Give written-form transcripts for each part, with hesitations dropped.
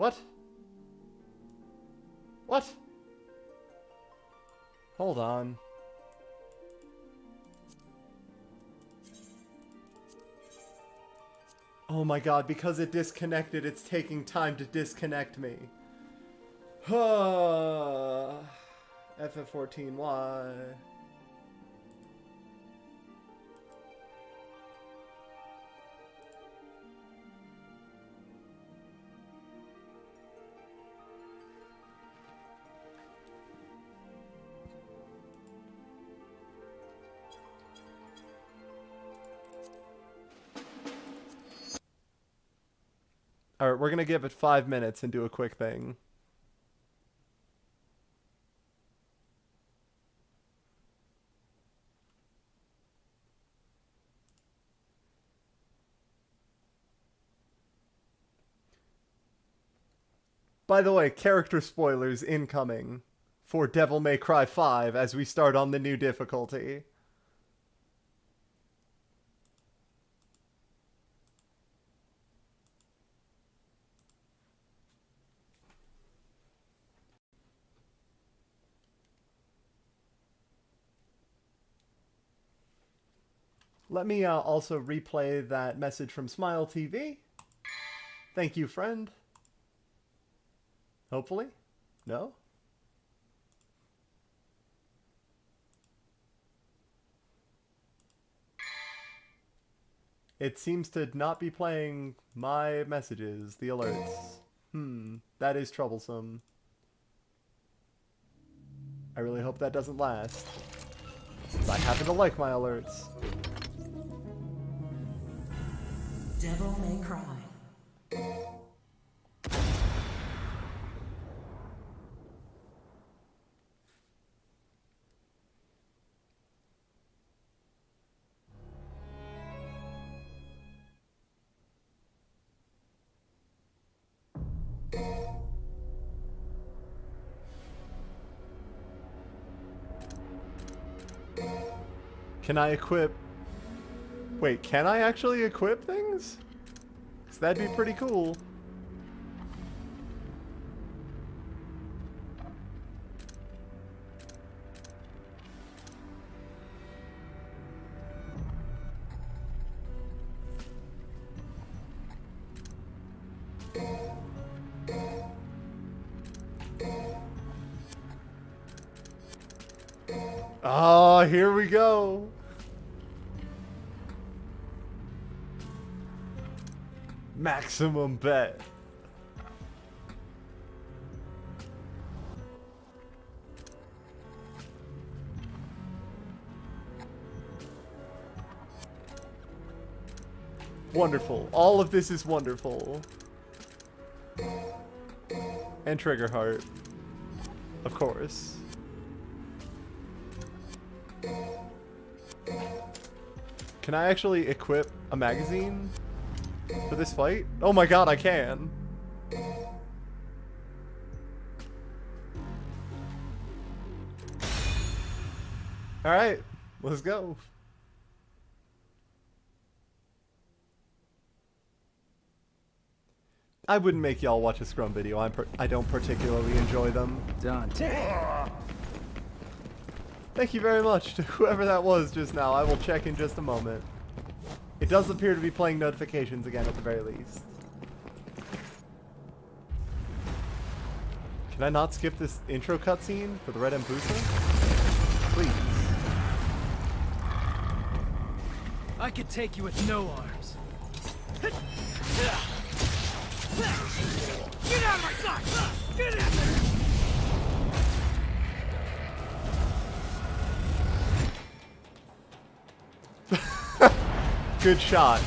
What? What? Hold on. Oh my god, because it disconnected, it's taking time to disconnect me. FF14Y. Alright, we're gonna give it 5 minutes and do a quick thing. By the way, character spoilers incoming for Devil May Cry 5 as we start on the new difficulty. Let me also replay that message from Smile TV. Thank you, friend. Hopefully? No? It seems to not be playing my messages, the alerts. That is troublesome. I really hope that doesn't last. Since I happen to like my alerts. Devil May Cry. Can I equip... Wait, can I actually equip things? Because that'd be pretty cool. Oh, here we go. Maximum bet. Wonderful. All of this is wonderful. And Trigger Heart. Of course. Can I actually equip a magazine for this fight? Oh my god, I can. Alright, let's go. I wouldn't make y'all watch a Scrum video. I don't particularly enjoy them. Done. Thank you very much to whoever that was just now. I will check in just a moment. It does appear to be playing notifications again at the very least. Can I not skip this intro cutscene for the Red M booster? Please. I could take you with no arms. Get out of my sight! Get in there! Good shot.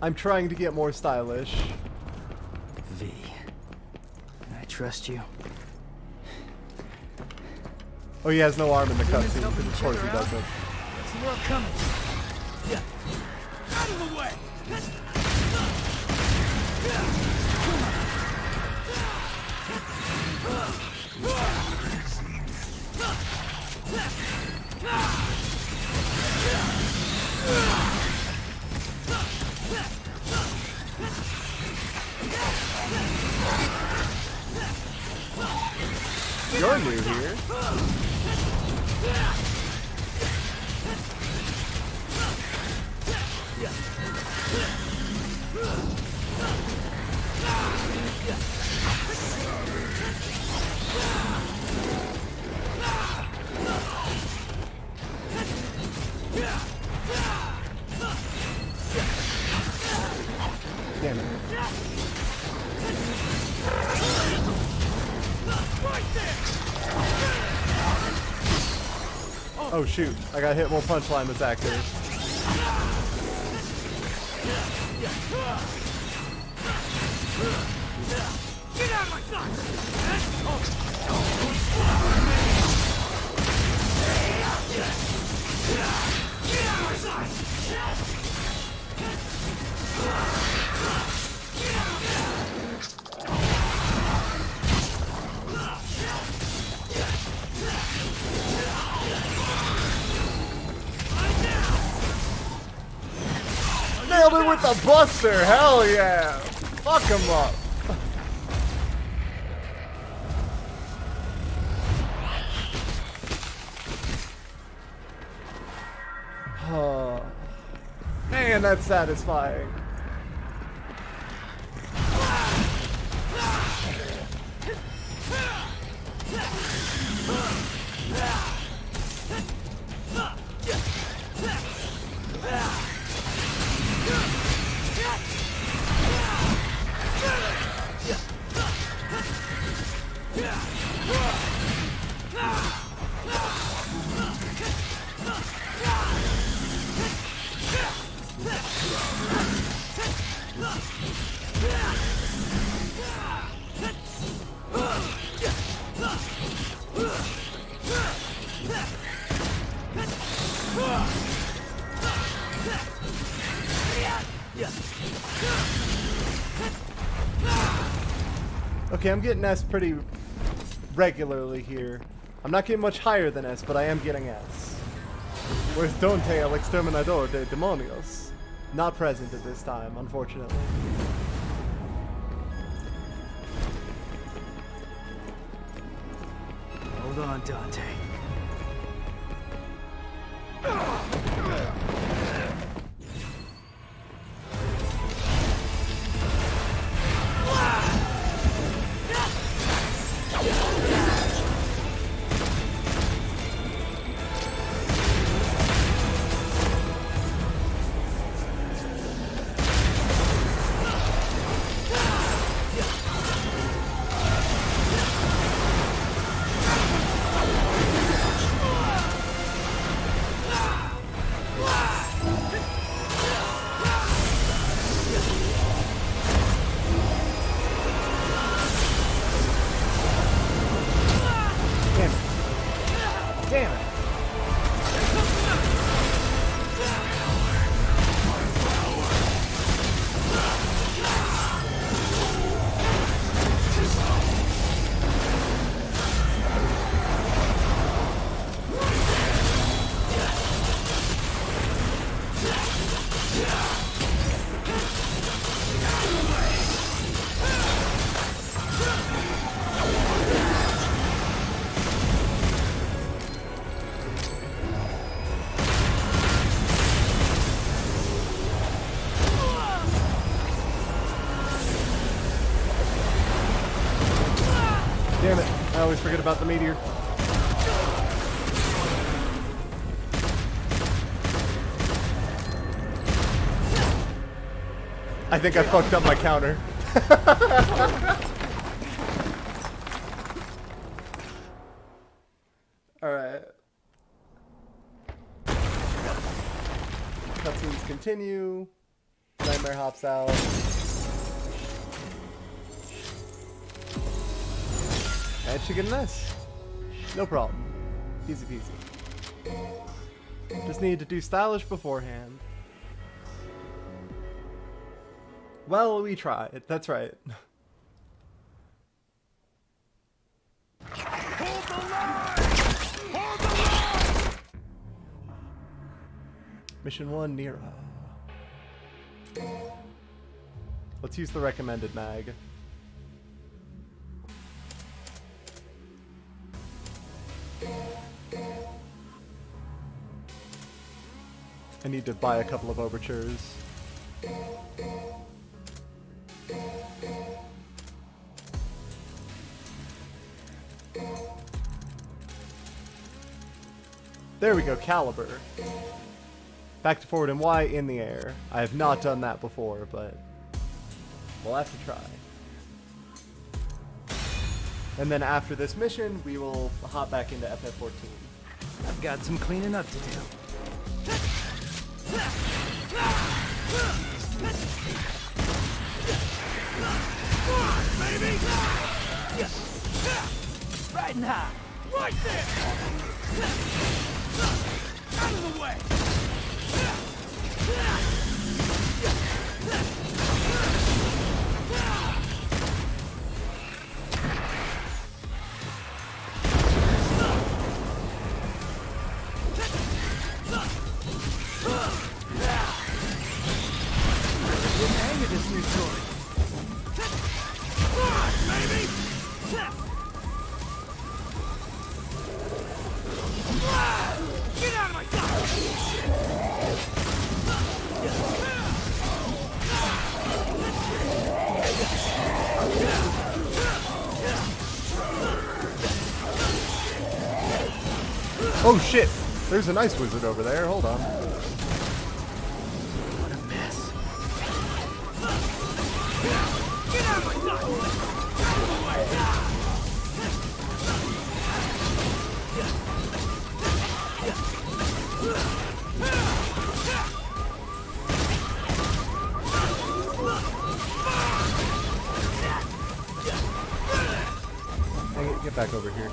I'm trying to get more stylish. V. I trust you. Oh, he has no arm in the Humans cutscene, helping because of each course other he out? doesn't. What's the world coming to? Yeah. Out of the way! You're new here. Damn it. Oh shoot, I got hit while punchline was active. Get out of my sight! Nailed it with the buster, hell yeah! Fuck him up. Oh, man, that's satisfying. Okay, I'm getting S pretty regularly here. I'm not getting much higher than S, but I am getting S. Whereas Dante, el exterminador de demonios, not present at this time, unfortunately. Hold on, Dante. Damn it. Damn it. I always forget about the meteor. I think I fucked up my counter. Alright. Cutscenes continue. Nightmare hops out. Managed to get an S. No problem. Easy peasy. Just needed to do stylish beforehand. Well, we tried. That's right. Hold the line! Hold the line! Mission 1, Nero. Let's use the recommended mag. I need to buy a couple of overtures. There we go, caliber. Back to forward and Y in the air. I have not done that before, but we'll have to try. And then after this mission, we will hop back into FF14. I've got some cleaning up to do. Baby! Riding high. Right there! Out of the way! Getting hang of this new toy. Come on, baby! Get out of my sight! Oh shit! There's an ice wizard over there. Hold on. What a mess. Get out of my sight! Out of the way! Hey, get back over here.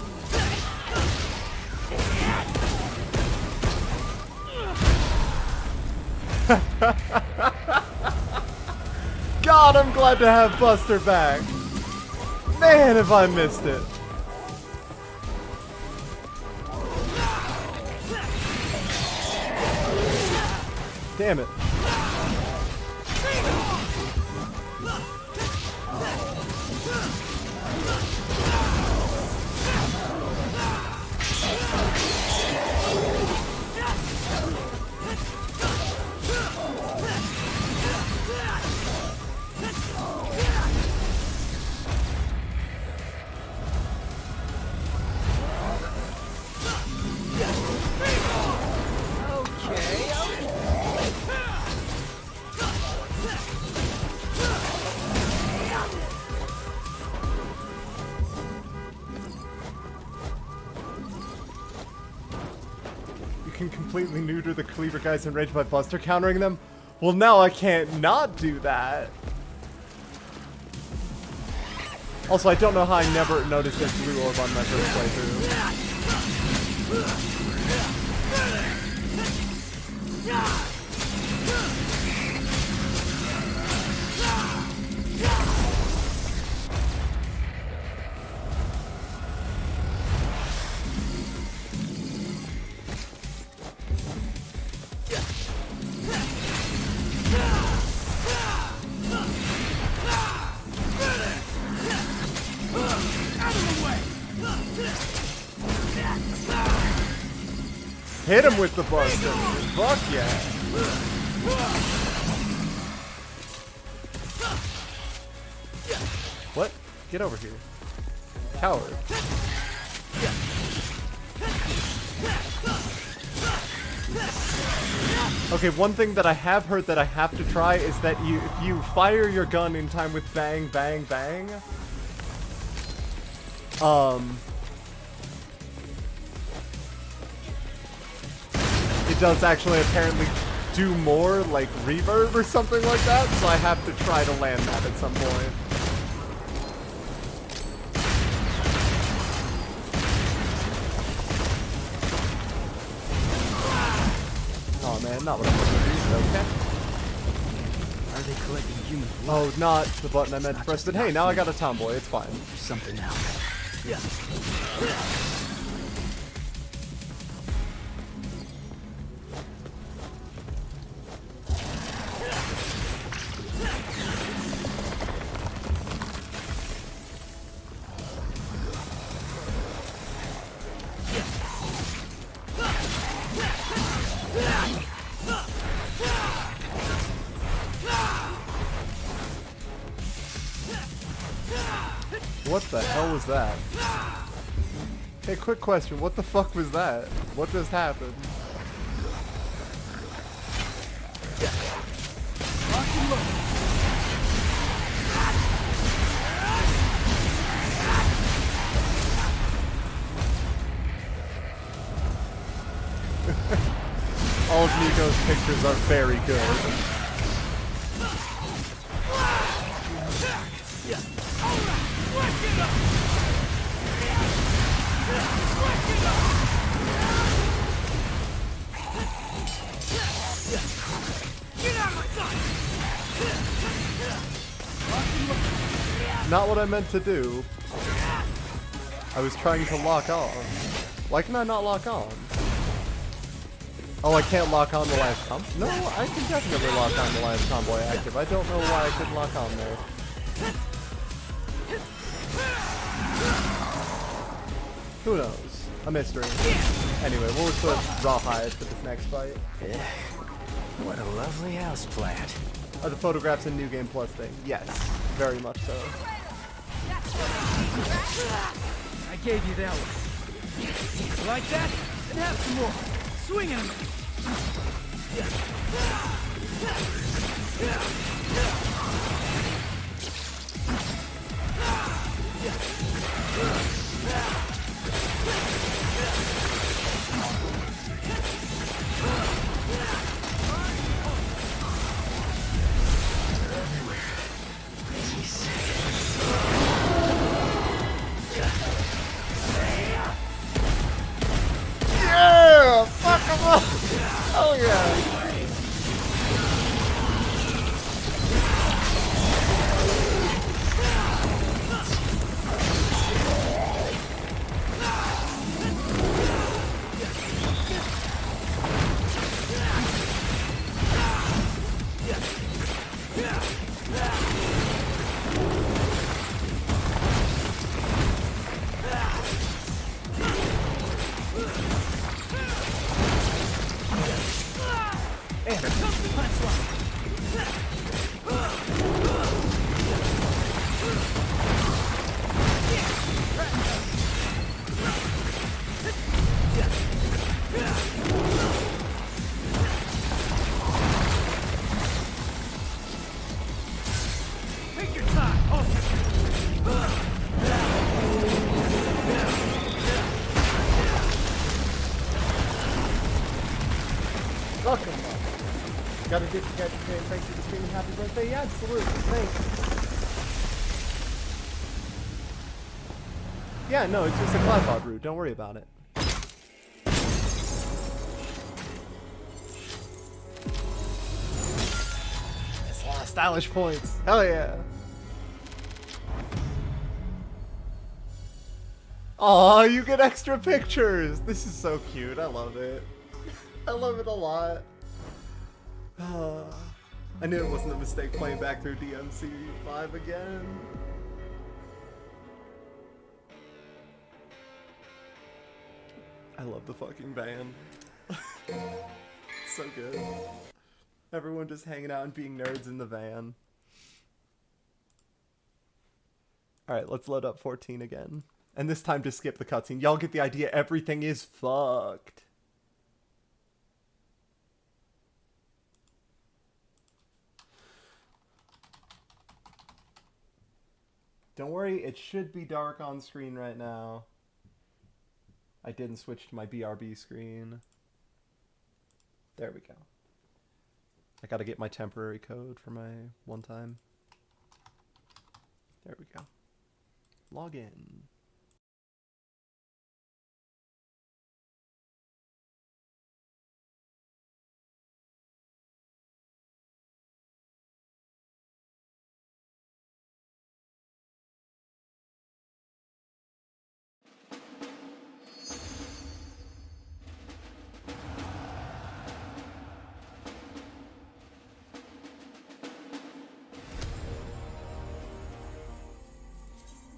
God, I'm glad to have Buster back. Man, have I missed it. Damn it. Can completely neuter the cleaver guys enraged by Buster countering them? Well, now I can't not do that. Also, I don't know how I never noticed a blue orb on my first playthrough. Hit him with the Buster. Fuck yeah. What? Get over here. Coward. Okay, one thing that I have heard that I have to try is that if you fire your gun in time with bang, bang, bang, it does actually apparently do more, like, reverb or something like that, so I have to try to land that at some point. not what I meant to do, but okay. Are they collecting human blood? Oh, not the button I meant to press, but hey, now I got a tomboy, it's fine. Something else. Yeah. What the hell was that? Hey, quick question, what the fuck was that? What just happened? Lock and load. All of Nico's pictures are very good. Not what I meant to do. I was trying to lock on. Why can I not lock on? Oh, I can't lock on the last comp? No, I can definitely lock on the last tomboy active. I don't know why I couldn't lock on there. Who knows? A mystery. Anyway, we'll look for Rawhide for this next fight. What a lovely house plant. Are the photographs in New Game Plus thing? Yes, very much so. I gave you that one. You like that? Then have some more. Swing at him. Yeah! Fuck him up! Oh yeah! Take your time. Oh. Welcome, Mom. Gotta get you guys today and thank you for streaming. Happy birthday. Yeah, absolutely. Thanks. Yeah, no, it's just a Cloudpod route. Don't worry about it. That's a lot of stylish points. Hell yeah. Aw, you get extra pictures. This is so cute. I love it. I love it a lot. I knew it wasn't a mistake playing back through DMC5 again. I love the fucking van. So good. Everyone just hanging out and being nerds in the van. Alright, let's load up 14 again. And this time just skip the cutscene. Y'all get the idea, everything is fucked. Don't worry, it should be dark on screen right now. I didn't switch to my BRB screen. There we go. I gotta get my temporary code for my one time. There we go. Log in.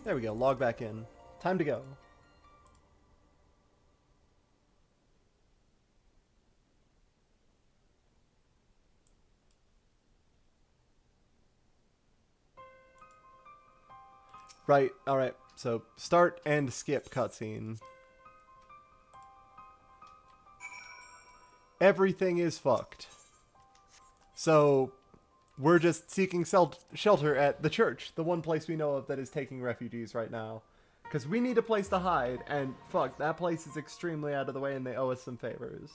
There we go. Log back in. Time to go. Right. All right. So start and skip cutscene. Everything is fucked. So we're just seeking shelter at the church, the one place we know of that is taking refugees right now. Because we need a place to hide, and fuck, that place is extremely out of the way and they owe us some favors.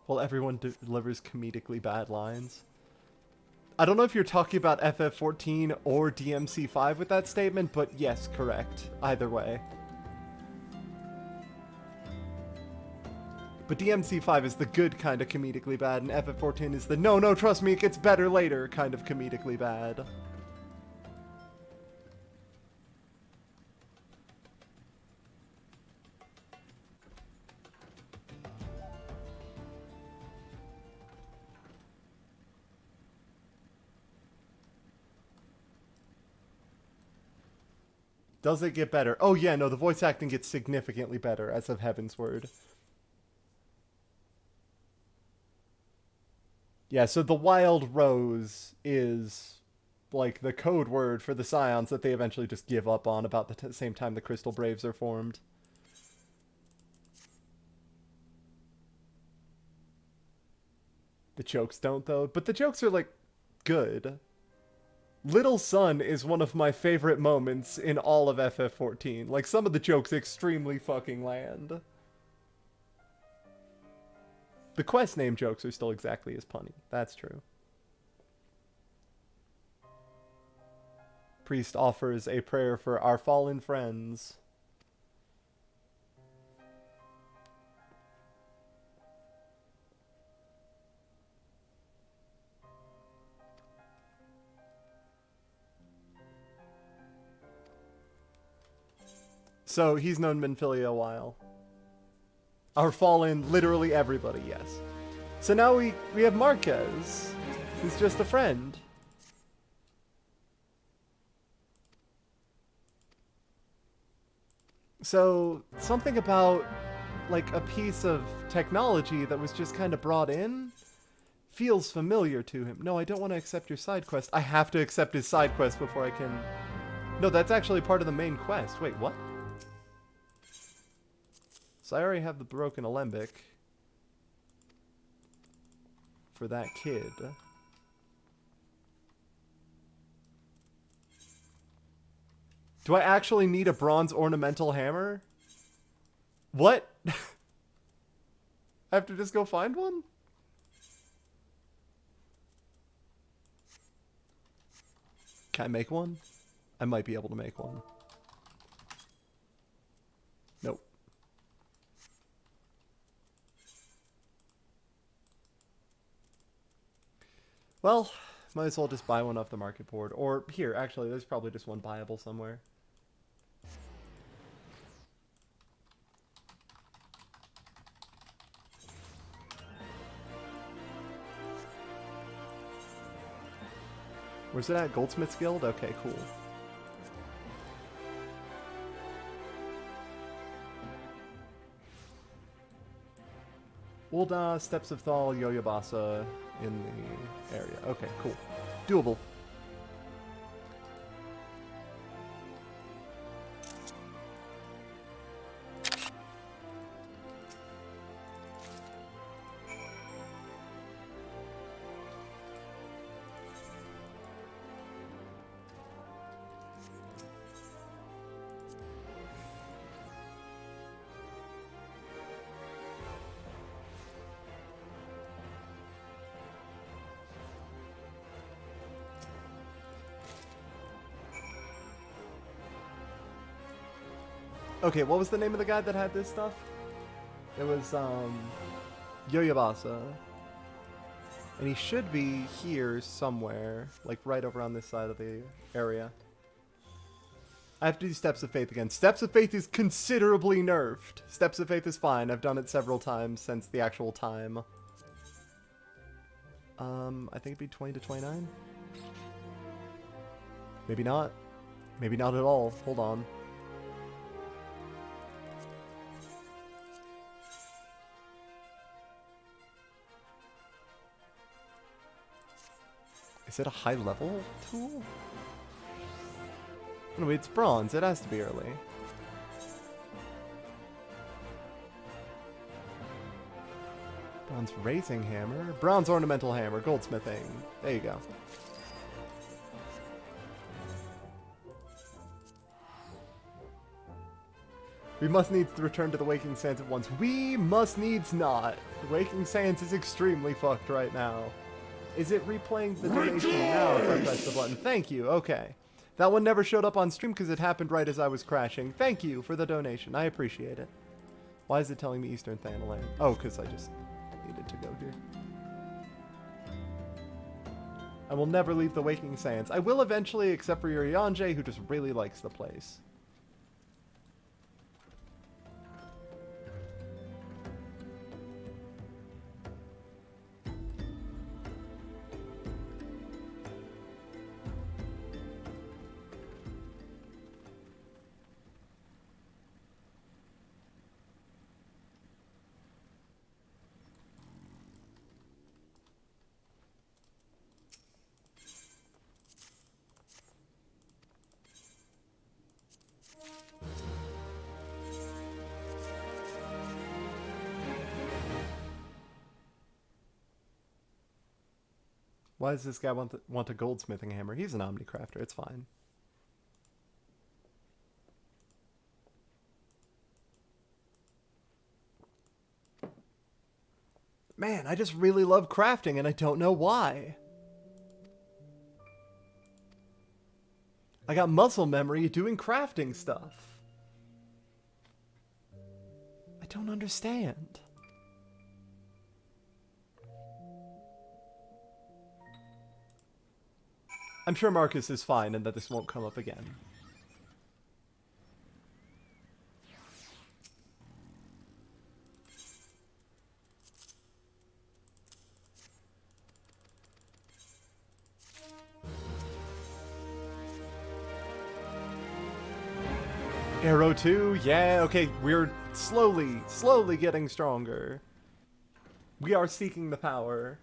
Well, everyone delivers comedically bad lines. I don't know if you're talking about FF14 or DMC5 with that statement, but yes, correct. Either way. But DMC5 is the good kind of comedically bad, and FF14 is the no, trust me, it gets better later kind of comedically bad. Does it get better? Oh yeah, no, the voice acting gets significantly better as of Heaven's Word. Yeah, so the Wild Rose is like the code word for the Scions that they eventually just give up on about the same time the Crystal Braves are formed. The jokes don't though, but the jokes are like good. Little Sun is one of my favorite moments in all of FF14. Like, some of the jokes extremely fucking land. The quest name jokes are still exactly as punny. That's true. Priest offers a prayer for our fallen friends. So, he's known Minfilia a while. Our fallen, literally everybody, yes. So now we have Marquez, who's just a friend. So, something about, like, a piece of technology that was just kind of brought in feels familiar to him. No, I don't want to accept your side quest. I have to accept his side quest before I can... No, that's actually part of the main quest. Wait, what? So I already have the broken alembic for that kid. Do I actually need a bronze ornamental hammer? What? I have to just go find one? Can I make one? I might be able to make one. Nope. Well, might as well just buy one off the market board. Or here, actually, there's probably just one buyable somewhere. Where's it at? Goldsmith's Guild? Okay, cool. Ulda, Steps of Thal, Yoyabasa in the area. Okay, cool. Doable. Okay, what was the name of the guy that had this stuff? It was, Yoyabasa. And he should be here somewhere, like right over on this side of the area. I have to do Steps of Faith again. Steps of Faith is considerably nerfed. Steps of Faith is fine. I've done it several times since the actual time. I think it'd be 20 to 29. Maybe not. Maybe not at all. Hold on. Is it a high level tool? No, it's bronze. It has to be early. Bronze raising hammer. Bronze ornamental hammer. Goldsmithing. There you go. We must needs to return to the Waking Sands at once. We must needs not. The Waking Sands is extremely fucked right now. Is it replaying the donation now if I press the button? Thank you. Okay. That one never showed up on stream because it happened right as I was crashing. Thank you for the donation. I appreciate it. Why is it telling me Eastern Thanalan? Oh, because I just needed to go here. I will never leave the Waking Sands. I will eventually, except for Yonjay, who just really likes the place. Why does this guy want a goldsmithing hammer? He's an omnicrafter. It's fine. Man, I just really love crafting, and I don't know why. I got muscle memory doing crafting stuff. I don't understand. I'm sure Marcus is fine and that this won't come up again. Arrow 2? Yeah, okay, we're slowly getting stronger. We are seeking the power.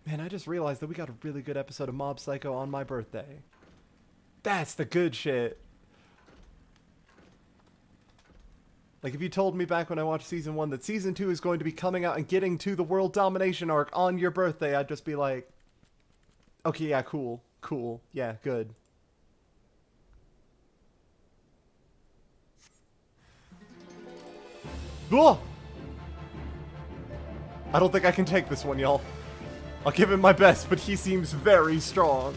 Man, I just realized that we got a really good episode of Mob Psycho on my birthday. That's the good shit. Like, if you told me back when I watched Season 1 that Season 2 is going to be coming out and getting to the World Domination arc on your birthday, I'd just be like, okay, yeah, cool, yeah, good. Whoa! I don't think I can take this one, y'all. I'll give him my best, but he seems very strong.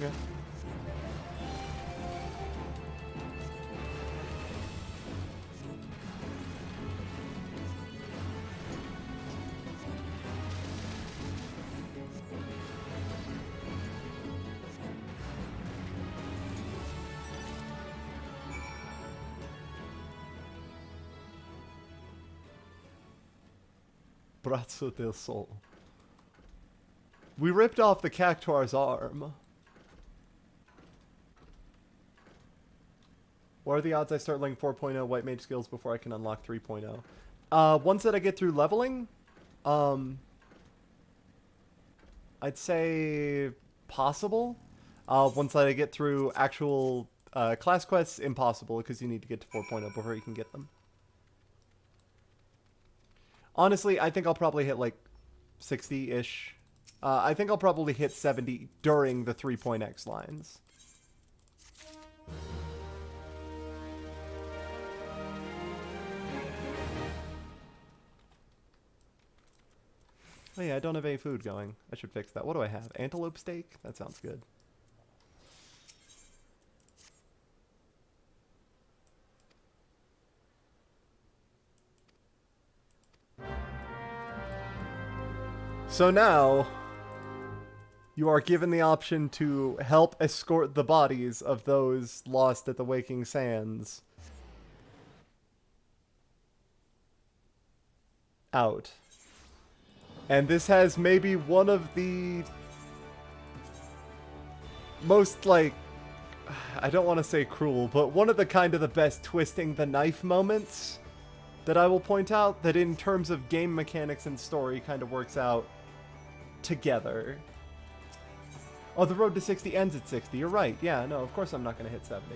Brazzo del Sol. We ripped off the Cactuar's arm. What are the odds I start learning 4.0 White Mage skills before I can unlock 3.0? Once that I get through leveling, I'd say possible. Once that I get through actual class quests, impossible, because you need to get to 4.0 before you can get them. Honestly, I think I'll probably hit like 60-ish. I think I'll probably hit 70 during the 3.x lines. Oh yeah, I don't have any food going. I should fix that. What do I have? Antelope steak? That sounds good. So now, you are given the option to help escort the bodies of those lost at the Waking Sands. out. And this has maybe one of the most, like, I don't want to say cruel, but one of the kind of the best twisting the knife moments that I will point out, that in terms of game mechanics and story kind of works out together. Oh, the road to 60 ends at 60. You're right. Yeah, no, of course I'm not going to hit 70.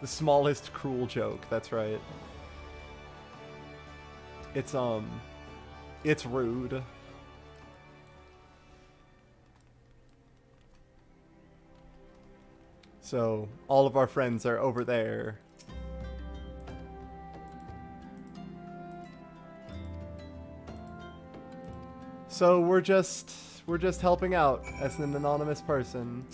The smallest cruel joke. That's right. It's rude. So, all of our friends are over there. So we're just helping out as an anonymous person.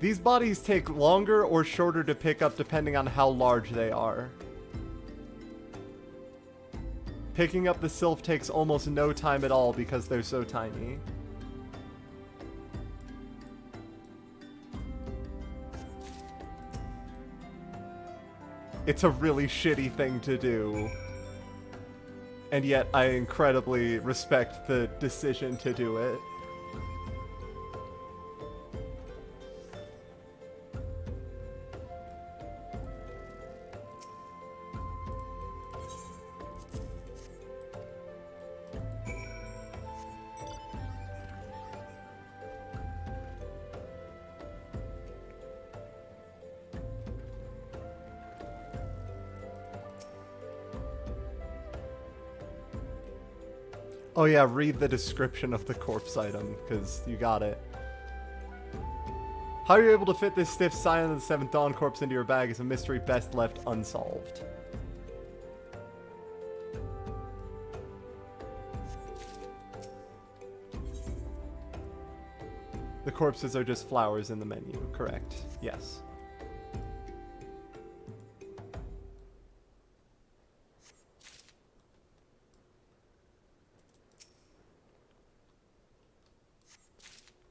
These bodies take longer or shorter to pick up depending on how large they are. Picking up the sylph takes almost no time at all because they're so tiny. It's a really shitty thing to do. And yet I incredibly respect the decision to do it. Oh yeah, read the description of the corpse item, because you got it. How you're able to fit this stiff Scion of the Seventh Dawn corpse into your bag is a mystery best left unsolved. The corpses are just flowers in the menu, correct? Yes.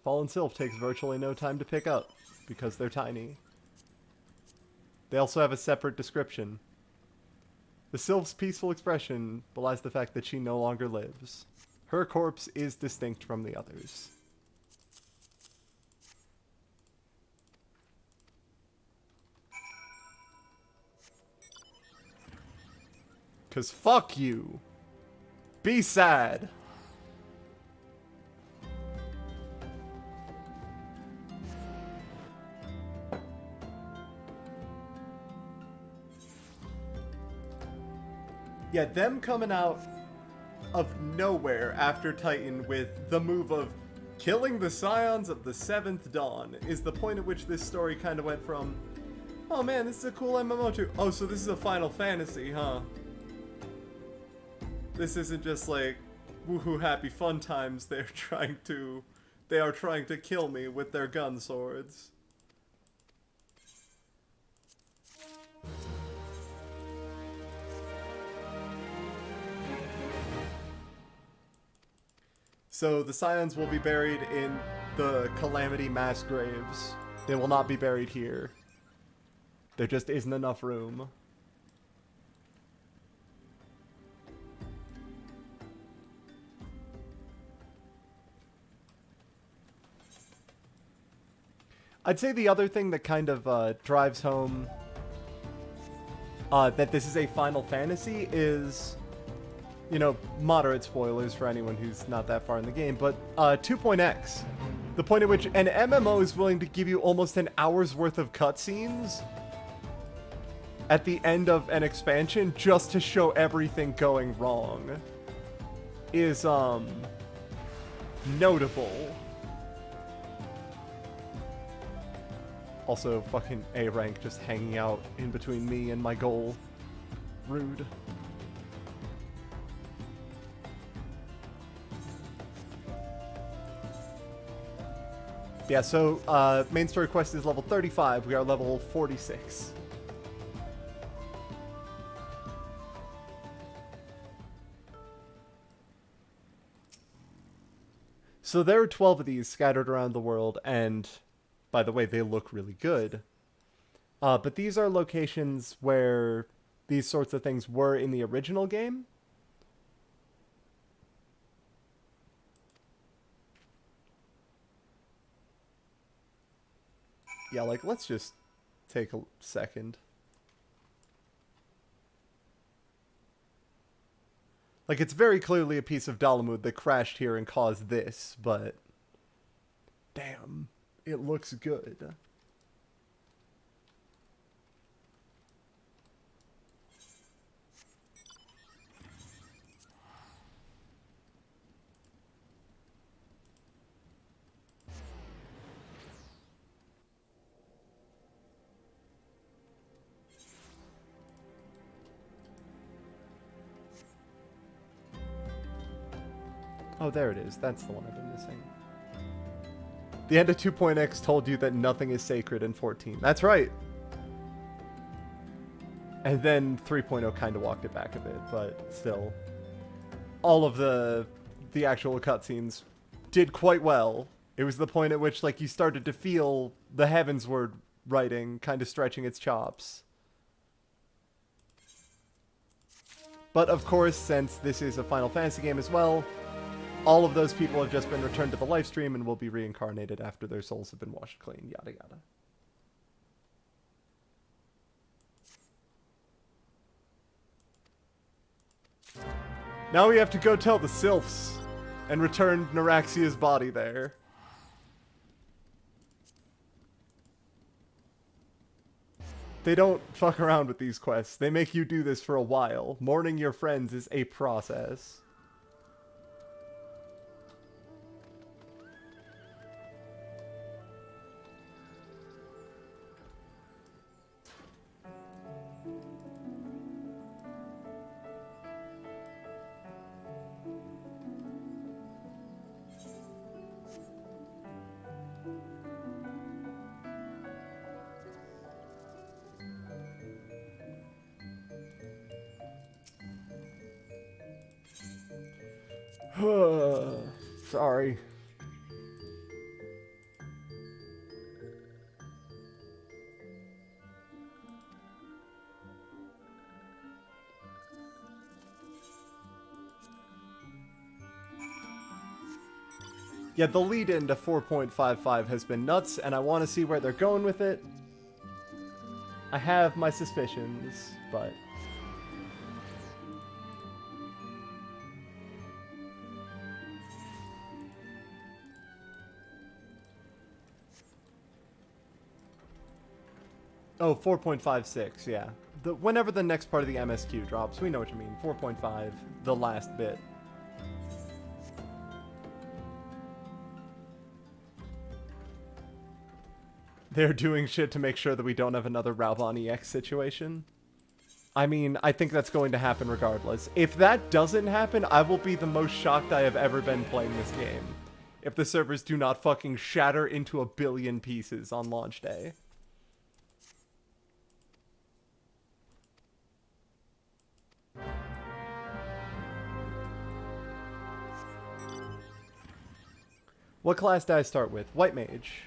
Fallen Sylph takes virtually no time to pick up, because they're tiny. They also have a separate description. The Sylph's peaceful expression belies the fact that she no longer lives. Her corpse is distinct from the others. Cause fuck you. Be sad. Yeah, them coming out of nowhere after Titan with the move of killing the Scions of the Seventh Dawn is the point at which this story kind of went from, oh man, this is a cool MMO to, oh, so this is a Final Fantasy, huh? This isn't just like, woohoo, happy fun times. They are trying to kill me with their gun swords. So the Scions will be buried in the Calamity mass graves. They will not be buried here. There just isn't enough room. I'd say the other thing that kind of drives home that this is a Final Fantasy is, you know, moderate spoilers for anyone who's not that far in the game, but 2.x. The point at which an MMO is willing to give you almost an hour's worth of cutscenes at the end of an expansion just to show everything going wrong is, notable. Also, fucking A rank just hanging out in between me and my goal. Rude. Yeah, so main story quest is level 35. We are level 46. So there are 12 of these scattered around the world, and By the way, they look really good. But these are locations where these sorts of things were in the original game. Yeah, like, let's just take a second. Like, it's very clearly a piece of Dalamud that crashed here and caused this, but... damn, it looks good. Oh, there it is. That's the one I've been missing. The end of 2.x told you that nothing is sacred in 14. That's right. And then 3.0 kind of walked it back a bit, but still. All of the actual cutscenes did quite well. It was the point at which, like, you started to feel the Heavensward writing kind of stretching its chops. But, of course, since this is a Final Fantasy game as well, all of those people have just been returned to the live stream and will be reincarnated after their souls have been washed clean, yada yada. Now we have to go tell the Sylphs and return Neuraxia's body there. They don't fuck around with these quests. They make you do this for a while. Mourning your friends is a process. Sorry. Yeah, the lead into 4.55 has been nuts, and I want to see where they're going with it. I have my suspicions, but... Oh, 4.56, yeah. Whenever the next part of the MSQ drops, we know what you mean. 4.5, the last bit. They're doing shit to make sure that we don't have another Raubon EX situation. I mean, I think that's going to happen regardless. If that doesn't happen, I will be the most shocked I have ever been playing this game. If the servers do not fucking shatter into a billion pieces on launch day. What class did I start with? White Mage.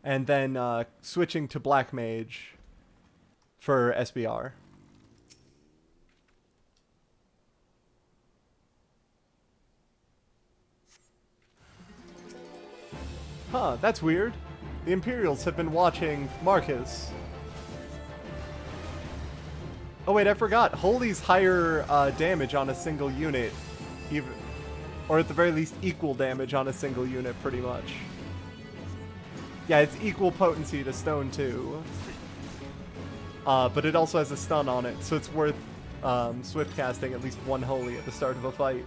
And then switching to Black Mage for SBR. Huh, that's weird. The Imperials have been watching Marcus. Oh wait, I forgot. Holy's higher damage on a single unit. Even... Or at the very least, equal damage on a single unit, pretty much. Yeah, it's equal potency to Stone too. But it also has a stun on it, so it's worth swift casting at least one Holy at the start of a fight.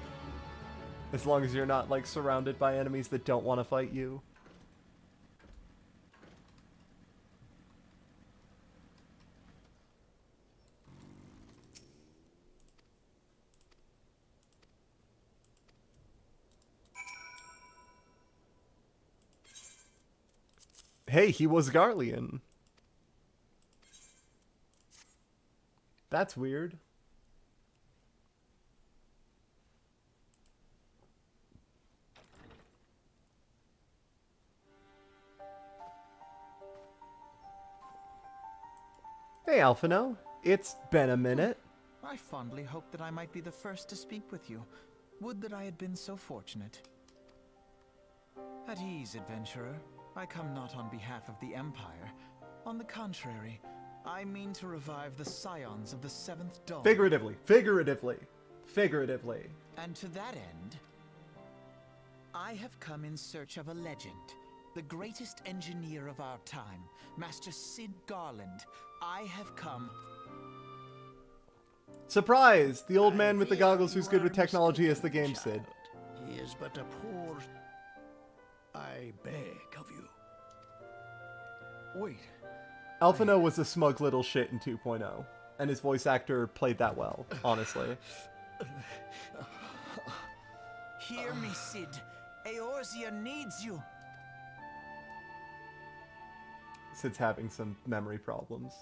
As long as you're not, like, surrounded by enemies that don't want to fight you. Hey, he was Garlean. That's weird. Hey, Alphino. It's been a minute. I fondly hoped that I might be the first to speak with you. Would that I had been so fortunate. At ease, adventurer. I come not on behalf of the Empire. On the contrary, I mean to revive the scions of the Seventh Dawn. Figuratively. Figuratively. Figuratively. And to that end, I have come in search of a legend. The greatest engineer of our time, Master Sid Garland. I have come... Surprise! The old man with the goggles who's good with technology is the game Sid. He is but a poor... I beg of you. Wait. Alphino was a smug little shit in 2.0, and his voice actor played that well, honestly. Hear me, Sid. Eorzea needs you. Sid's having some memory problems.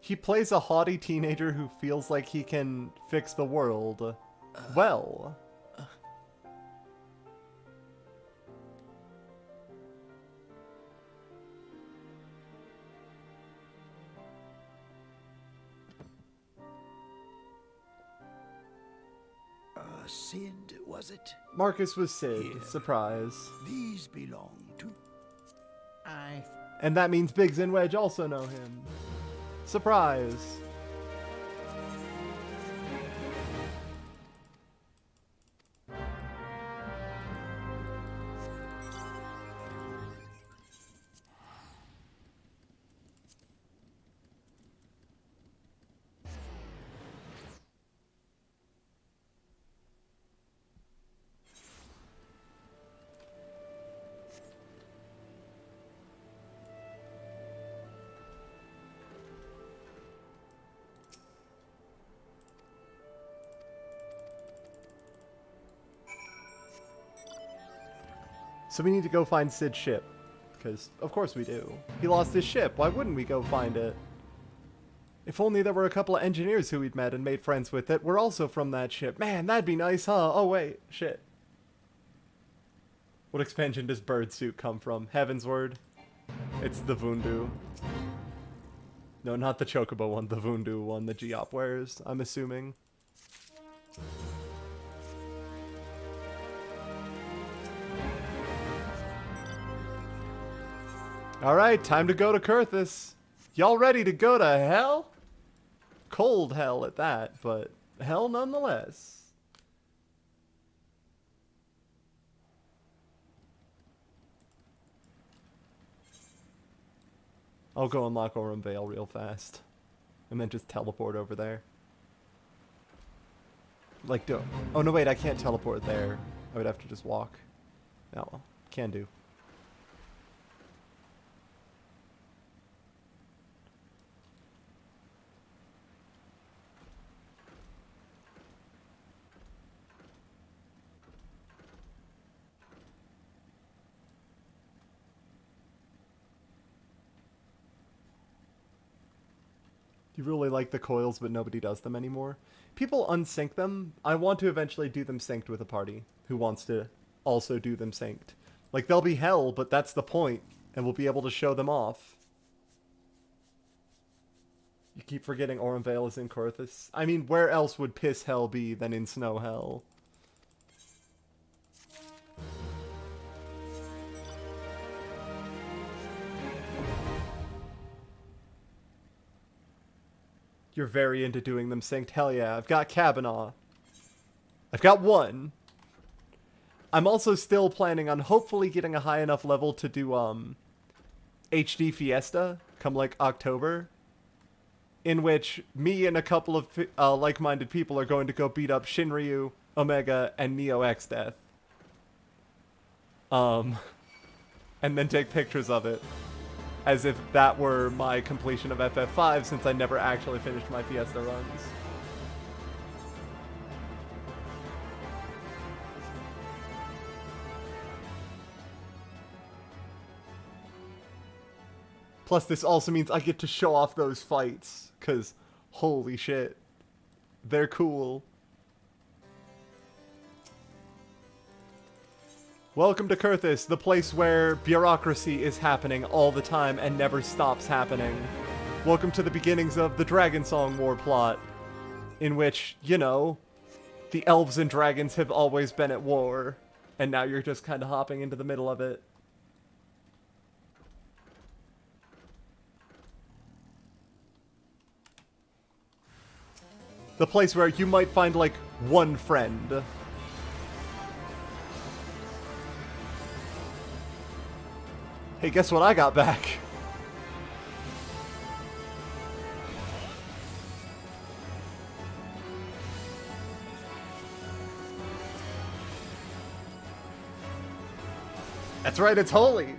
He plays a haughty teenager who feels like he can fix the world. Well. Sid, was it? Marcus was Sid. Here. Surprise. These belong to... And that means Biggs and Wedge also know him. Surprise. So we need to go find Sid's ship. Because, of course we do. He lost his ship. Why wouldn't we go find it? If only there were a couple of engineers who we'd met and made friends with that were also from that ship. Man, that'd be nice, huh? Oh, wait. Shit. What expansion does Bird Suit come from? Heaven's Word? It's the Vundu. No, not the Chocobo one. The Vundu one that Geop wears, I'm assuming. Alright, time to go to Kurthus. Y'all ready to go to hell? Cold hell at that, but hell nonetheless. I'll go unlock Aurum Vale real fast. And then just teleport over there. Like, oh no wait, I can't teleport there. I would have to just walk. Oh well, can do. You really like the coils, but nobody does them anymore. People unsync them. I want to eventually do them synced with a party who wants to also do them synced. Like, they'll be hell, but that's the point, and we'll be able to show them off. You keep forgetting Aurum Vale is in Kurthus. I mean, where else would piss hell be than in snow hell? You're very into doing them synced. Hell yeah. I've got Kavanaugh. I've got one. I'm also still planning on hopefully getting a high enough level to do HD Fiesta come like October, in which me and a couple of like-minded people are going to go beat up Shinryu, Omega, and Neo X Death. And then take pictures of it. As if that were my completion of FF5, since I never actually finished my Fiesta runs. Plus, this also means I get to show off those fights, because holy shit, they're cool. Welcome to Kurthis, the place where bureaucracy is happening all the time and never stops happening. Welcome to the beginnings of the Dragon Song War plot, in which, you know, the elves and dragons have always been at war, and now you're just kind of hopping into the middle of it. The place where you might find, like, one friend. Hey, guess what I got back? That's right, it's holy.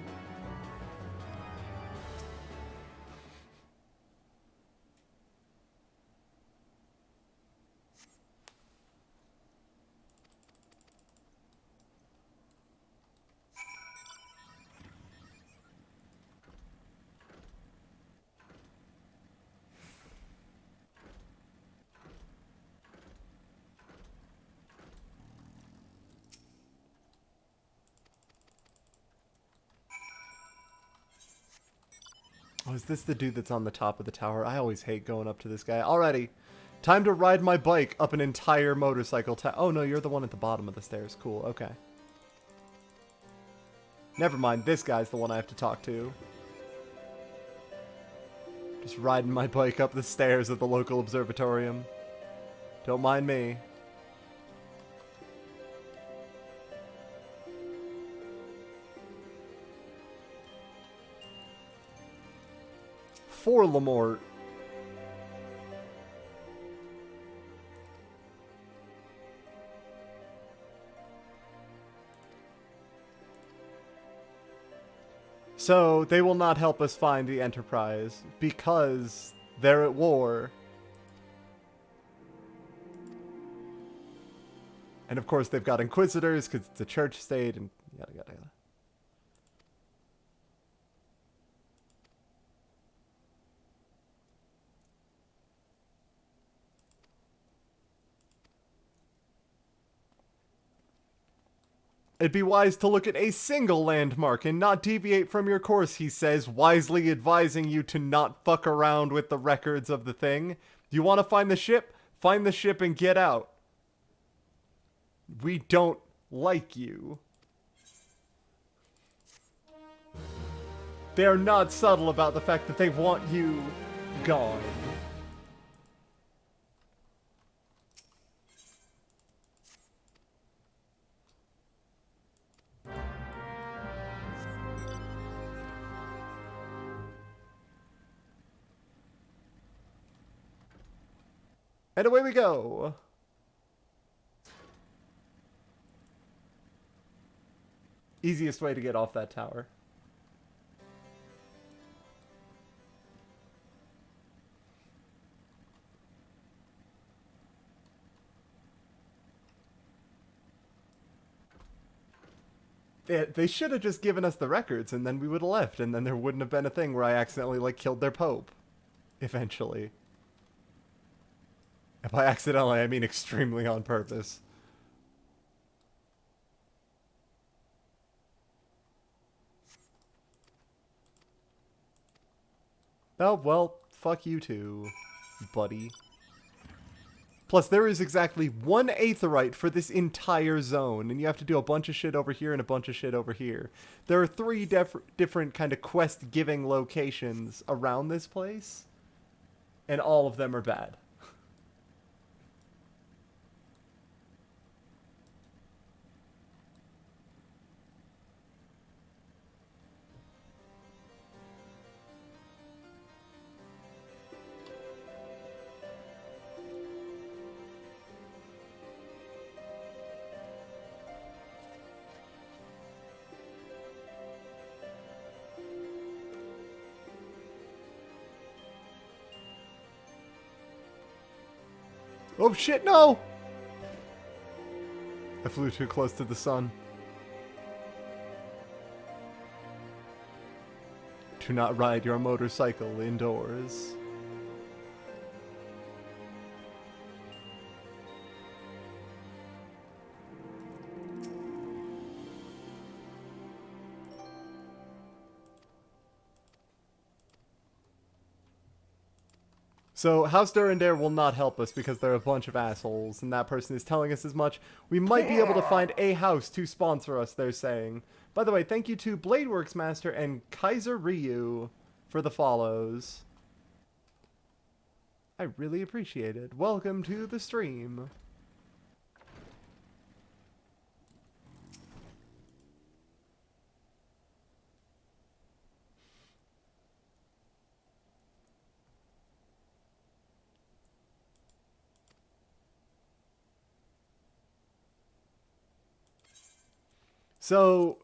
Oh, is this the dude that's on the top of the tower? I always hate going up to this guy. Alrighty. Time to ride my bike up an entire motorcycle tower. Oh, no, you're the one at the bottom of the stairs. Cool, okay. Never mind, this guy's the one I have to talk to. Just riding my bike up the stairs at the local observatorium. Don't mind me. For Lamort. So, they will not help us find the Enterprise because they're at war. And of course they've got Inquisitors because it's a church state and yada yada yada. It'd be wise to look at a single landmark and not deviate from your course, he says, wisely advising you to not fuck around with the records of the thing. You want to find the ship and get out. We don't like you. They are not subtle about the fact that they want you gone. And away we go. Easiest way to get off that tower. They should have just given us the records and then we would have left and then there wouldn't have been a thing where I accidentally like killed their pope. Eventually. And by accidentally, I mean extremely on purpose. Oh, well, fuck you too, buddy. Plus, there is exactly one aetheryte for this entire zone, and you have to do a bunch of shit over here and a bunch of shit over here. There are three different kind of quest-giving locations around this place, and all of them are bad. Oh shit, no! I flew too close to the sun. Do not ride your motorcycle indoors. So House Durandare will not help us because they're a bunch of assholes, and that person is telling us as much. We might be able to find a house to sponsor us, they're saying. By the way, thank you to Bladeworks Master and Kaiser Ryu for the follows. I really appreciate it. Welcome to the stream. So,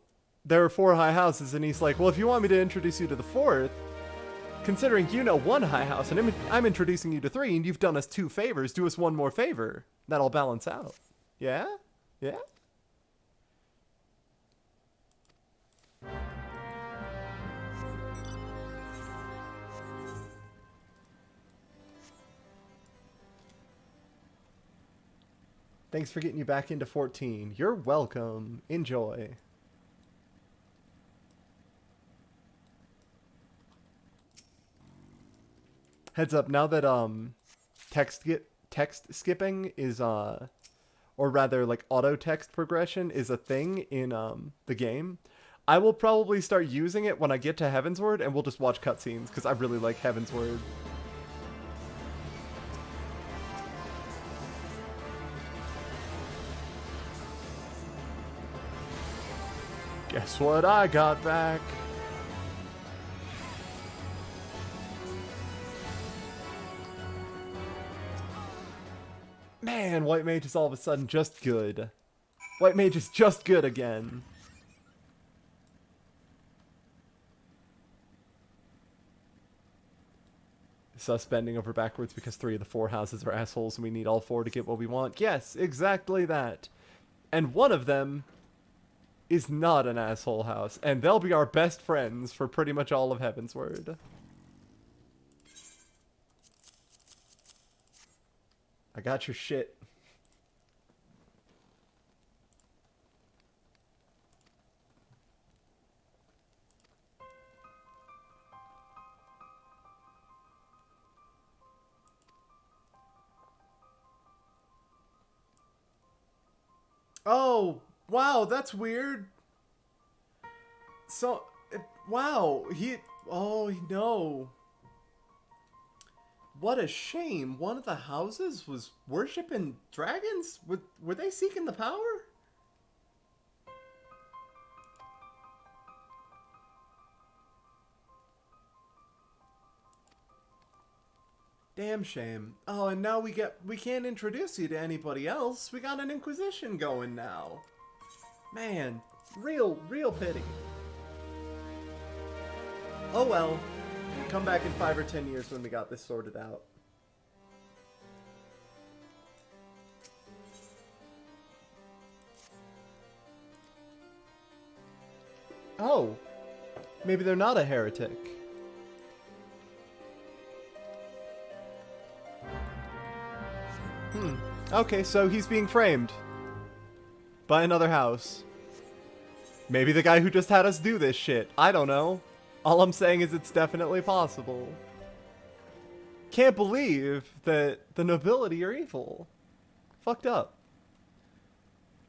there are 4 high houses, and he's like, well, if you want me to introduce you to the 4th, considering you know 1 high house, and I'm introducing you to 3, and you've done us 2 favors, do us 1 more favor. That'll balance out. Yeah? Yeah? Thanks for getting you back into 14. You're welcome. Enjoy. Heads up, now that text skipping is or rather like auto text progression is a thing in the game, I will probably start using it when I get to Heavensward, and we'll just watch cutscenes because I really like Heavensward. Guess what I got back? Man, White Mage is all of a sudden just good. White Mage is just good again. Sus bending over backwards because 3 of the 4 houses are assholes and we need all 4 to get what we want. Yes, exactly that. And one of them is not an asshole house, and they'll be our best friends for pretty much all of Heavensward. I got your shit. Oh, wow, that's weird. So, wow, oh no. What a shame. One of the houses was worshiping dragons? Were they seeking the power? Damn shame. Oh, and now we can't introduce you to anybody else. We got an Inquisition going now. Man, real pity. Oh well. Come back in 5 or 10 years when we got this sorted out. Oh. Maybe they're not a heretic. Okay, so he's being framed by another house. Maybe the guy who just had us do this shit. I don't know. All I'm saying is it's definitely possible. Can't believe that the nobility are evil. Fucked up.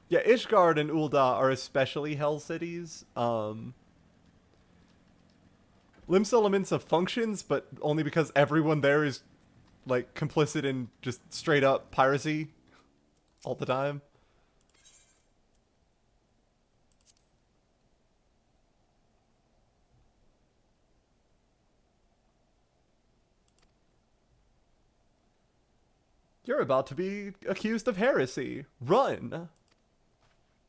Yeah, Ishgard and Ul'dah are especially hell cities. Limsa Laminsa functions, but only because everyone there is like complicit in just straight up piracy all the time. You're about to be accused of heresy. Run.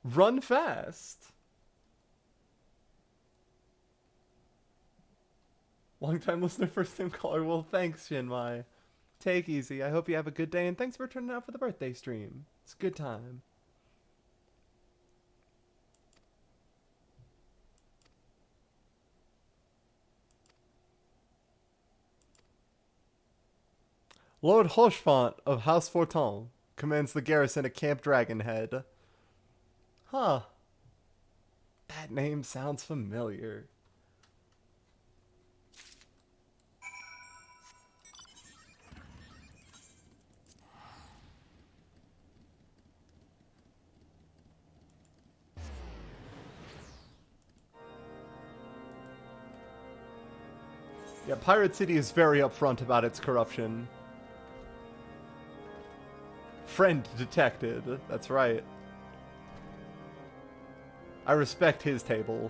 Run fast. Long-time listener, first-time caller. Well, thanks, Shinmai. Take easy. I hope you have a good day, and thanks for turning out for the birthday stream. It's a good time. Lord Hoshfont of House Forton commands the garrison at Camp Dragonhead. Huh. That name sounds familiar. Yeah, Pirate City is very upfront about its corruption. Friend detected. That's right. I respect his table.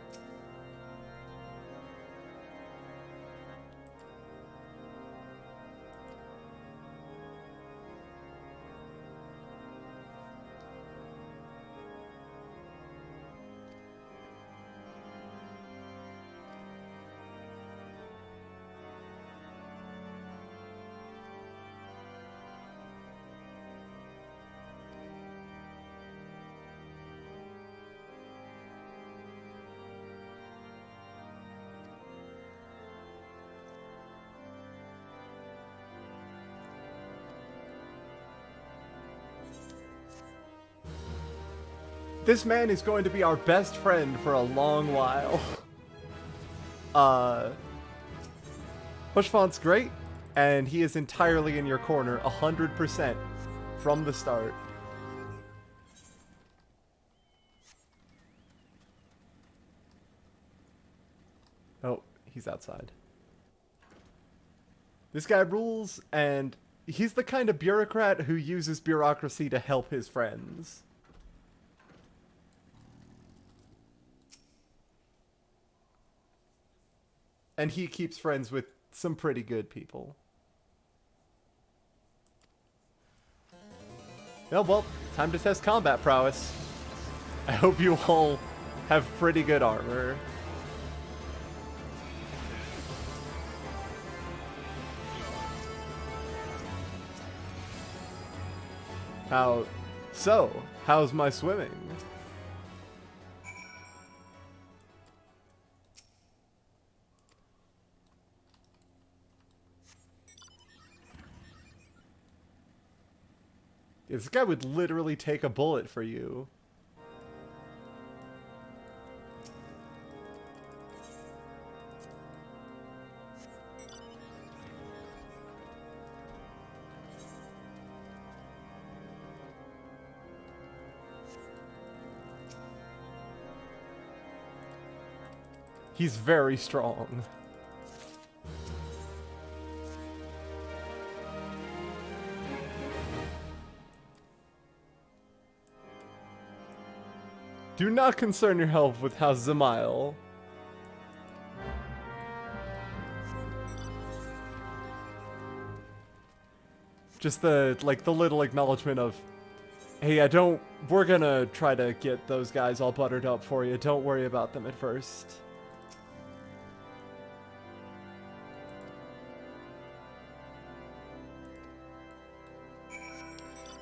This man is going to be our best friend for a long while. Hushfont's great, and he is entirely in your corner 100% from the start. Oh, he's outside. This guy rules, and he's the kind of bureaucrat who uses bureaucracy to help his friends. And he keeps friends with some pretty good people. Oh, well, time to test combat prowess. I hope you all have pretty good armor. How's my swimming? This guy would literally take a bullet for you. He's very strong. Do not concern your health with House Zamail. Just the little acknowledgement of, hey, we're gonna try to get those guys all buttered up for you. Don't worry about them at first.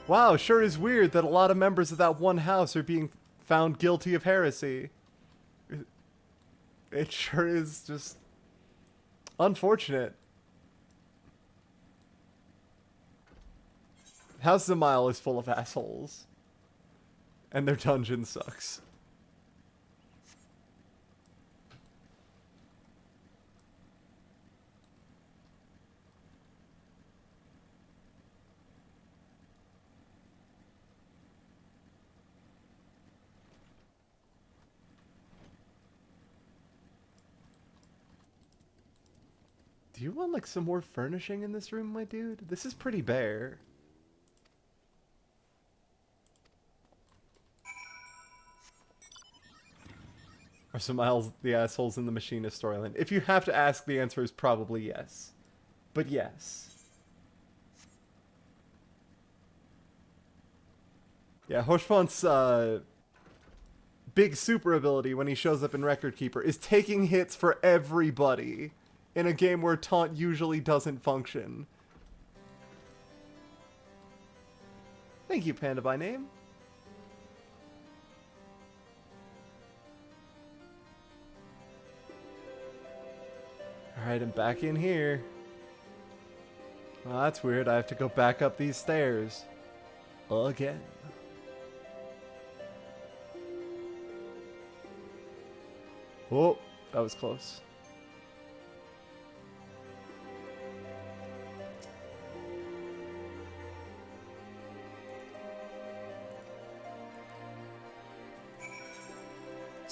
Wow, sure is weird that a lot of members of that one house are being found guilty of heresy. It sure is just unfortunate. House Zamail is full of assholes. And their dungeon sucks. Do you want, like, some more furnishing in this room, my dude? This is pretty bare. Are Zamail the assholes in the Machinist storyline? If you have to ask, the answer is probably yes. But yes. Yeah, Hoshfont's, big super ability when he shows up in Record Keeper is taking hits for everybody. In a game where taunt usually doesn't function. Thank you, Panda by name. Alright, I'm back in here. Well, that's weird. I have to go back up these stairs. Again. Oh, that was close.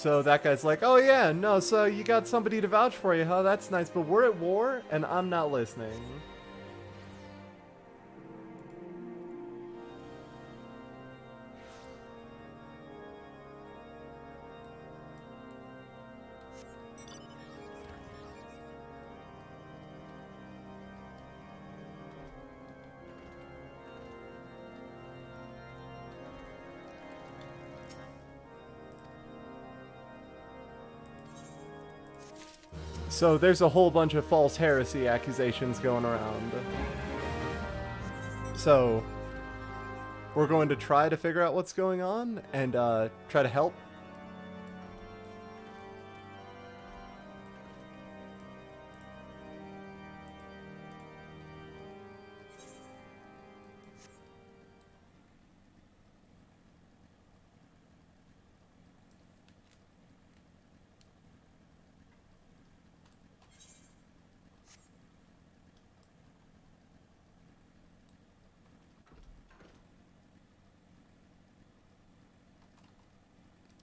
So that guy's like, oh yeah, no, so you got somebody to vouch for you, huh? That's nice, but we're at war, and I'm not listening. So there's a whole bunch of false heresy accusations going around. So we're going to try to figure out what's going on and try to help.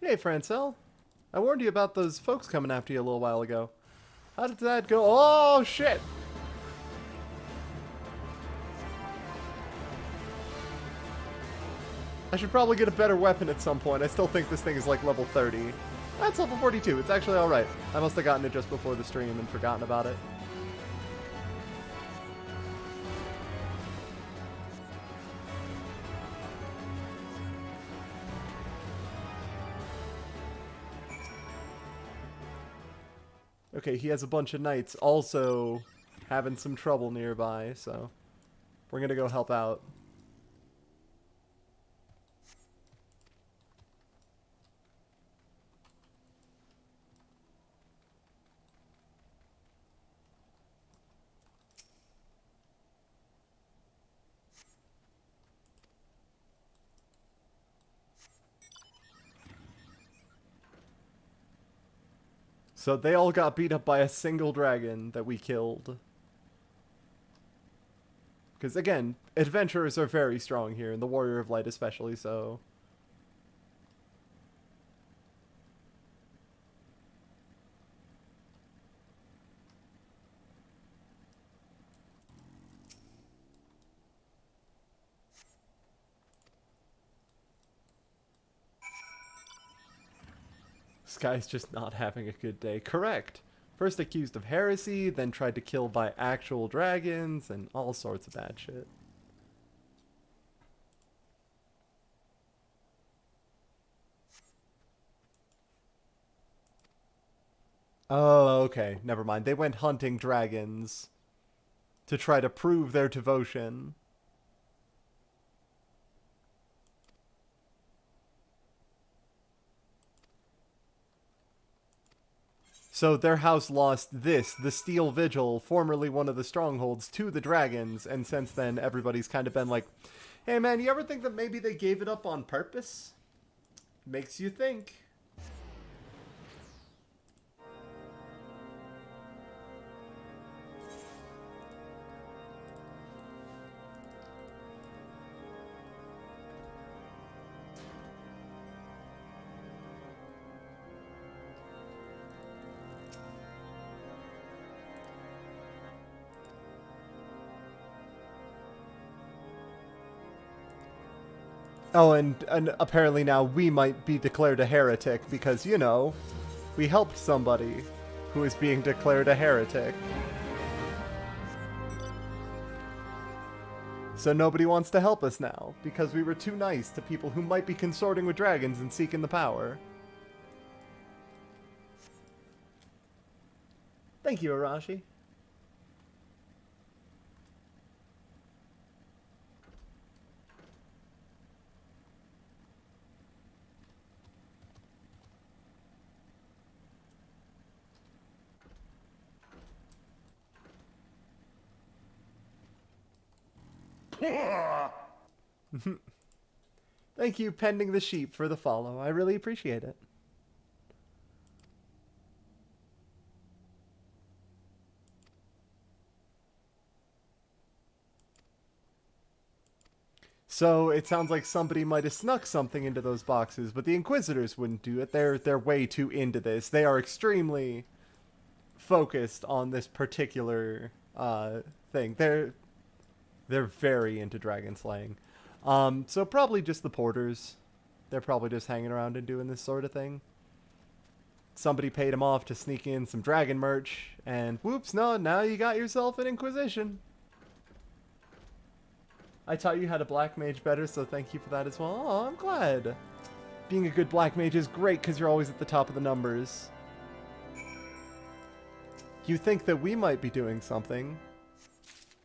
Hey, Francel. I warned you about those folks coming after you a little while ago. How did that go? Oh, shit! I should probably get a better weapon at some point. I still think this thing is like level 30. That's level 42. It's actually alright. I must have gotten it just before the stream and forgotten about it. Okay, he has a bunch of knights also having some trouble nearby, so we're gonna go help out. So they all got beat up by a single dragon that we killed. Because again, adventurers are very strong here, and the Warrior of Light especially so. This guy's just not having a good day. Correct. First accused of heresy, then tried to kill by actual dragons, and all sorts of bad shit. Oh, okay. Never mind. They went hunting dragons to try to prove their devotion. So their house lost this, the Steel Vigil, formerly one of the strongholds, to the dragons, and since then everybody's kind of been like, hey man, you ever think that maybe they gave it up on purpose? Makes you think. Oh, and apparently now we might be declared a heretic because, you know, we helped somebody who is being declared a heretic. So nobody wants to help us now because we were too nice to people who might be consorting with dragons and seeking the power. Thank you, Arashi. Thank you, Pending the Sheep, for the follow. I really appreciate it. So it sounds like somebody might have snuck something into those boxes, but the Inquisitors wouldn't do it. They're way too into this. They are extremely focused on this particular thing. They're very into dragon slaying. So probably just the porters. They're probably just hanging around and doing this sort of thing. Somebody paid them off to sneak in some dragon merch, and whoops, no, now you got yourself an Inquisition. I taught you how to black mage better, so thank you for that as well. Oh, I'm glad. Being a good black mage is great because you're always at the top of the numbers. You think that we might be doing something.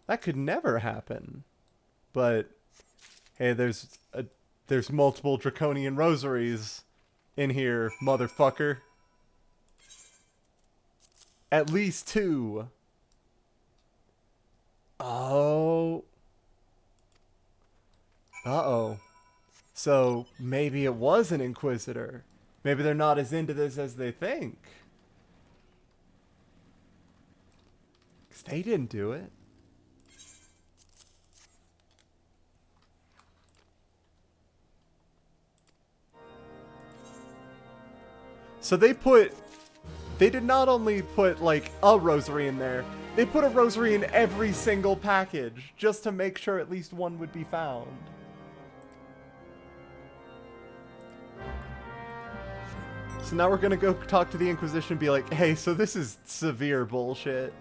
That could never happen. But, hey, there's multiple draconian rosaries in here, motherfucker. At least 2. Oh. Uh-oh. So, maybe it was an Inquisitor. Maybe they're not as into this as they think. 'Cause they didn't do it. So they did not only put, like, a rosary in there, they put a rosary in every single package, just to make sure at least one would be found. So now we're gonna go talk to the Inquisition and be like, hey, so this is severe bullshit.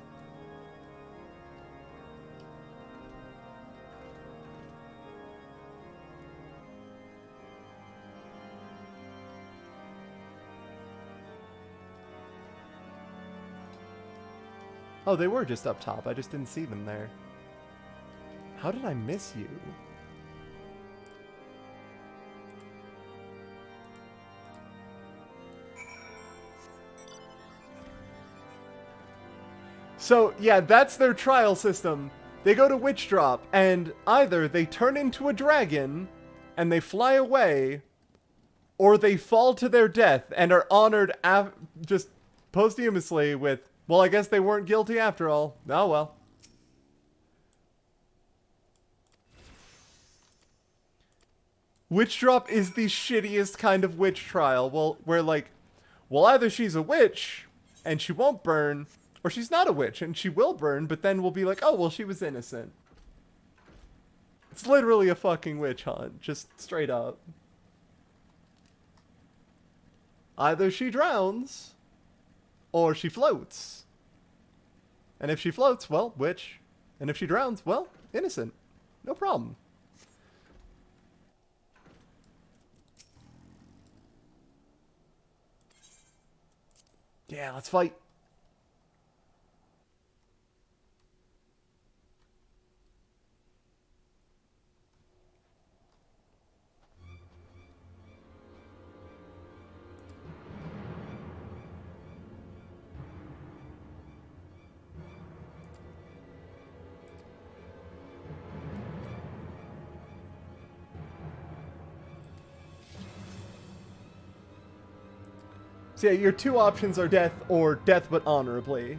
Oh, they were just up top. I just didn't see them there. How did I miss you? So, yeah, that's their trial system. They go to Witch Drop, and either they turn into a dragon, and they fly away, or they fall to their death and are honored just posthumously with, well, I guess they weren't guilty after all. Oh, well. Witch Drop is the shittiest kind of witch trial. Well, where, like, well, either she's a witch, and she won't burn, or she's not a witch, and she will burn, but then we'll be like, oh, well, she was innocent. It's literally a fucking witch hunt, just straight up. Either she drowns, or she floats. And if she floats, well, witch. And if she drowns, well, innocent. No problem. Yeah, let's fight. So yeah, your 2 options are death or death but honorably.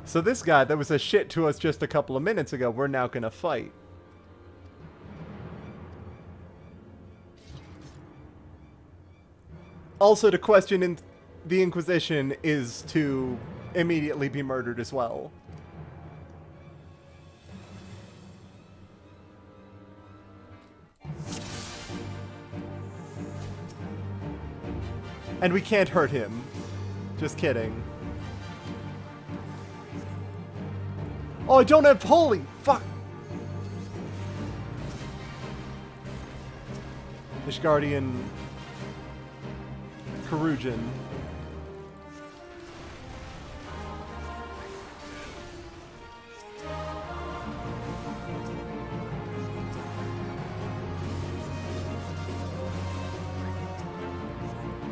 So this guy that was a shit to us just a couple of minutes ago, we're now gonna fight. Also, to question in the Inquisition is to immediately be murdered as well. And we can't hurt him. Just kidding. Oh, I don't have holy! Fuck! Ishgardian Karujin.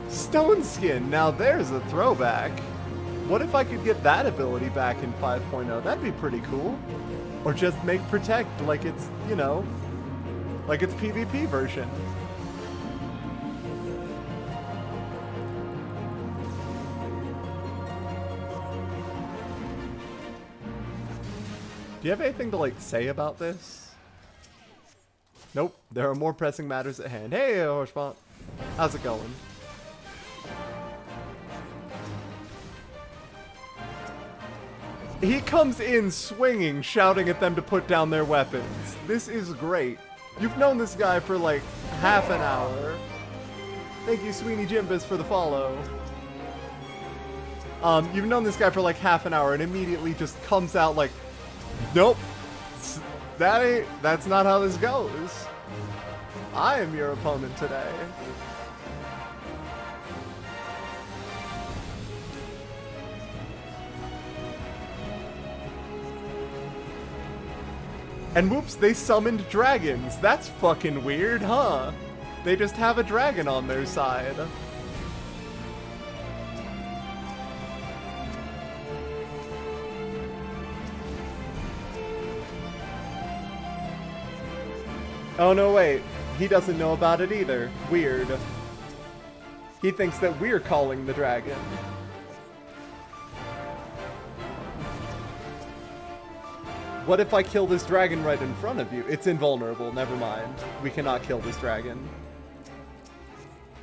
Stone Skin, now there's a throwback. What if I could get that ability back in 5.0? That'd be pretty cool. Or just make Protect like it's, you know, like it's PvP version. Do you have anything to, like, say about this? Nope. There are more pressing matters at hand. Hey, Horsefont. How's it going? He comes in swinging, shouting at them to put down their weapons. This is great. You've known this guy for like half an hour. Thank you, Sweeney Jimbus, for the follow. You've known this guy for like half an hour and immediately just comes out like, nope, that's not how this goes. I am your opponent today. And whoops, they summoned dragons. That's fucking weird, huh? They just have a dragon on their side. Oh no, wait. He doesn't know about it either. Weird. He thinks that we're calling the dragon. What if I kill this dragon right in front of you? It's invulnerable, never mind. We cannot kill this dragon.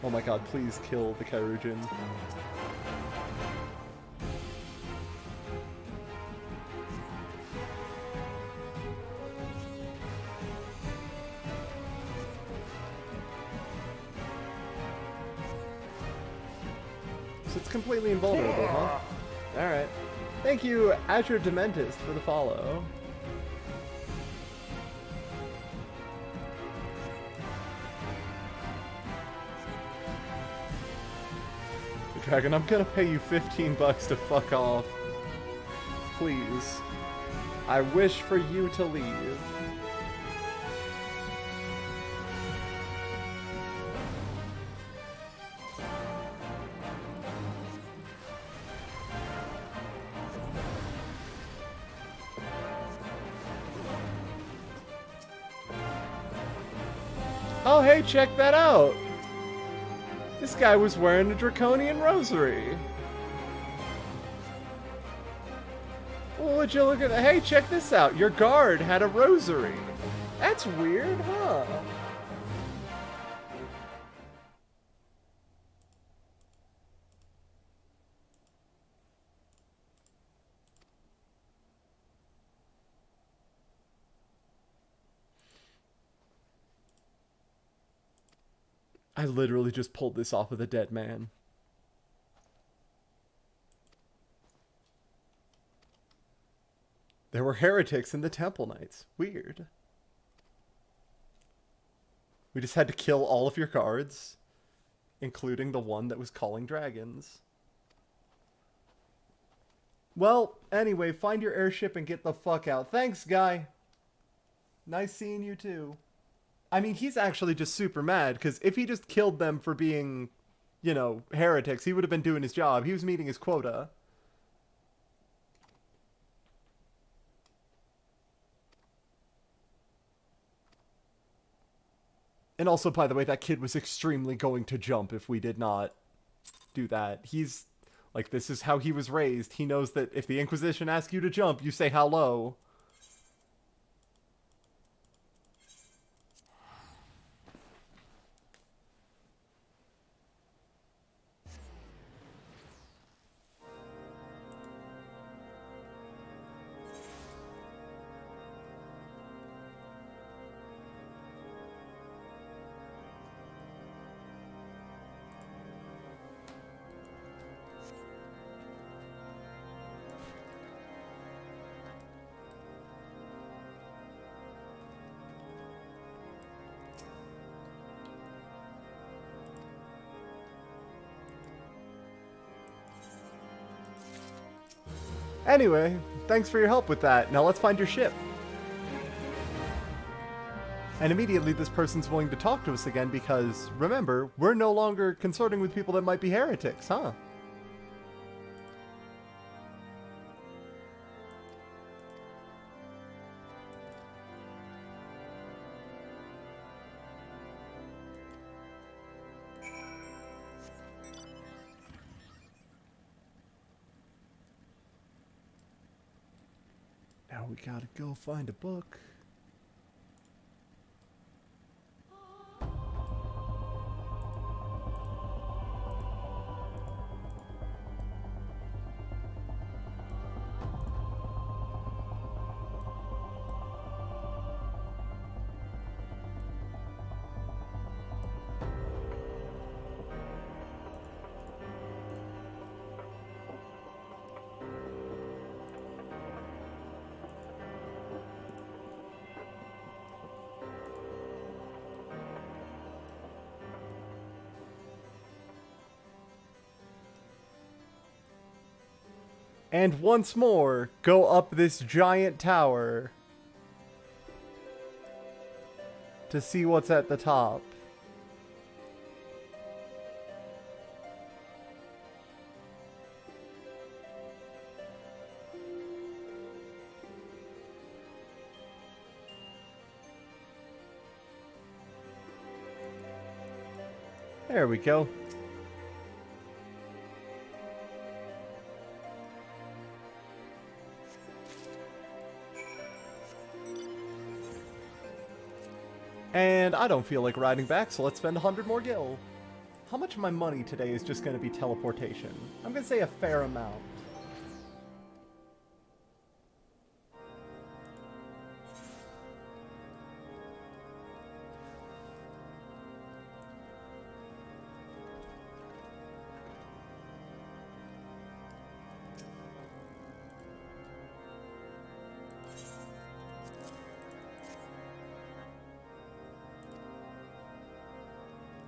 Oh my god, please kill the Kairujin. So it's completely invulnerable, huh? Alright. Thank you, Azure Dementist, for the follow. Dragon, I'm gonna pay you $15 to fuck off. Please. I wish for you to leave. Oh, hey, check that out! This guy was wearing a draconian rosary. Well, would you look at that? Hey, check this out. Your guard had a rosary. That's weird, huh? I literally just pulled this off of the dead man. There were heretics in the Temple Knights. Weird. We just had to kill all of your guards, including the one that was calling dragons. Well, anyway, find your airship and get the fuck out. Thanks, guy. Nice seeing you too. I mean, he's actually just super mad, because if he just killed them for being, you know, heretics, he would have been doing his job. He was meeting his quota. And also, by the way, that kid was extremely going to jump if we did not do that. He's, like, this is how he was raised. He knows that if the Inquisition asks you to jump, you say hello. Anyway, thanks for your help with that. Now let's find your ship. And immediately this person's willing to talk to us again because, remember, we're no longer consorting with people that might be heretics, huh? Now Now we gotta go find a book. And once more, go up this giant tower to see what's at the top. There we go. And I don't feel like riding back, so let's spend 100 more gil. How much of my money today is just going to be teleportation? I'm going to say a fair amount.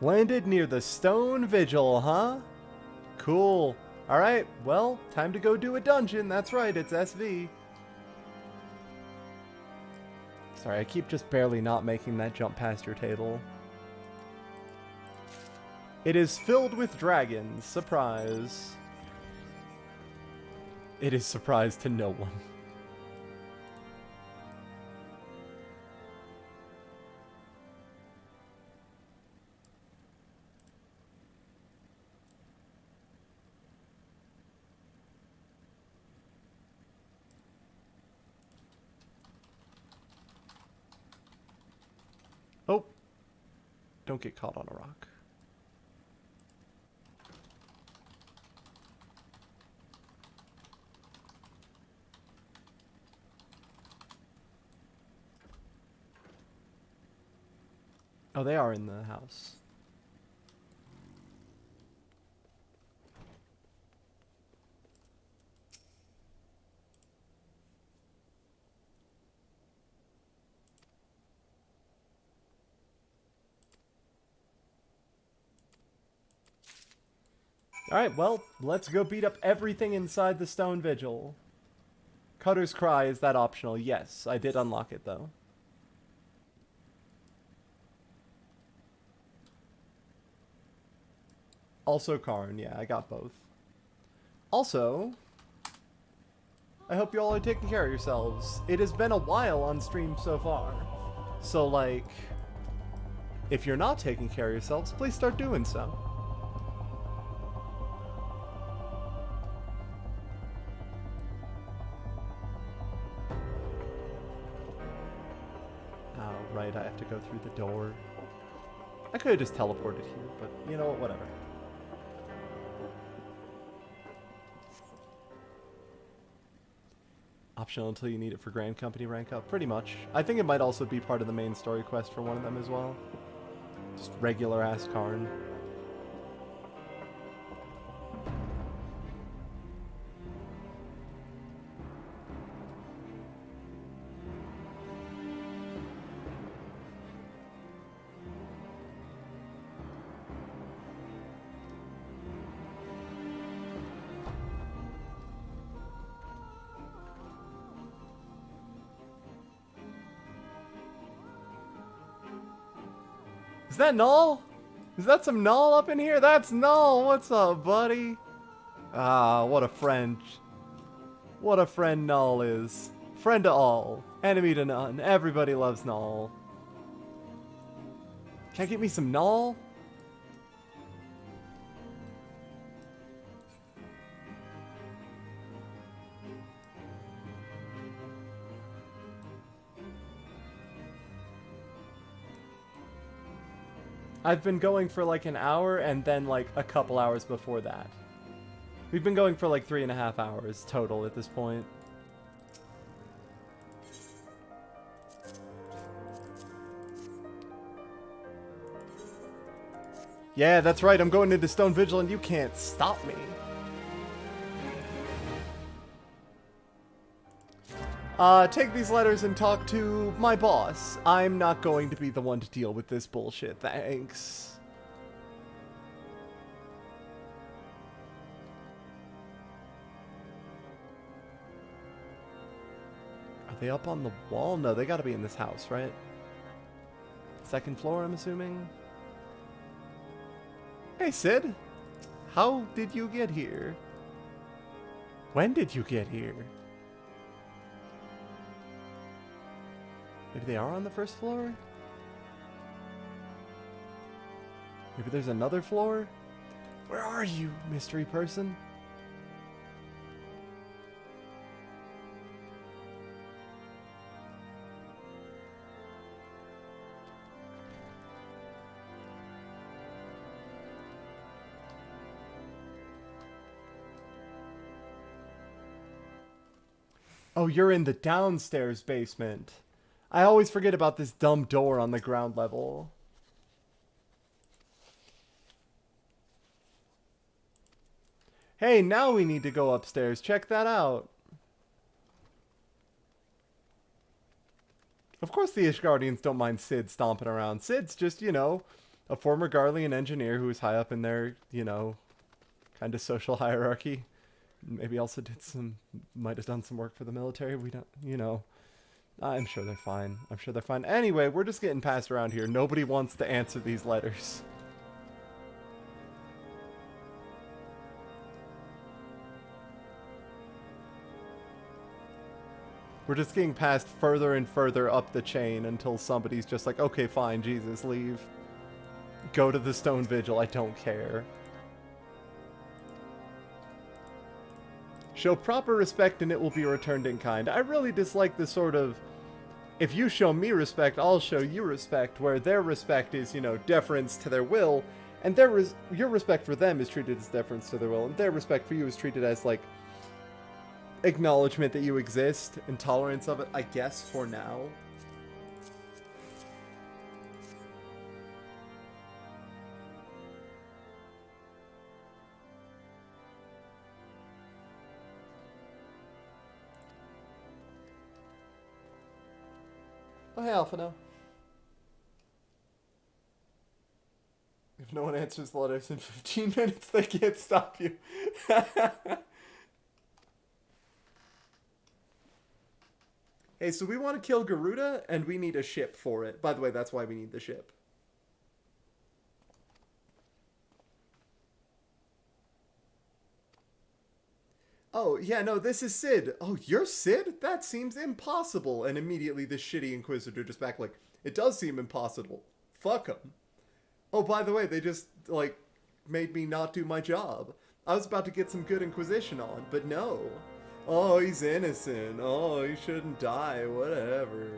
Landed near the Stone Vigil, huh? Cool. Alright, well, time to go do a dungeon. That's right, it's SV. Sorry, I keep just barely not making that jump past your table. It is filled with dragons. Surprise. It is surprise to no one. Oh, don't get caught on a rock. Oh, they are in the house. Alright, well, let's go beat up everything inside the Stone Vigil. Cutter's Cry, is that optional? Yes, I did unlock it, though. Also Karn, yeah, I got both. Also, I hope you all are taking care of yourselves. It has been a while on stream so far. So, like, if you're not taking care of yourselves, please start doing so. Right, I have to go through the door. I could have just teleported here, but you know what, whatever. Optional until you need it for Grand Company rank up, pretty much. I think it might also be part of the main story quest for one of them as well. Just regular ass Karn. Is that Null? Is that some Null up in here? That's Null! What's up, buddy? Ah, what a friend. What a friend Null is. Friend to all. Enemy to none. Everybody loves Null. Can I get me some Null? I've been going for like an hour and then like a couple hours before that. We've been going for like 3.5 hours total at this point. Yeah, that's right. I'm going into Stone Vigil and you can't stop me. Take these letters and talk to my boss. I'm not going to be the one to deal with this bullshit, thanks. Are they up on the wall? No, they gotta be in this house, right? Second floor, I'm assuming? Hey, Sid. How did you get here? When did you get here? Maybe they are on the first floor? Maybe there's another floor? Where are you, mystery person? Oh, you're in the downstairs basement. I always forget about this dumb door on the ground level. Hey, now we need to go upstairs. Check that out. Of course the Ishgardians don't mind Sid stomping around. Sid's just, you know, a former Garlean engineer who was high up in their, you know, kind of social hierarchy. Maybe also might have done some work for the military. We don't, you know. I'm sure they're fine. I'm sure they're fine. Anyway, we're just getting passed around here. Nobody wants to answer these letters. We're just getting passed further and further up the chain until somebody's just like, okay, fine, Jesus, leave. Go to the Stone Vigil, I don't care. Show proper respect and it will be returned in kind. I really dislike the sort of, if you show me respect, I'll show you respect, where their respect is, you know, deference to their will, and your respect for them is treated as deference to their will, and their respect for you is treated as, like, acknowledgement that you exist and tolerance of it, I guess, for now. Oh, hey, Alphino. If no one answers the letters in 15 minutes, they can't stop you. Hey, so we want to kill Garuda, and we need a ship for it. By the way, that's why we need the ship. Oh, yeah, no, this is Sid. Oh, you're Sid? That seems impossible. And immediately the shitty Inquisitor just back like, it does seem impossible. Fuck him. Oh, by the way, they just, like, made me not do my job. I was about to get some good Inquisition on, but no. Oh, he's innocent. Oh, he shouldn't die. Whatever.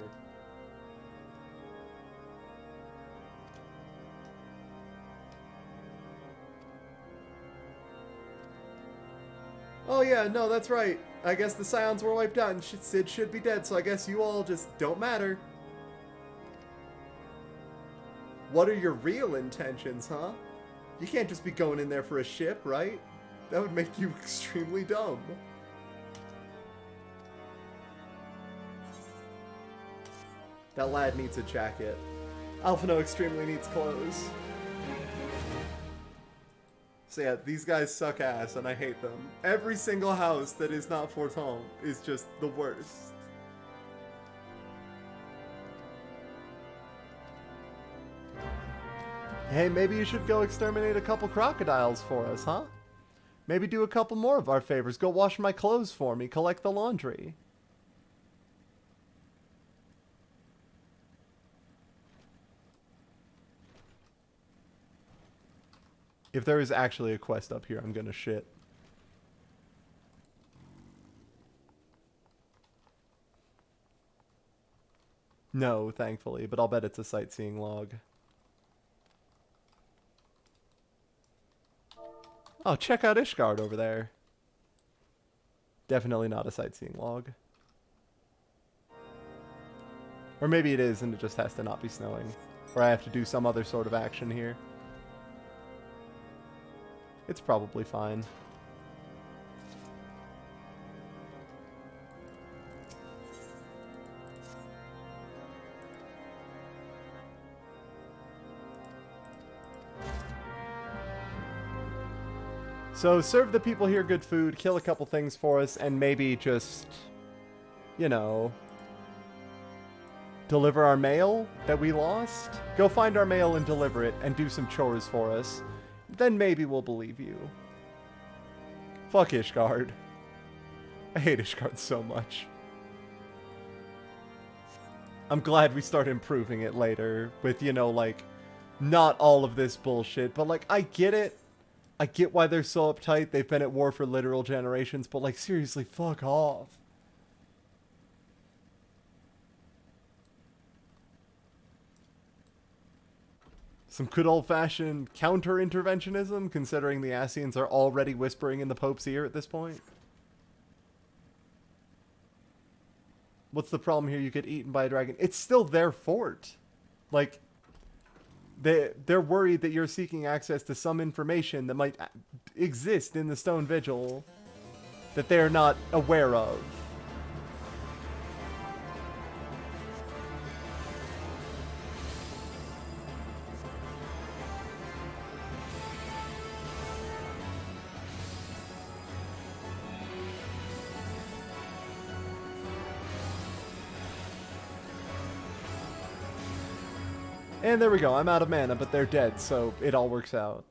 Oh yeah, no, that's right. I guess the Scions were wiped out and Sid should be dead, so I guess you all just don't matter. What are your real intentions, huh? You can't just be going in there for a ship, right? That would make you extremely dumb. That lad needs a jacket. Alphino extremely needs clothes. So yeah, these guys suck ass and I hate them. Every single house that is not Forton is just the worst. Hey, maybe you should go exterminate a couple crocodiles for us, huh? Maybe do a couple more of our favors. Go wash my clothes for me. Collect the laundry. If there is actually a quest up here, I'm gonna shit. No, thankfully, but I'll bet it's a sightseeing log. Oh, check out Ishgard over there. Definitely not a sightseeing log. Or maybe it is and it just has to not be snowing. Or I have to do some other sort of action here. It's probably fine. So serve the people here good food, kill a couple things for us, and maybe just, you know, deliver our mail that we lost? Go find our mail and deliver it, and do some chores for us. Then maybe we'll believe you. Fuck Ishgard. I hate Ishgard so much. I'm glad we start improving it later with, you know, like, not all of this bullshit, but, like, I get it. I get why they're so uptight. They've been at war for literal generations, but, like, seriously, fuck off. Some good old-fashioned counter-interventionism, considering the Ascians are already whispering in the Pope's ear at this point. What's the problem here? You get eaten by a dragon. It's still their fort. Like, they're worried that you're seeking access to some information that might exist in the Stone Vigil that they're not aware of. And there we go. I'm out of mana, but they're dead, so it all works out.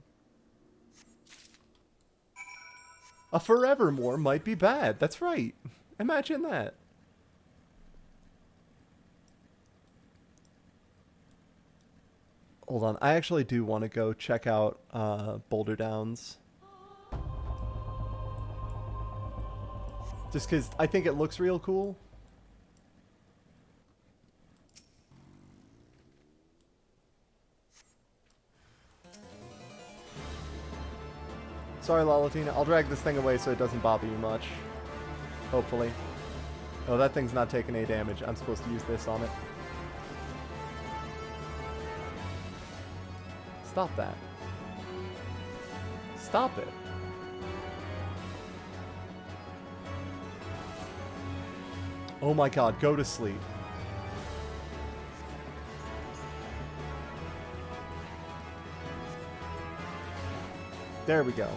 A forevermore might be bad. That's right. Imagine that. Hold on. I actually do want to go check out Boulder Downs. Just because I think it looks real cool. Sorry, Lalatina. I'll drag this thing away so it doesn't bother you much. Hopefully. Oh, that thing's not taking any damage. I'm supposed to use this on it. Stop that. Stop it. Oh my god, go to sleep. There we go.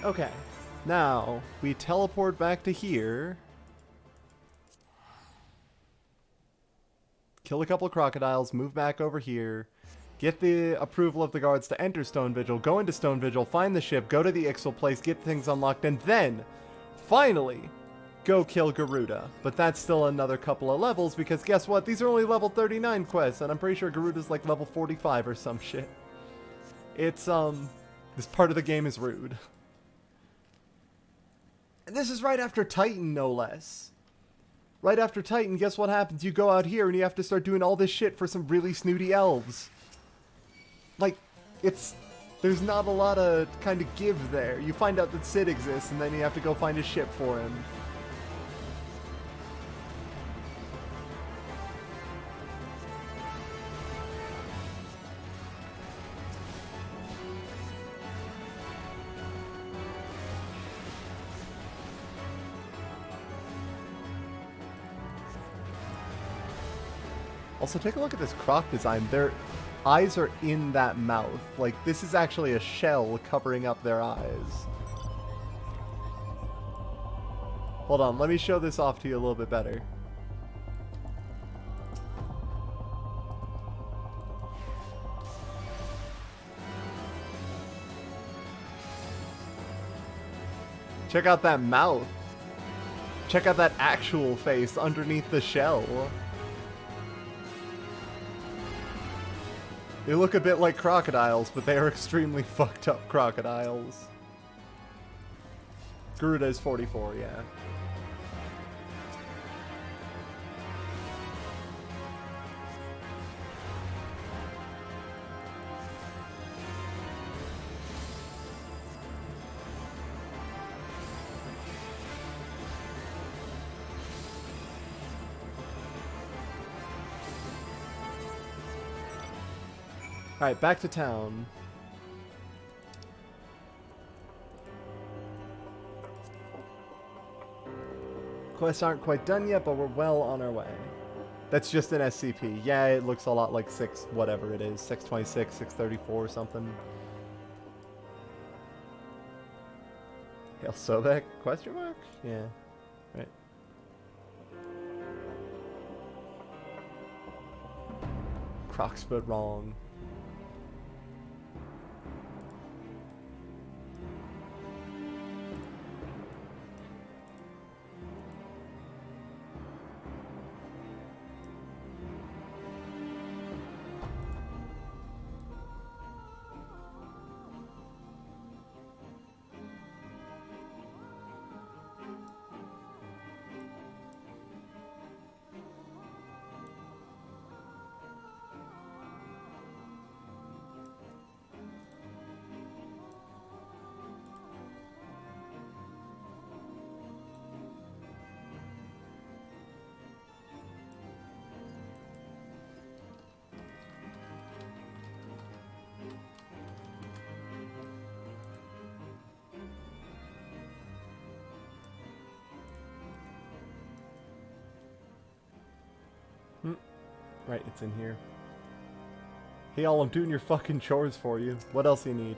Okay, now we teleport back to here. Kill a couple of crocodiles, move back over here. Get the approval of the guards to enter Stone Vigil, go into Stone Vigil, find the ship, go to the Ixal place, get things unlocked, and then, finally, go kill Garuda. But that's still another couple of levels, because guess what? These are only level 39 quests, and I'm pretty sure Garuda's like level 45 or some shit. It's, this part of the game is rude. And this is right after Titan, no less. Right after Titan, guess what happens? You go out here and you have to start doing all this shit for some really snooty elves. Like, there's not a lot of kind of give there. You find out that Sid exists and then you have to go find a ship for him. Also, take a look at this croc design. Their eyes are in that mouth. Like, this is actually a shell covering up their eyes. Hold on, let me show this off to you a little bit better. Check out that mouth. Check out that actual face underneath the shell. They look a bit like crocodiles, but they are extremely fucked up crocodiles. Garuda is 44, yeah. Alright, back to town. Quests aren't quite done yet, but we're well on our way. That's just an SCP. Yeah, it looks a lot like 6, whatever it is. 626, 634 or something. Hail Sobek? Question mark? Yeah. Right. Crocs but wrong. Right, it's in here. Hey, all, I'm doing your fucking chores for you. What else you need?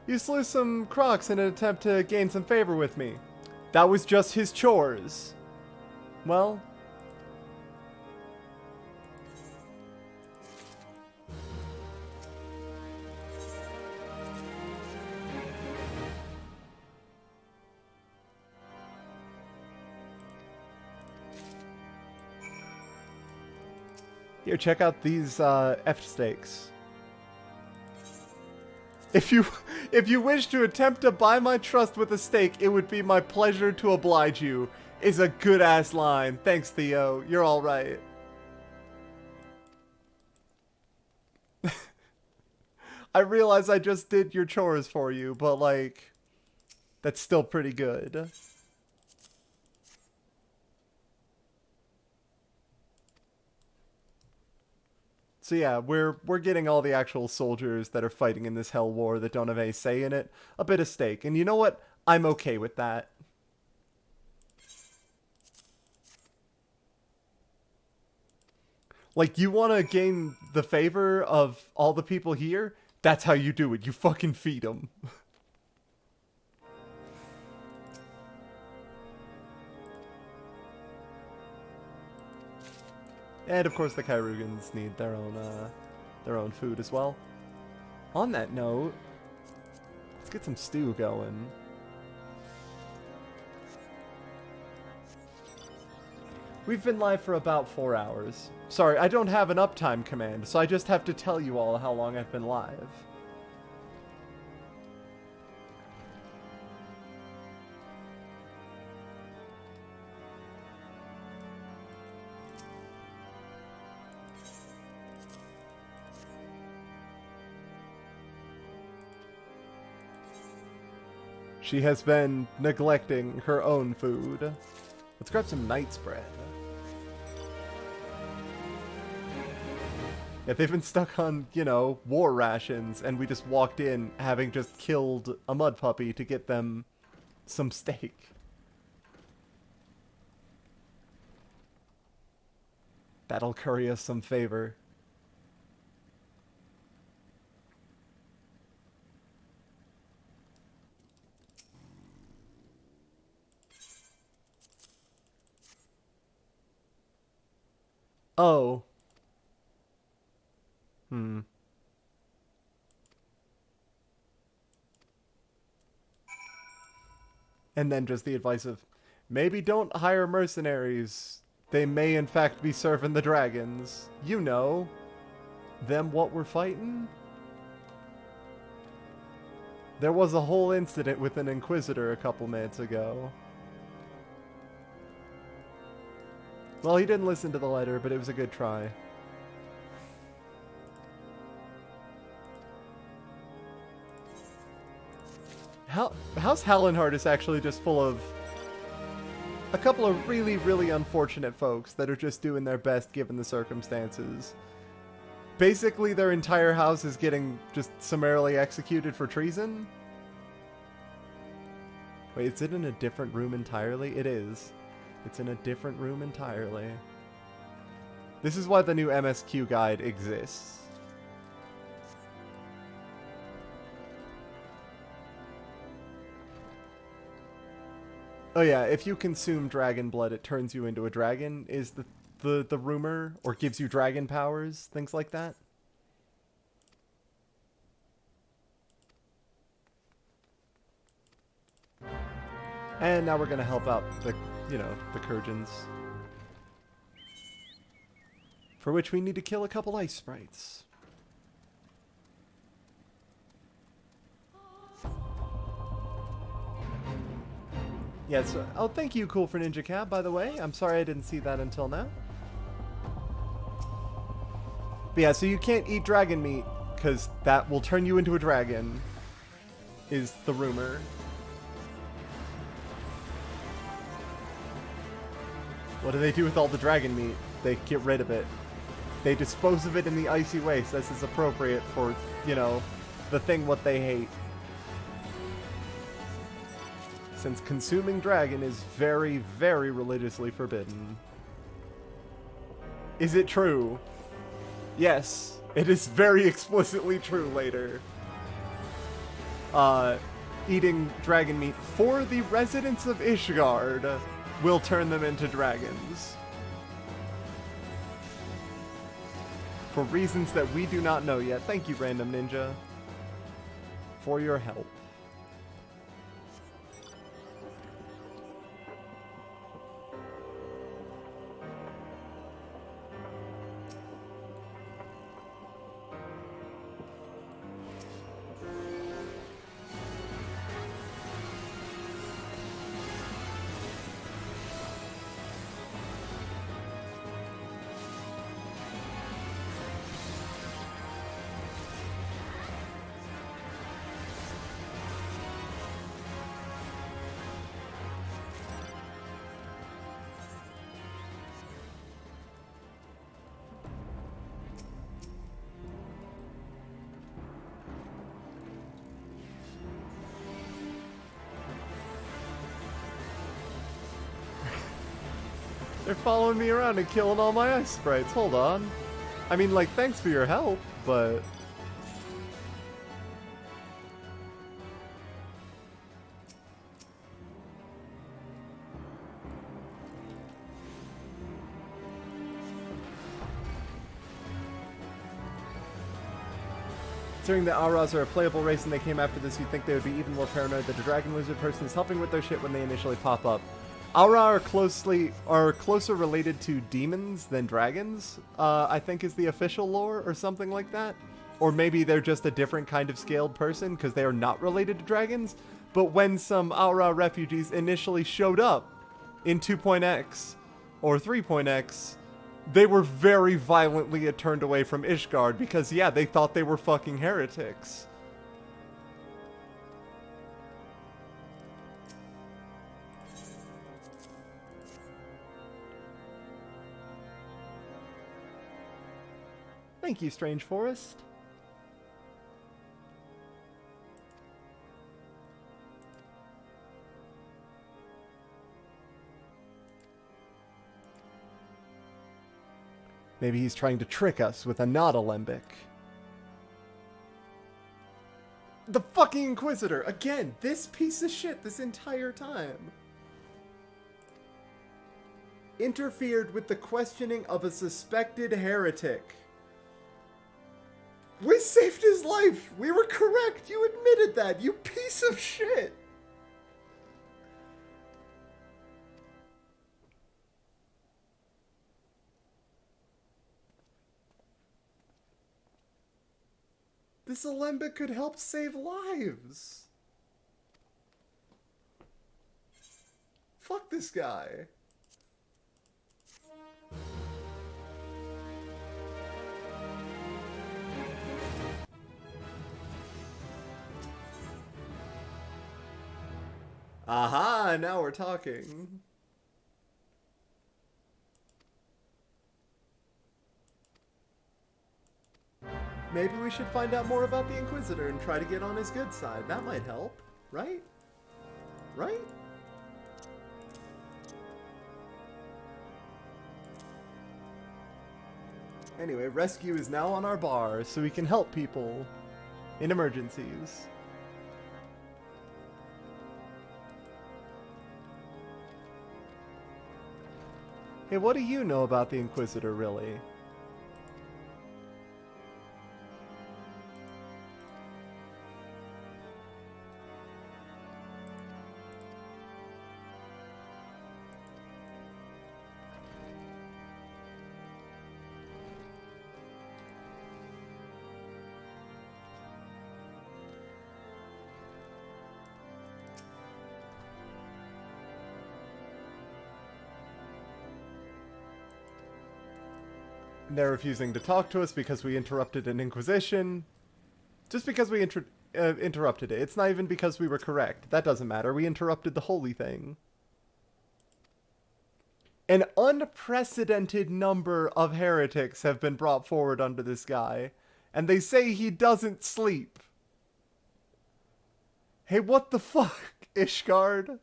You slew some crocs in an attempt to gain some favor with me. That was just his chores. Well... Here, check out these F steaks. If you wish to attempt to buy my trust with a steak, it would be my pleasure to oblige you. Is a good ass line. Thanks, Theo. You're all right. I realize I just did your chores for you, but like, that's still pretty good. So yeah, we're getting all the actual soldiers that are fighting in this hell war that don't have any say in it a bit of steak. And you know what? I'm okay with that. Like, you want to gain the favor of all the people here? That's how you do it. You fucking feed them. And of course the Kairugans need their own food as well. On that note, let's get some stew going. We've been live for about 4 hours. Sorry, I don't have an uptime command, so I just have to tell you all how long I've been live. She has been neglecting her own food. Let's grab some Knight's bread. Yeah, they've been stuck on, you know, war rations, and we just walked in having just killed a mud puppy to get them some steak. That'll curry us some favor. Oh. And then just the advice of, maybe don't hire mercenaries. They may in fact be serving the dragons. You know, them what we're fighting? There was a whole incident with an Inquisitor a couple minutes ago. Well, he didn't listen to the letter, but it was a good try. House Hallenhard is actually just full of a couple of really, really unfortunate folks that are just doing their best given the circumstances. Basically, their entire house is getting just summarily executed for treason. Wait, is it in a different room entirely? It is. It's in a different room entirely. This is why the new MSQ guide exists. Oh yeah, if you consume dragon blood, it turns you into a dragon, is the rumor, or gives you dragon powers, things like that. And now we're gonna help out the, you know, the Kurgans. For which we need to kill a couple ice sprites. Yes, oh, thank you, Cool for Ninja Cab, by the way. I'm sorry I didn't see that until now. But yeah, so you can't eat dragon meat, because that will turn you into a dragon, is the rumor. What do they do with all the dragon meat? They get rid of it. They dispose of it in the icy waste, as is appropriate for, you know, the thing what they hate. Since consuming dragon is very, very religiously forbidden. Is it true? Yes, it is very explicitly true later. Eating dragon meat for the residents of Ishgard will turn them into dragons. For reasons that we do not know yet. Thank you, Random Ninja, for your help. They're following me around and killing all my ice sprites. Hold on. I mean, like, thanks for your help, but... Considering the Auras are a playable race and they came after this, you'd think they would be even more paranoid that a dragon lizard person is helping with their shit when they initially pop up. Aura are closer related to demons than dragons, I think is the official lore, or something like that. Or maybe they're just a different kind of scaled person, because they are not related to dragons. But when some Aura refugees initially showed up in 2.x, or 3.x, they were very violently turned away from Ishgard, because yeah, they thought they were fucking heretics. Thank you, Strange Forest. Maybe he's trying to trick us with a not alembic. The fucking Inquisitor! Again, this piece of shit this entire time. Interfered with the questioning of a suspected heretic. We saved his life! We were correct! You admitted that, you piece of shit! This alembic could help save lives. Fuck this guy. Aha, now we're talking. Maybe we should find out more about the Inquisitor and try to get on his good side. That might help, right? Right? Anyway, rescue is now on our bar, so we can help people in emergencies. Hey, what do you know about the Inquisitor, really? They're refusing to talk to us because we interrupted an Inquisition. Just because we interrupted it. It's not even because we were correct. That doesn't matter. We interrupted the holy thing. An unprecedented number of heretics have been brought forward under this guy. And they say he doesn't sleep. Hey, what the fuck, Ishgard?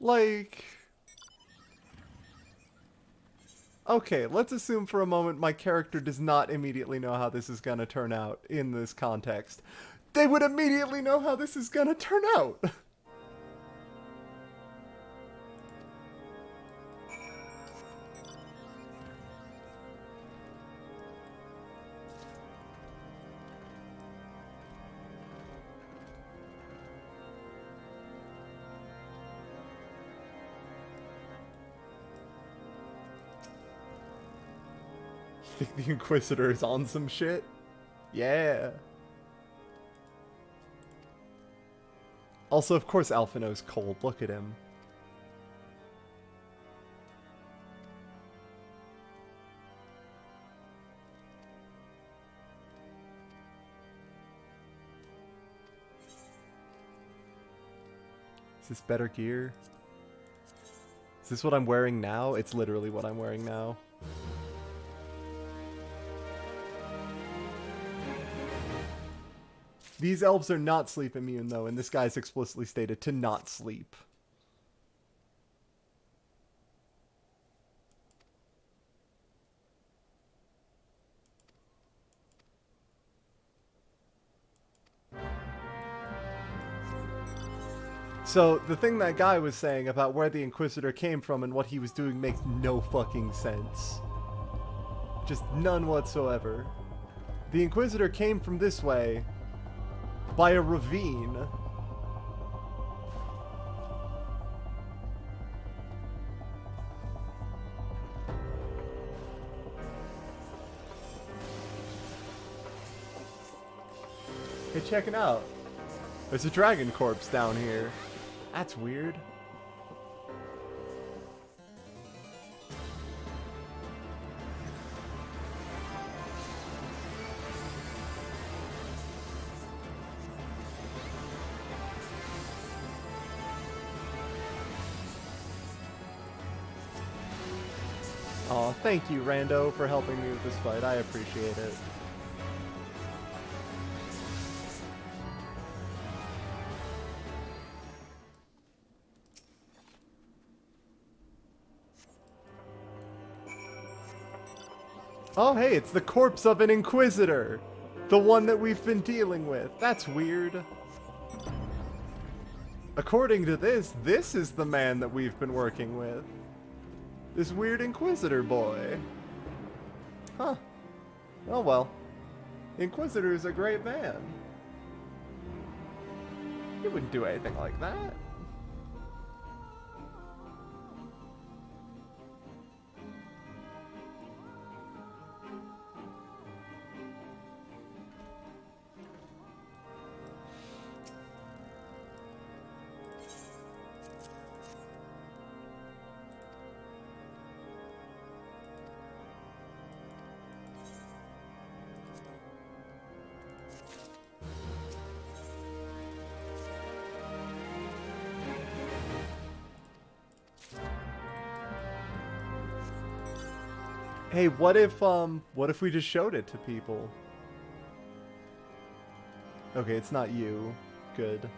Like... Okay, let's assume for a moment my character does not immediately know how this is gonna turn out in this context. They would immediately know how this is gonna turn out! Think the Inquisitor is on some shit? Yeah. Also, of course, Alphino's cold. Look at him. Is this better gear? Is this what I'm wearing now? It's literally what I'm wearing now. These elves are not sleep immune, though, and this guy's explicitly stated to not sleep. So, the thing that guy was saying about where the Inquisitor came from and what he was doing makes no fucking sense. Just none whatsoever. The Inquisitor came from this way by a ravine. Hey, check it out. There's a dragon corpse down here. That's weird. Aw, thank you, Rando, for helping me with this fight. I appreciate it. Oh, hey, it's the corpse of an Inquisitor. The one that we've been dealing with. That's weird. According to this is the man that we've been working with. This weird Inquisitor boy. Huh. Oh well. Inquisitor is a great man. He wouldn't do anything like that. Hey, what if we just showed it to people? Okay, it's not you. Good.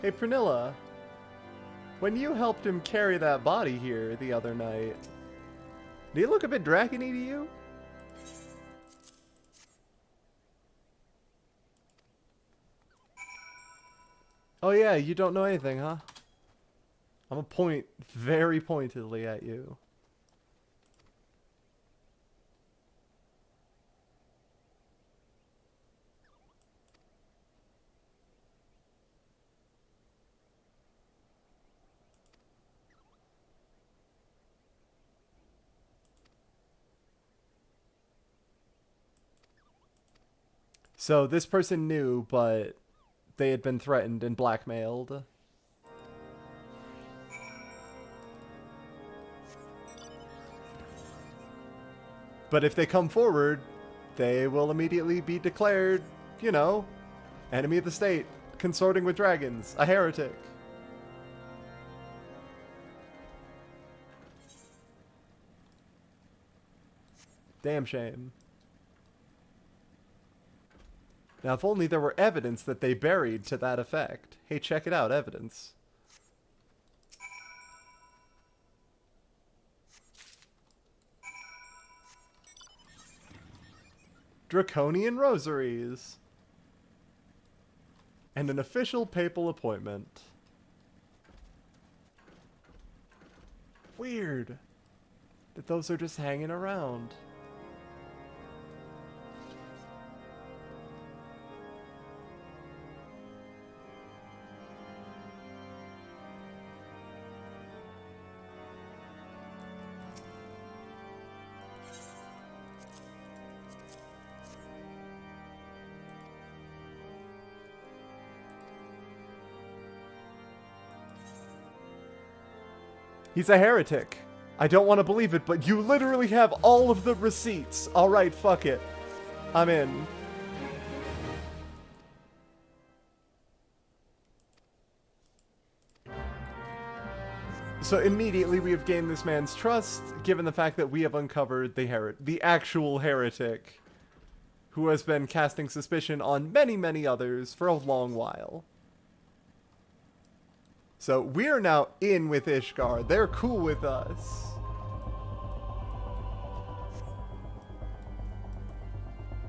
Hey, Pernilla. When you helped him carry that body here the other night, did he look a bit dragony to you? Oh yeah, you don't know anything, huh? I'm gonna point very pointedly at you. So this person knew, but they had been threatened and blackmailed. But if they come forward, they will immediately be declared, you know, enemy of the state, consorting with dragons, a heretic. Damn shame. Now, if only there were evidence that they buried to that effect. Hey, check it out, evidence. Draconian rosaries. And an official papal appointment. Weird that those are just hanging around. He's a heretic. I don't want to believe it, but you literally have all of the receipts. Alright, fuck it. I'm in. So immediately we have gained this man's trust, given the fact that we have uncovered the actual heretic, who has been casting suspicion on many, many others for a long while. So we're now in with Ishgard. They're cool with us.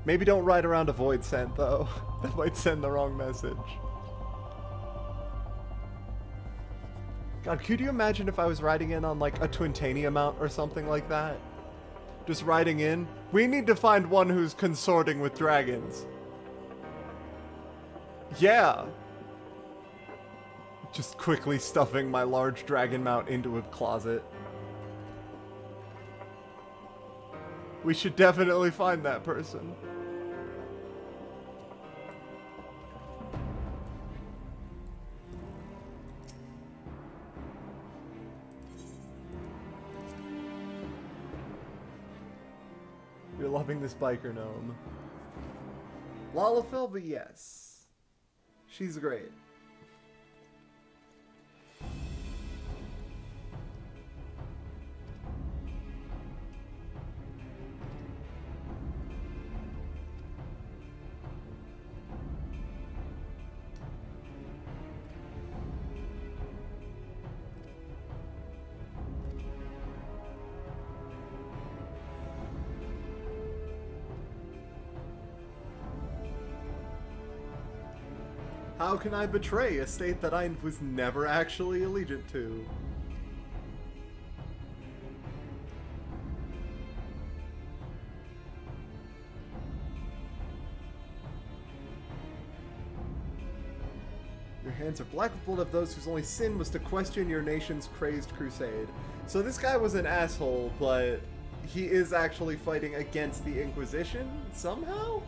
Maybe don't ride around a void scent, though. That might send the wrong message. God, could you imagine if I was riding in on, like, a Twintania mount or something like that? Just riding in. We need to find one who's consorting with dragons. Yeah. Just quickly stuffing my large dragon mount into a closet. We should definitely find that person. You're loving this biker gnome. Lalafell, but yes. She's great. How can I betray a state that I was never actually allegiant to? Your hands are black with blood of those whose only sin was to question your nation's crazed crusade. So this guy was an asshole, but he is actually fighting against the Inquisition somehow?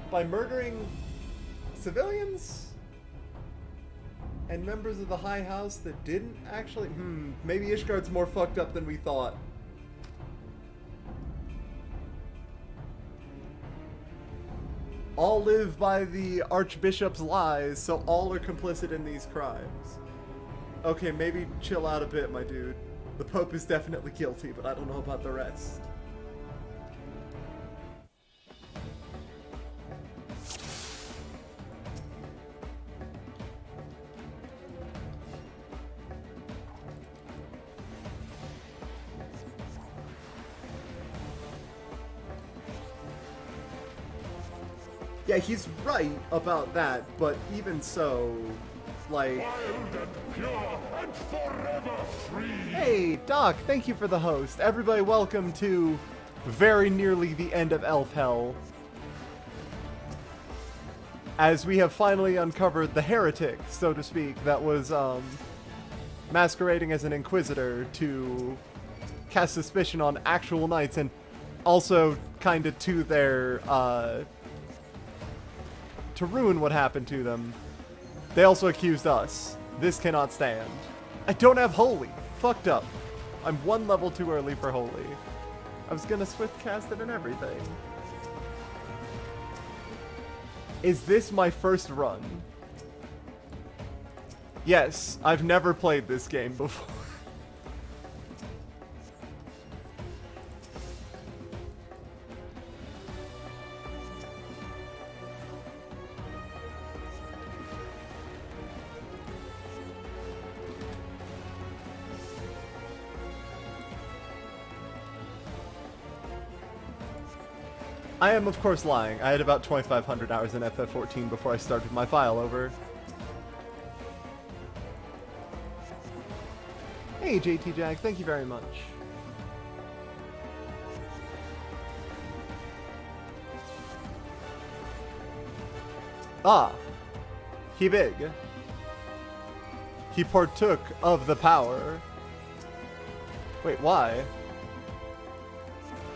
By murdering civilians? And members of the High House that didn't actually... maybe Ishgard's more fucked up than we thought. All live by the Archbishop's lies, so all are complicit in these crimes. Okay, maybe chill out a bit, my dude. The Pope is definitely guilty, but I don't know about the rest. Yeah, he's right about that, but even so, like... Hey, Doc, thank you for the host. Everybody welcome to very nearly the end of Elf Hell. As we have finally uncovered the heretic, so to speak, that was masquerading as an inquisitor to cast suspicion on actual knights, and also kind of to their... to ruin what happened to them. They also accused us. This cannot stand. I don't have Holy. Fucked up. I'm one level too early for Holy. I was gonna swift cast it and everything. Is this my first run? Yes, I've never played this game before. I am, of course, lying. I had about 2,500 hours in FF14 before I started my file over. Hey, JT Jack, thank you very much. Ah, he big. He partook of the power. Wait, why?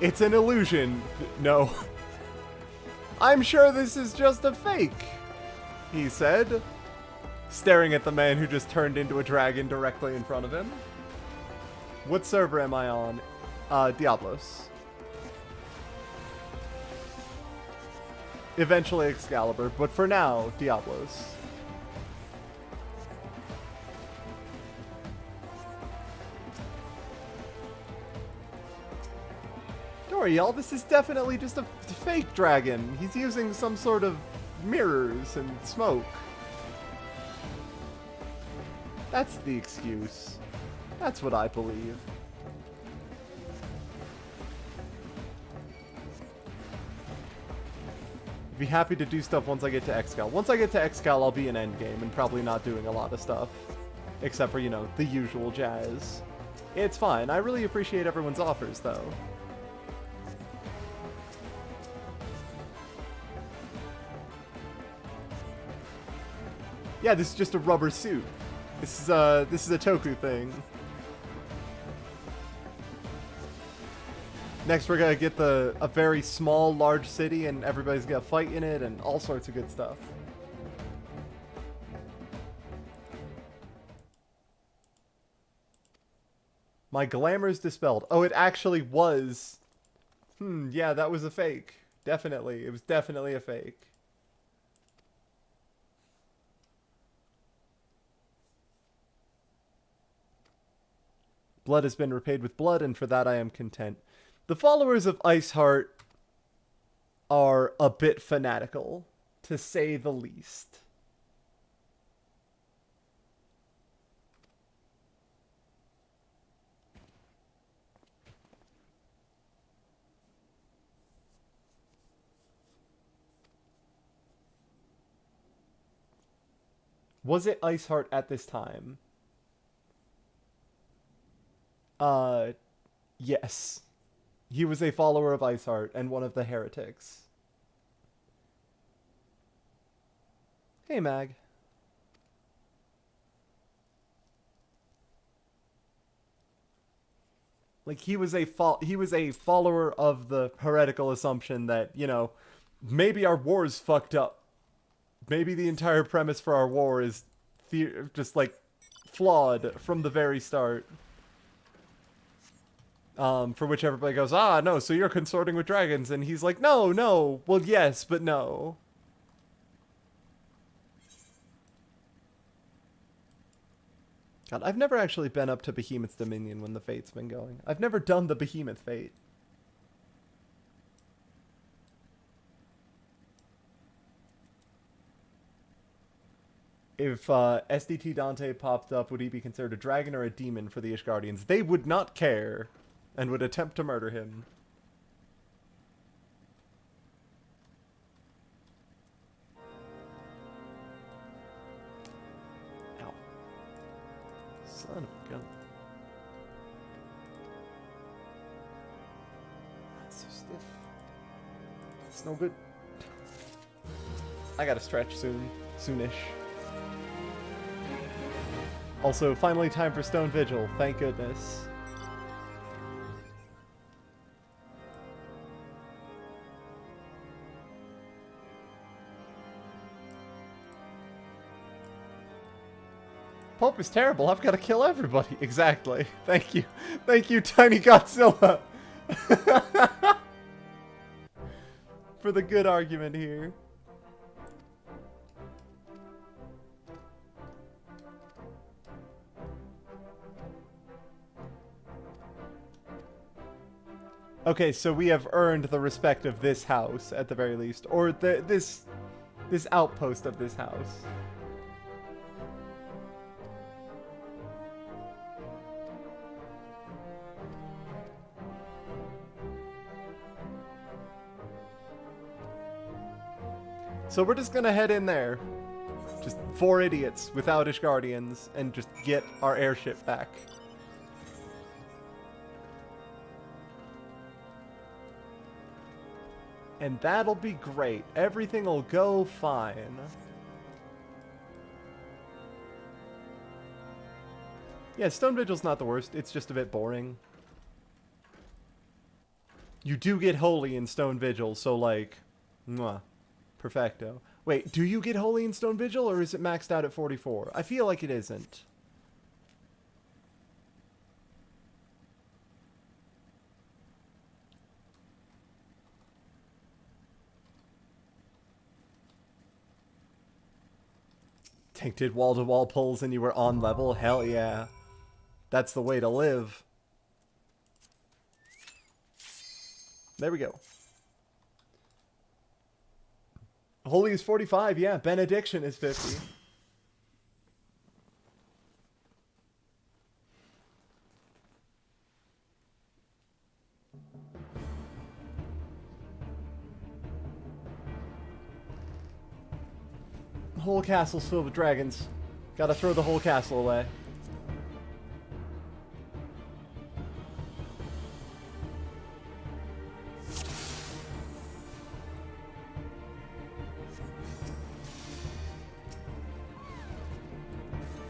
It's an illusion. No. I'm sure this is just a fake, he said, staring at the man who just turned into a dragon directly in front of him. What server am I on? Diablos. Eventually Excalibur, but for now, Diablos. Don't worry, y'all, this is definitely just a fake dragon. He's using some sort of mirrors and smoke. That's the excuse. That's what I believe. Be happy to do stuff once I get to Excal. Once I get to Excal, I'll be in Endgame and probably not doing a lot of stuff. Except for, you know, the usual jazz. It's fine. I really appreciate everyone's offers, though. Yeah, this is just a rubber suit. This is a Toku thing. Next, we're gonna get a very small, large city, and everybody's gonna fight in it, and all sorts of good stuff. My glamour's dispelled. Oh, it actually was. Yeah, that was a fake. Definitely. It was definitely a fake. Blood has been repaid with blood, and for that I am content. The followers of Iceheart are a bit fanatical, to say the least. Was it Iceheart at this time? Yes. He was a follower of Iceheart and one of the heretics. Hey, Mag. Like, he was a follower of the heretical assumption that, you know, maybe our war's fucked up. Maybe the entire premise for our war is just, like, flawed from the very start. For which everybody goes, ah, no, so you're consorting with dragons. And he's like, no, well, yes, but no. God, I've never actually been up to Behemoth's Dominion when the Fate's been going. I've never done the Behemoth Fate. If SDT Dante popped up, would he be considered a dragon or a demon for the Ishgardians? They would not care and would attempt to murder him. Ow. Son of a gun. That's so stiff. It's no good. I gotta stretch soonish. Also, finally time for Stone Vigil, thank goodness. Pope is terrible, I've got to kill everybody. Exactly. Thank you. Thank you, Tiny Godzilla. For the good argument here. Okay, so we have earned the respect of this house, at the very least. Or this outpost of this house. So we're just gonna head in there. Just 4 idiots without Ishgardians, and just get our airship back. And that'll be great. Everything will go fine. Yeah, Stone Vigil's not the worst. It's just a bit boring. You do get Holy in Stone Vigil, so like... Mwah. Perfecto. Wait, do you get Holy in Stone Vigil, or is it maxed out at 44? I feel like it isn't. Tank did wall-to-wall pulls and you were on level? Hell yeah. That's the way to live. There we go. Holy is 45, yeah. Benediction is 50. The whole castle's filled with dragons. Gotta throw the whole castle away.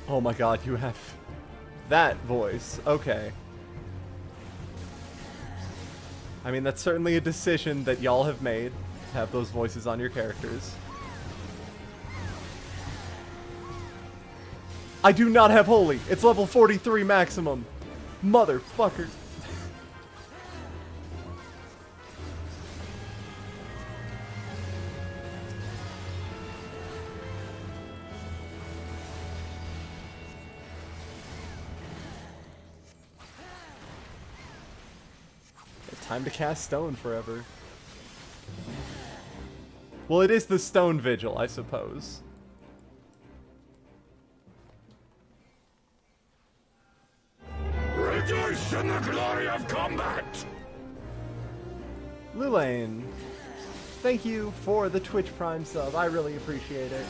Oh my god, you have that voice. Okay. I mean, that's certainly a decision that y'all have made. Have those voices on your characters. I do not have Holy. It's level 43 maximum. Motherfucker. Time to cast Stone forever. Well, it is the Stone Vigil, I suppose. Rejoice in the glory of combat! Lulane, thank you for the Twitch Prime sub. I really appreciate it.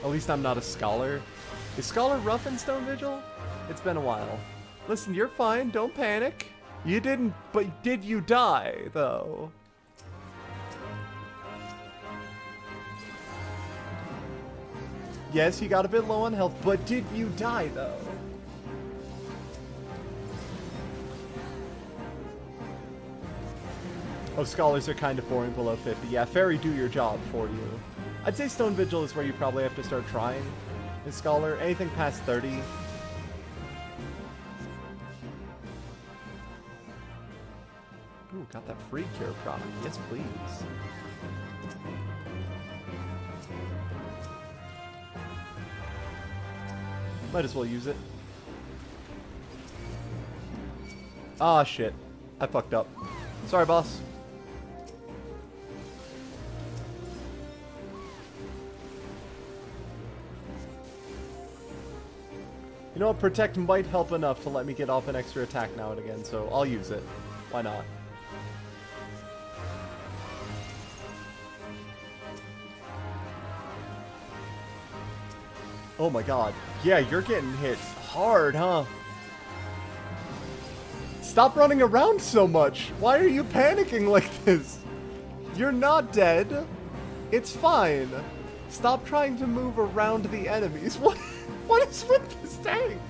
At least I'm not a scholar. Is Scholar rough in Stone Vigil? It's been a while. Listen, you're fine. Don't panic. You didn't, but did you die, though? Yes, you got a bit low on health, but did you die, though? Oh, scholars are kind of boring below 50. Yeah, Fairy, do your job for you. I'd say Stone Vigil is where you probably have to start trying. As Scholar, anything past 30. Ooh, got that free cure product. Yes, please. Might as well use it. Ah, shit. I fucked up. Sorry, boss. You know what? Protect might help enough to let me get off an extra attack now and again, so I'll use it. Why not? Oh my god. Yeah, you're getting hit hard, huh? Stop running around so much. Why are you panicking like this? You're not dead. It's fine. Stop trying to move around the enemies. What is with this tank?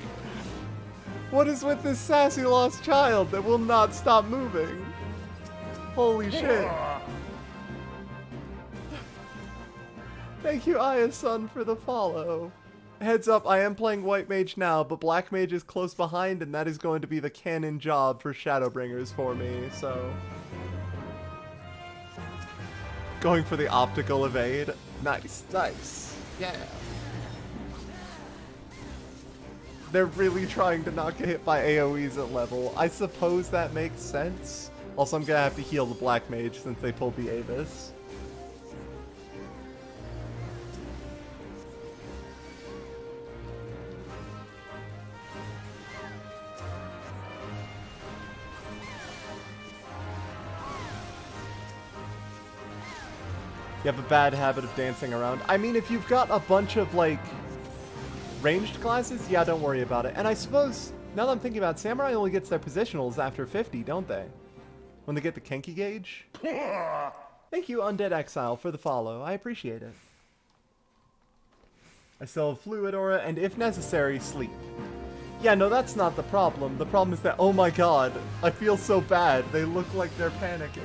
What is with this sassy lost child that will not stop moving? Holy shit. Thank you, Aya-sun, for the follow. Heads up, I am playing White Mage now, but Black Mage is close behind, and that is going to be the canon job for Shadowbringers for me, so... Going for the optical evade. Nice, nice. Yeah. They're really trying to not get hit by AoEs at level. I suppose that makes sense. Also, I'm gonna have to heal the Black Mage since they pulled the Avis. You have a bad habit of dancing around. I mean, if you've got a bunch of, like, ranged classes, yeah, don't worry about it. And I suppose, now that I'm thinking about it, Samurai only gets their positionals after 50, don't they? When they get the Kenki gauge? Thank you, Undead Exile, for the follow. I appreciate it. I still have Fluid Aura, and if necessary, sleep. Yeah, no, that's not the problem. The problem is that, oh my god, I feel so bad. They look like they're panicking.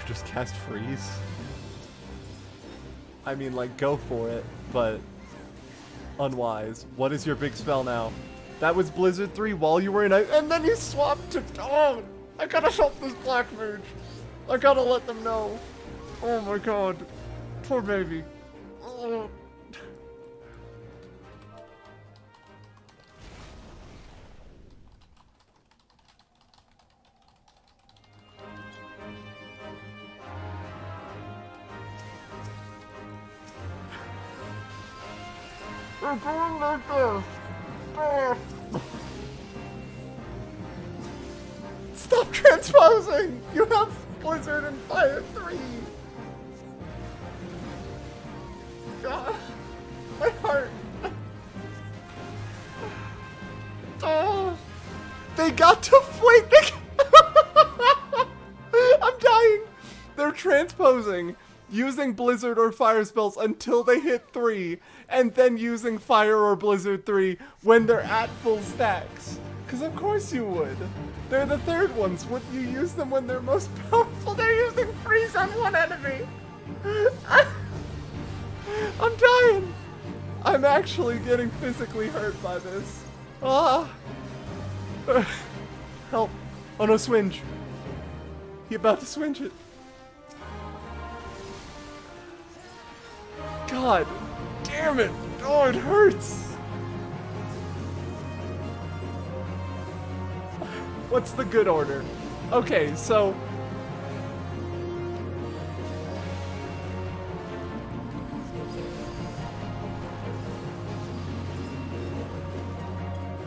Just cast freeze. I mean, like, go for it, but unwise. What is your big spell now? That was Blizzard 3 while you were in ice, and then you swapped to oh, I gotta help this Black Mage. I gotta let them know. Oh my god. Poor baby. Oh. They're going like this. Stop transposing! You have Blizzard and Fire 3! God. My heart. Oh. They got to wait. I'm dying. They're transposing. Using Blizzard or Fire spells until they hit 3, and then using Fire or Blizzard 3 when they're at full stacks. Because of course you would. They're the third ones. Wouldn't you use them when they're most powerful? They're using freeze on one enemy. I'm dying. I'm actually getting physically hurt by this. Ah. Help. Oh no, swinge. He about to swinge it. God damn it! Oh, it hurts! What's the good order? Okay, so...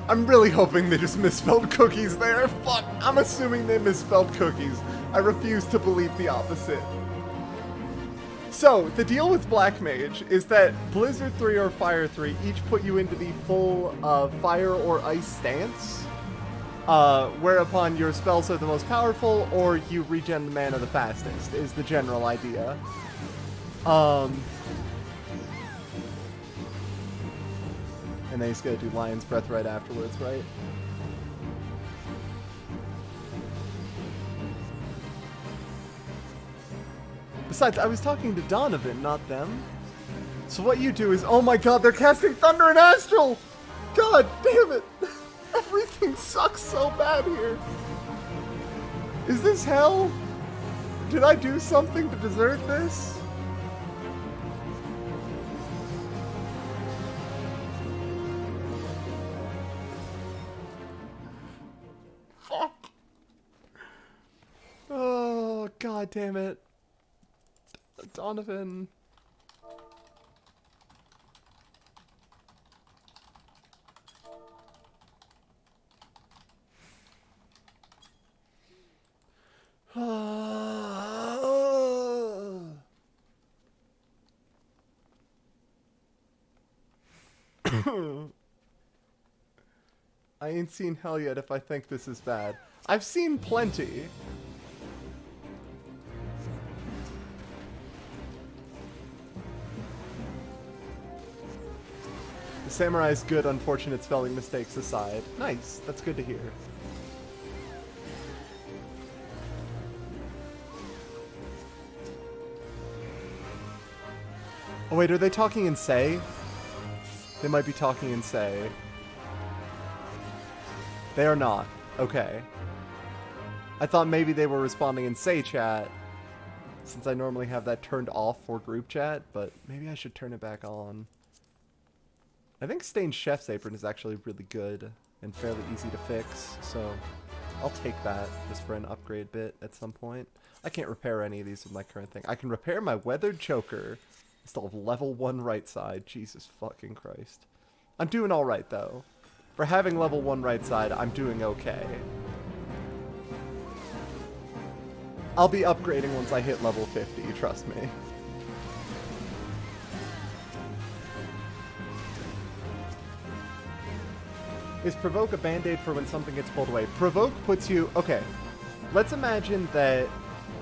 I'm really hoping they just misspelled cookies there. Fuck, I'm assuming they misspelled cookies. I refuse to believe the opposite. So, the deal with Black Mage is that Blizzard 3 or Fire 3 each put you into the full Fire or Ice stance, whereupon your spells are the most powerful or you regen the mana the fastest, is the general idea. And then he's gonna do Lion's Breath right afterwards, right? Besides, I was talking to Donovan, not them. So what you do is, oh my god, they're casting Thunder and Astral! God damn it! game sucks so bad here. Is this hell? Did I do something to deserve this? Fuck. Oh, god damn it. Donovan. I ain't seen hell yet if I think this is bad. I've seen plenty. The samurai's good, unfortunate spelling mistakes aside. Nice, that's good to hear. Oh wait, are they talking in Sei? They might be talking in Sei. They are not. Okay. I thought maybe they were responding in Sei chat, since I normally have that turned off for group chat, but maybe I should turn it back on. I think Stained Chef's Apron is actually really good and fairly easy to fix, so I'll take that just for an upgrade bit at some point. I can't repair any of these with my current thing. I can repair my Weathered Choker. I still have level 1 right side. Jesus fucking Christ. I'm doing alright, though. For having level 1 right side, I'm doing okay. I'll be upgrading once I hit level 50, trust me. Is Provoke a band-aid for when something gets pulled away? Provoke puts you... Okay, let's imagine that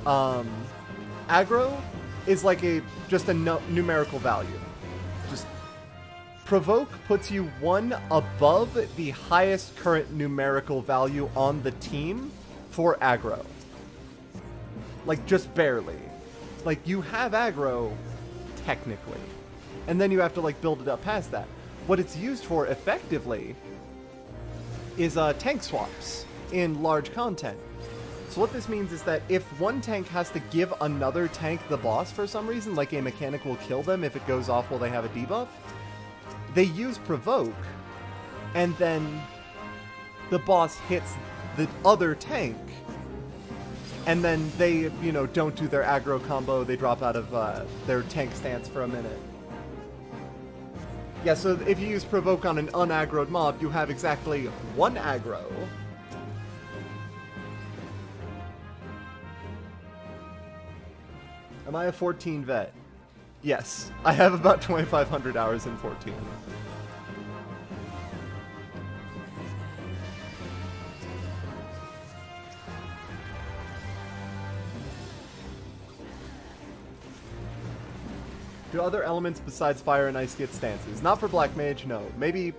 aggro is like just a numerical value. Just Provoke puts you one above the highest current numerical value on the team for aggro. Like, just barely. Like, you have aggro, technically. And then you have to, like, build it up past that. What it's used for, effectively, is tank swaps in large content. So what this means is that if one tank has to give another tank the boss for some reason, like a mechanic will kill them if it goes off while they have a debuff, they use Provoke, and then the boss hits the other tank, and then they, you know, don't do their aggro combo, they drop out of their tank stance for a minute. Yeah, so if you use Provoke on an unaggroed mob, you have exactly one aggro. Am I a 14 vet? Yes, I have about 2,500 hours in 14. Do other elements besides fire and ice get stances? Not for Black Mage, no. Maybe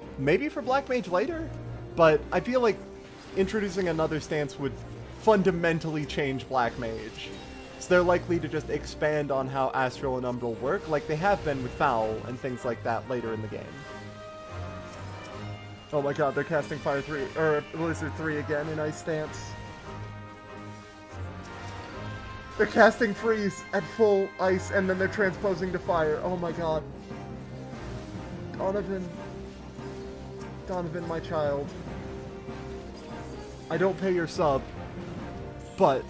for Black Mage later? But I feel like introducing another stance would fundamentally change Black Mage. So they're likely to just expand on how Astral and Umbral work, like they have been with Foul and things like that later in the game. Oh my god, they're casting Fire 3, or Blizzard 3 again in Ice Stance. They're casting Freeze at full ice, and then they're transposing to fire. Oh my god. Donovan. Donovan, my child. I don't pay your sub, but...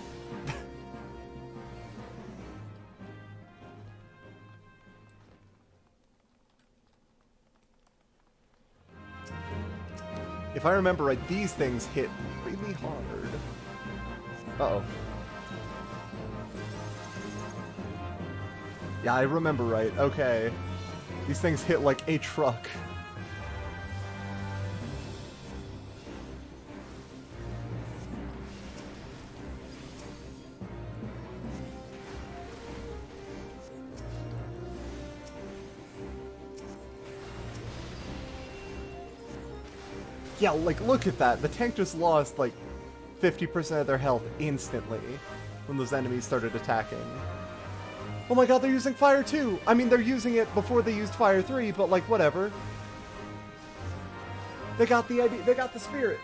If I remember right, these things hit really hard. Uh-oh. Yeah, I remember right. Okay. These things hit like a truck. Yeah, like, look at that. The tank just lost, like, 50% of their health instantly when those enemies started attacking. Oh my god, they're using Fire 2! I mean, they're using it before they used Fire 3, but, like, whatever. They got the idea. They got the spirit.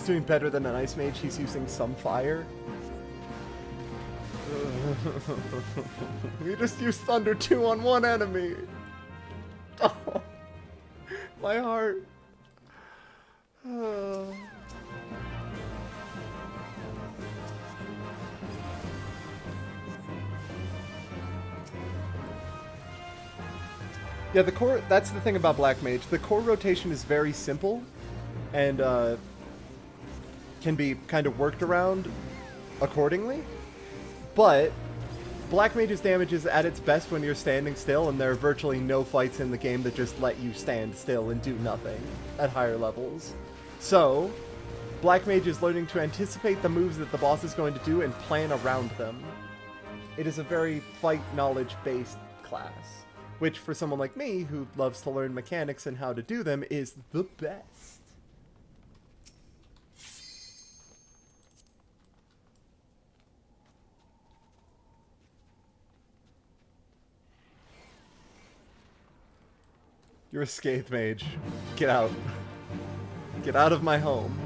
doing better than an ice mage. He's using some fire. We just used thunder 2 on one enemy. Oh, my heart. Yeah, the core, that's the thing about Black Mage. The core rotation is very simple and can be kind of worked around accordingly. But Black Mage's damage is at its best when you're standing still, and there are virtually no fights in the game that just let you stand still and do nothing at higher levels. So, Black Mage is learning to anticipate the moves that the boss is going to do and plan around them. It is a very fight knowledge-based class, which for someone like me, who loves to learn mechanics and how to do them, is the best. You're a Scathe Mage. Get out. Get out of my home.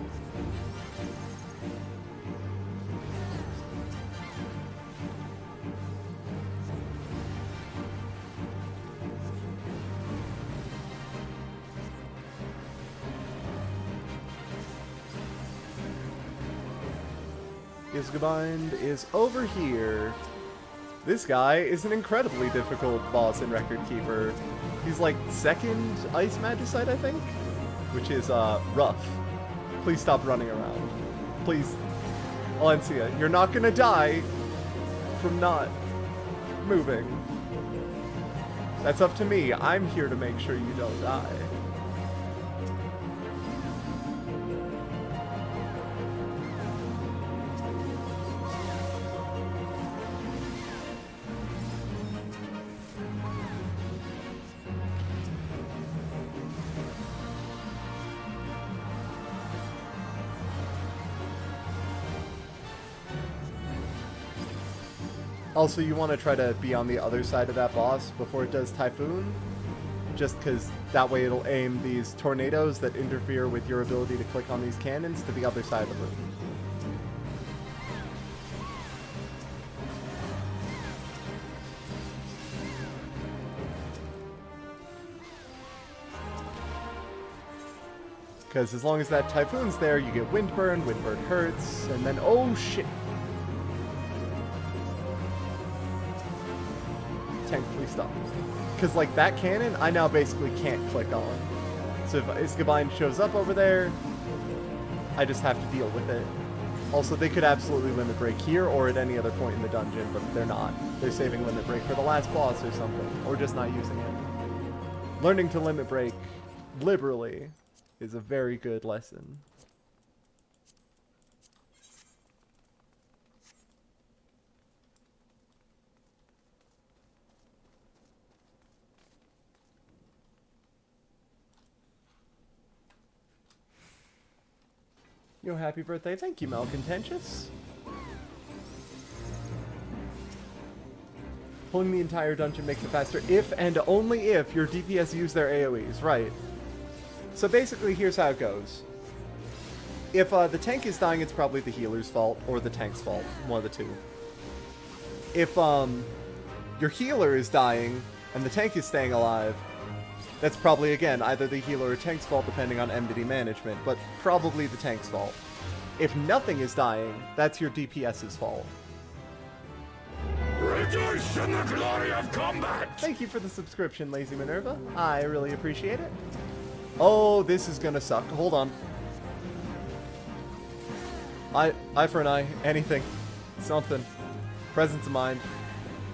Isgabind is over here. This guy is an incredibly difficult boss in Record Keeper. He's like 2nd Ice Magicite, I think? Which is, rough. Please stop running around. Please. Valencia, you're not gonna die from not moving. That's up to me. I'm here to make sure you don't die. Also, you want to try to be on the other side of that boss before it does Typhoon, just because that way it'll aim these tornadoes that interfere with your ability to click on these cannons to the other side of the room. Because as long as that Typhoon's there, you get Windburn, Windburn hurts, and then, oh shit! Tank, please stop. Because, like, that cannon, I now basically can't click on. So if Isgabind shows up over there, I just have to deal with it. Also, they could absolutely limit break here or at any other point in the dungeon, but they're not. They're saving limit break for the last boss or something, or just not using it. Learning to limit break liberally is a very good lesson. Yo, happy birthday. Thank you, Malcontentious. Pulling the entire dungeon makes it faster if and only if your DPS use their AoEs. Right. So basically, here's how it goes. If the tank is dying, it's probably the healer's fault or the tank's fault. One of the two. If your healer is dying and the tank is staying alive, that's probably, again, either the healer or tank's fault, depending on enmity management, but probably the tank's fault. If nothing is dying, that's your DPS's fault. Rejoice in the glory of combat! Thank you for the subscription, Lazy Minerva. I really appreciate it. Oh, this is gonna suck. Hold on. Eye for an eye. Anything. Something. Presence of mind.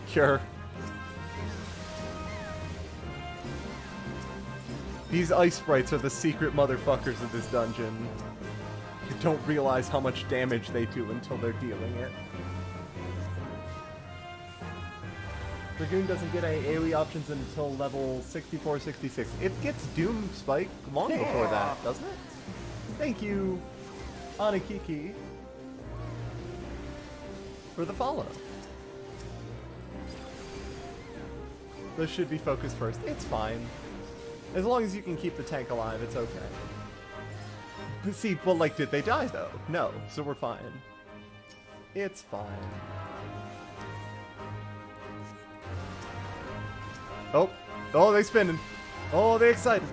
Cure. These ice sprites are the secret motherfuckers of this dungeon. You don't realize how much damage they do until they're dealing it. Dragoon doesn't get AoE options until level 64, 66. It gets Doom Spike long before that, doesn't it? Thank you, Anakiki, for the follow. Those should be focused first. It's fine. As long as you can keep the tank alive, it's okay. See, well, like, did they die, though? No, so we're fine. It's fine. Oh. Oh, they spinning. Oh, they excited.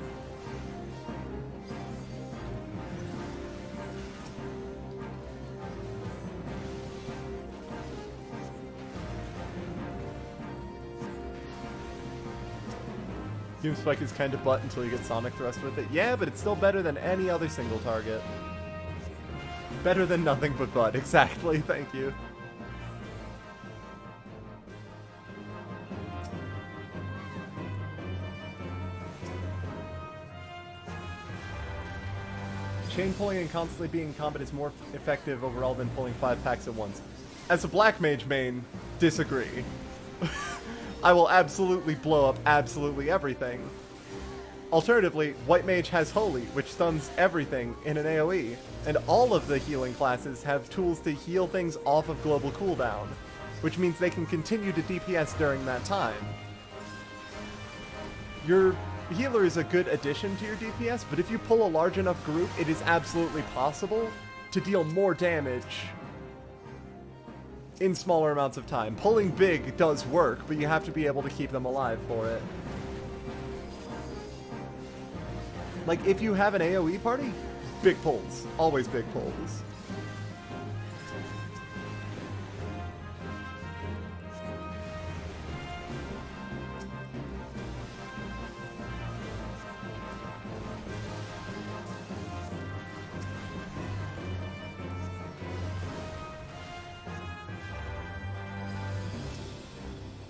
Doom Spike is kind of butt until you get Sonic Thrust with it. Yeah, but it's still better than any other single target. Better than nothing but butt. Exactly. Thank you. Chain pulling and constantly being in combat is more effective overall than pulling 5 packs at once. As a Black Mage main, disagree. I will absolutely blow up absolutely everything. Alternatively, White Mage has Holy, which stuns everything in an AoE, and all of the healing classes have tools to heal things off of global cooldown, which means they can continue to DPS during that time. Your healer is a good addition to your DPS, but if you pull a large enough group, it is absolutely possible to deal more damage in smaller amounts of time. Pulling big does work, but you have to be able to keep them alive for it. Like, if you have an AoE party, big pulls. Always big pulls.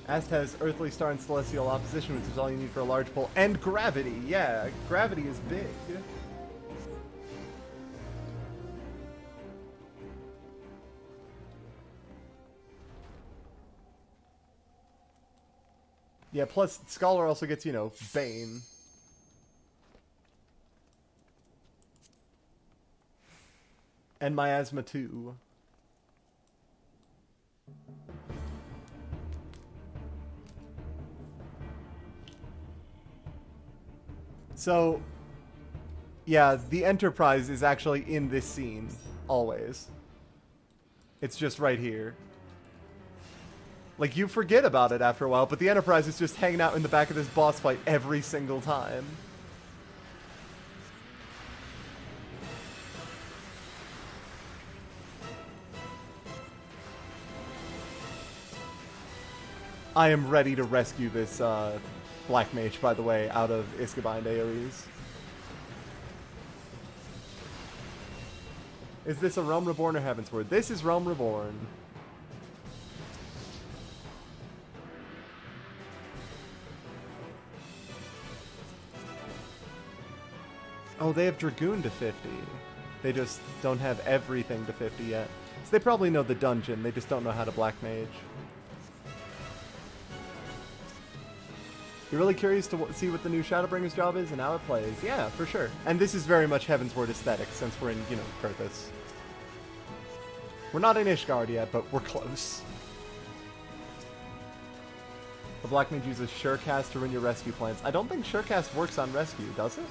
Ast has Earthly Star and Celestial Opposition, which is all you need for a large pull. And Gravity! Yeah, Gravity is big. Yeah, plus Scholar also gets, you know, Bane. And Miasma too. So, yeah, the Enterprise is actually in this scene, always. It's just right here. Like, you forget about it after a while, but the Enterprise is just hanging out in the back of this boss fight every single time. I am ready to rescue this, Black Mage, by the way, out of Iskabind AoEs. Is this a Realm Reborn or Heavensward? This is Realm Reborn. Oh, they have Dragoon to 50. They just don't have everything to 50 yet. So they probably know the dungeon, they just don't know how to Black Mage. You're really curious to see what the new Shadowbringer's job is and how it plays. Yeah, for sure. And this is very much Heavensward aesthetic, since we're in, you know, Kurthus. We're not in Ishgard yet, but we're close. The Black Mage uses Surecast to run your rescue plans. I don't think Surecast works on rescue, does it?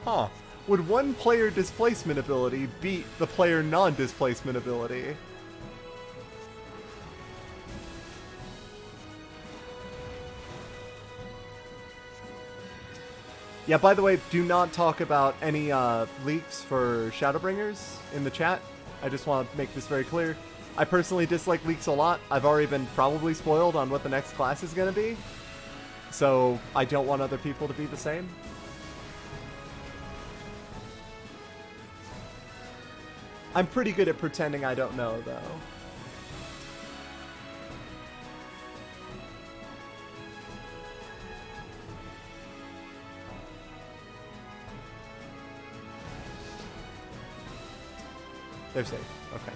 Huh. Would one player displacement ability beat the player non-displacement ability? Yeah, by the way, do not talk about any leaks for Shadowbringers in the chat. I just want to make this very clear. I personally dislike leaks a lot. I've already been probably spoiled on what the next class is going to be. So I don't want other people to be the same. I'm pretty good at pretending I don't know, though. They're safe. Okay.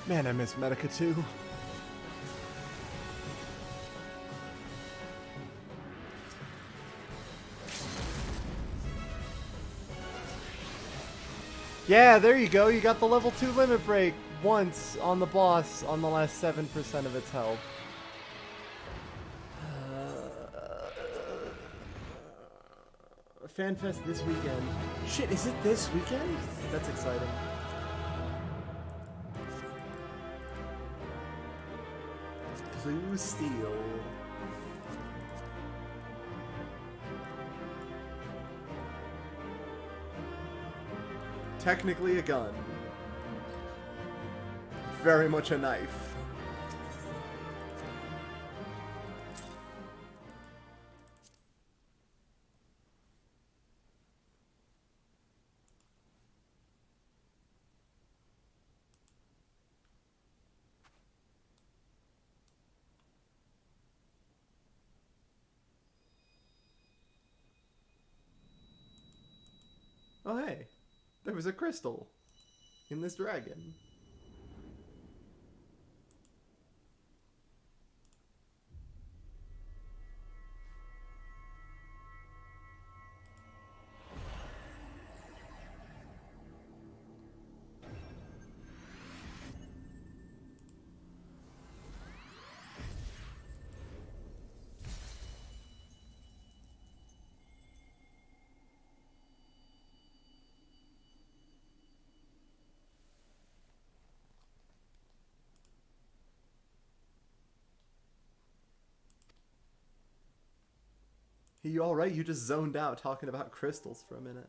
Man, I miss Medica too. Yeah, there you go. You got the level 2 limit break once on the boss on the last 7% of its health. FanFest this weekend. Shit, is it this weekend? That's exciting. Blue Steel. Technically a gun. Very much a knife. Oh hey, there was a crystal in this dragon. You alright? You just zoned out talking about crystals for a minute.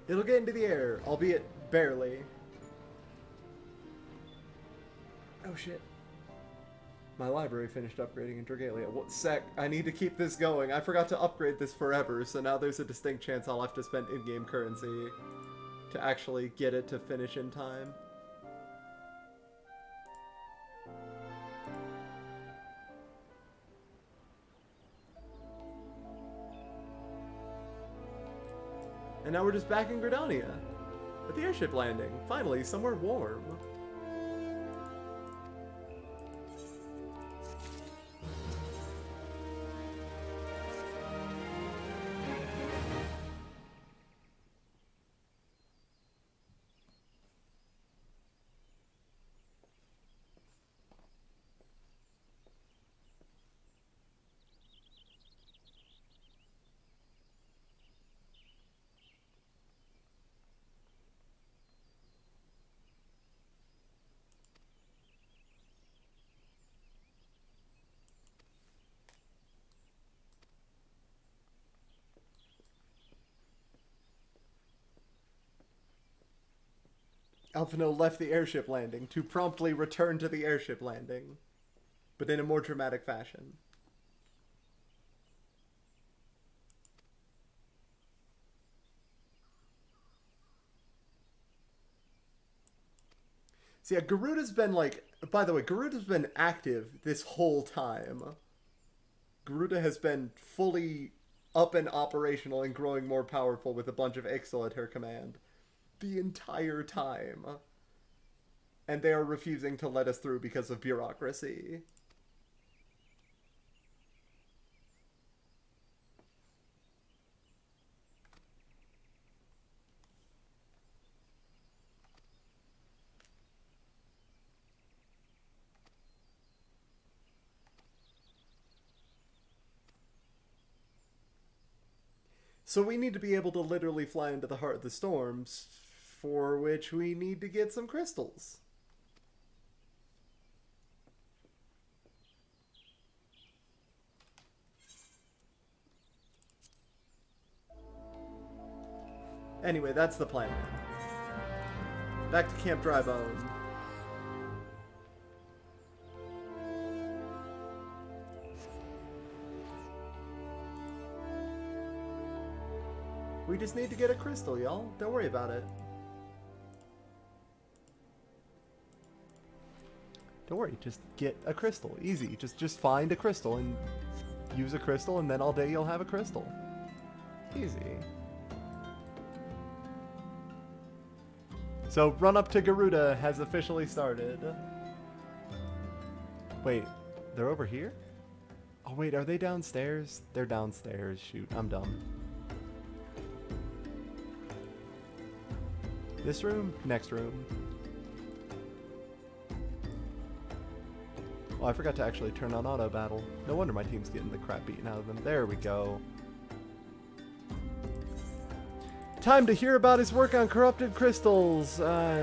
It'll get into the air, albeit barely. Oh shit. My library finished upgrading in Dragalia. What sec? I need to keep this going. I forgot to upgrade this forever, so now there's a distinct chance I'll have to spend in-game currency to actually get it to finish in time. And now we're just back in Gridania, at the airship landing. Finally, somewhere warm. Alphino left the airship landing to promptly return to the airship landing, but in a more dramatic fashion. So yeah, Garuda's been like, by the way, Garuda's been active this whole time. Garuda has been fully up and operational and growing more powerful with a bunch of Ixal at her command the entire time. And they are refusing to let us through because of bureaucracy. So we need to be able to literally fly into the heart of the storms, for which we need to get some crystals. Anyway, that's the plan now. Back to Camp Drybone. We just need to get a crystal, y'all. Don't worry about it. Don't worry, just get a crystal. Easy. Just find a crystal and use a crystal, and then all day you'll have a crystal. Easy. So, Run Up to Garuda has officially started. Wait, they're over here? Oh wait, are they downstairs? They're downstairs. Shoot, I'm dumb. This room? Next room. Oh, I forgot to actually turn on auto battle. No wonder my team's getting the crap beaten out of them. There we go. Time to hear about his work on corrupted crystals. I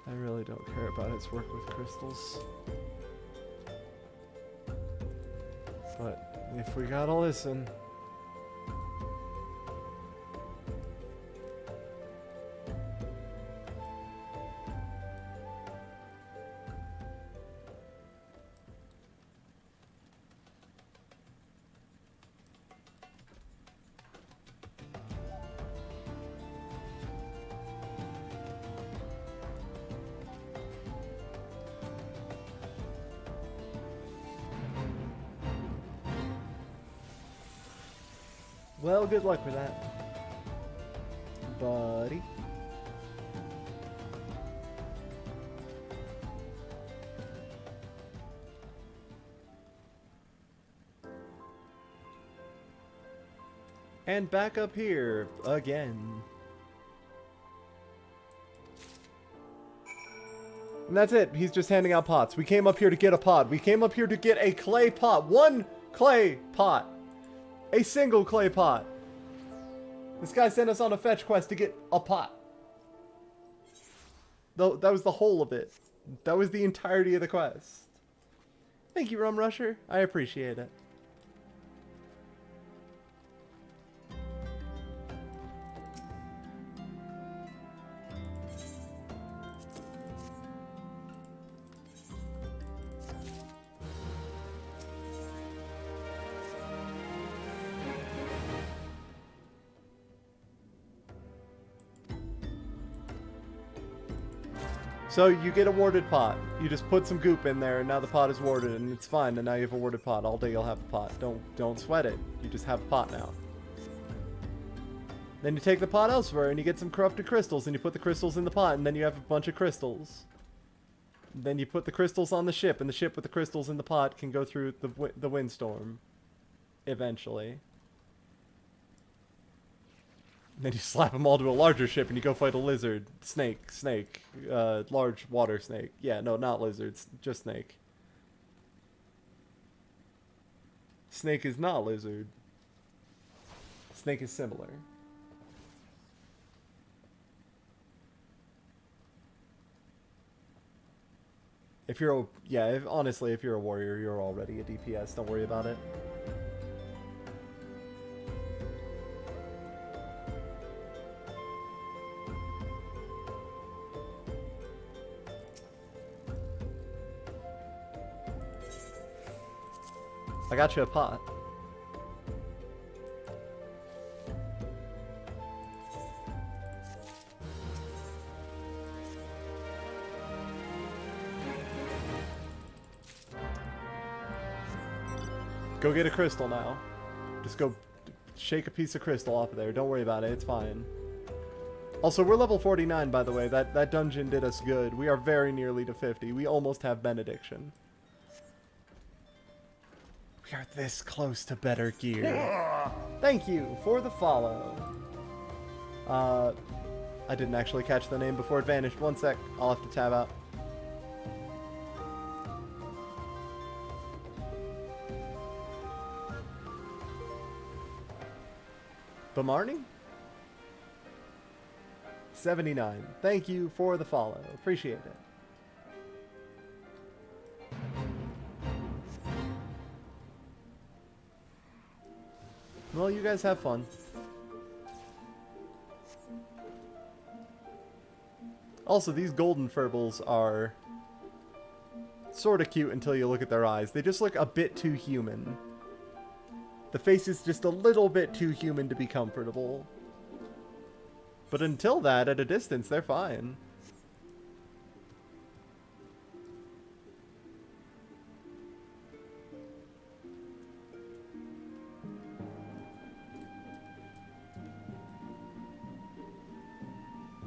really don't care about his work with crystals. But if we gotta listen. Well, good luck with that, buddy. And back up here again. And that's it. He's just handing out pots. We came up here to get a pot. We came up here to get a clay pot. One clay pot. A single clay pot. This guy sent us on a fetch quest to get a pot. Though that was the whole of it. That was the entirety of the quest. Thank you, Rum Rusher. I appreciate it. So you get a warded pot. You just put some goop in there, and now the pot is warded, and it's fine. And now you have a warded pot. All day you'll have a pot. Don't sweat it. You just have a pot now. Then you take the pot elsewhere, and you get some corrupted crystals, and you put the crystals in the pot, and then you have a bunch of crystals. Then you put the crystals on the ship, and the ship with the crystals in the pot can go through the windstorm. Eventually. Then you slap them all to a larger ship and you go fight a lizard. Snake. Large water snake. Yeah, no, not lizards. Just snake. Snake is not lizard. Snake is similar. If you're a... Yeah, honestly, if you're a warrior, you're already a DPS. Don't worry about it. I got you a pot. Go get a crystal now. Just go shake a piece of crystal off of there. Don't worry about it. It's fine. Also, we're level 49, by the way. That dungeon did us good. We are very nearly to 50. We almost have benediction. We are this close to better gear. Thank you for the follow. I didn't actually catch the name before it vanished. One sec. I'll have to tab out. Bamarni? 79. Thank you for the follow. Appreciate it. Well, you guys have fun. Also, these golden furbles are sort of cute until you look at their eyes. They just look a bit too human. The face is just a little bit too human to be comfortable. But until that, at a distance, they're fine.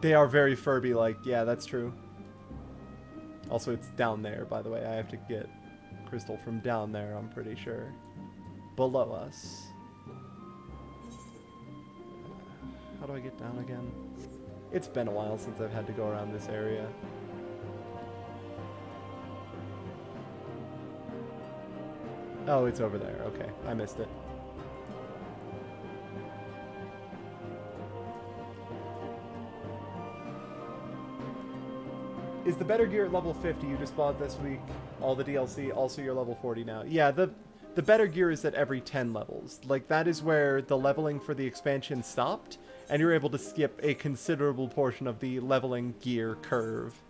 They are very Furby-like. Yeah, that's true. Also, it's down there, by the way. I have to get crystal from down there, I'm pretty sure. Below us. How do I get down again? It's been a while since I've had to go around this area. Oh, it's over there. Okay, I missed it. Is the better gear at level 50 you just bought this week? All the DLC, also you're level 40 now. Yeah, the better gear is at every 10 levels. Like, that is where the leveling for the expansion stopped, and you're able to skip a considerable portion of the leveling gear curve.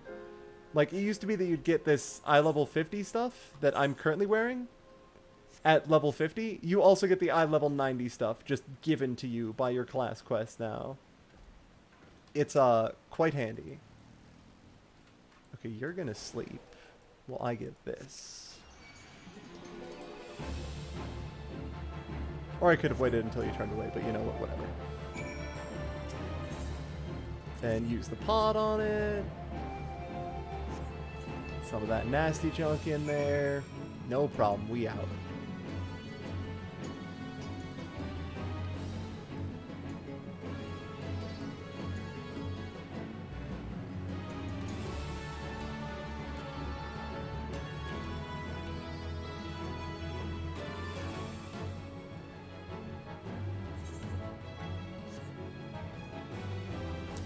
Like, it used to be that you'd get this eye level 50 stuff that I'm currently wearing at level 50. You also get the eye level 90 stuff just given to you by your class quest now. It's quite handy. Okay, you're gonna sleep while I get this. Or I could have waited until you turned away, but you know what, whatever. And use the pot on it. Some of that nasty junk in there. No problem, we out.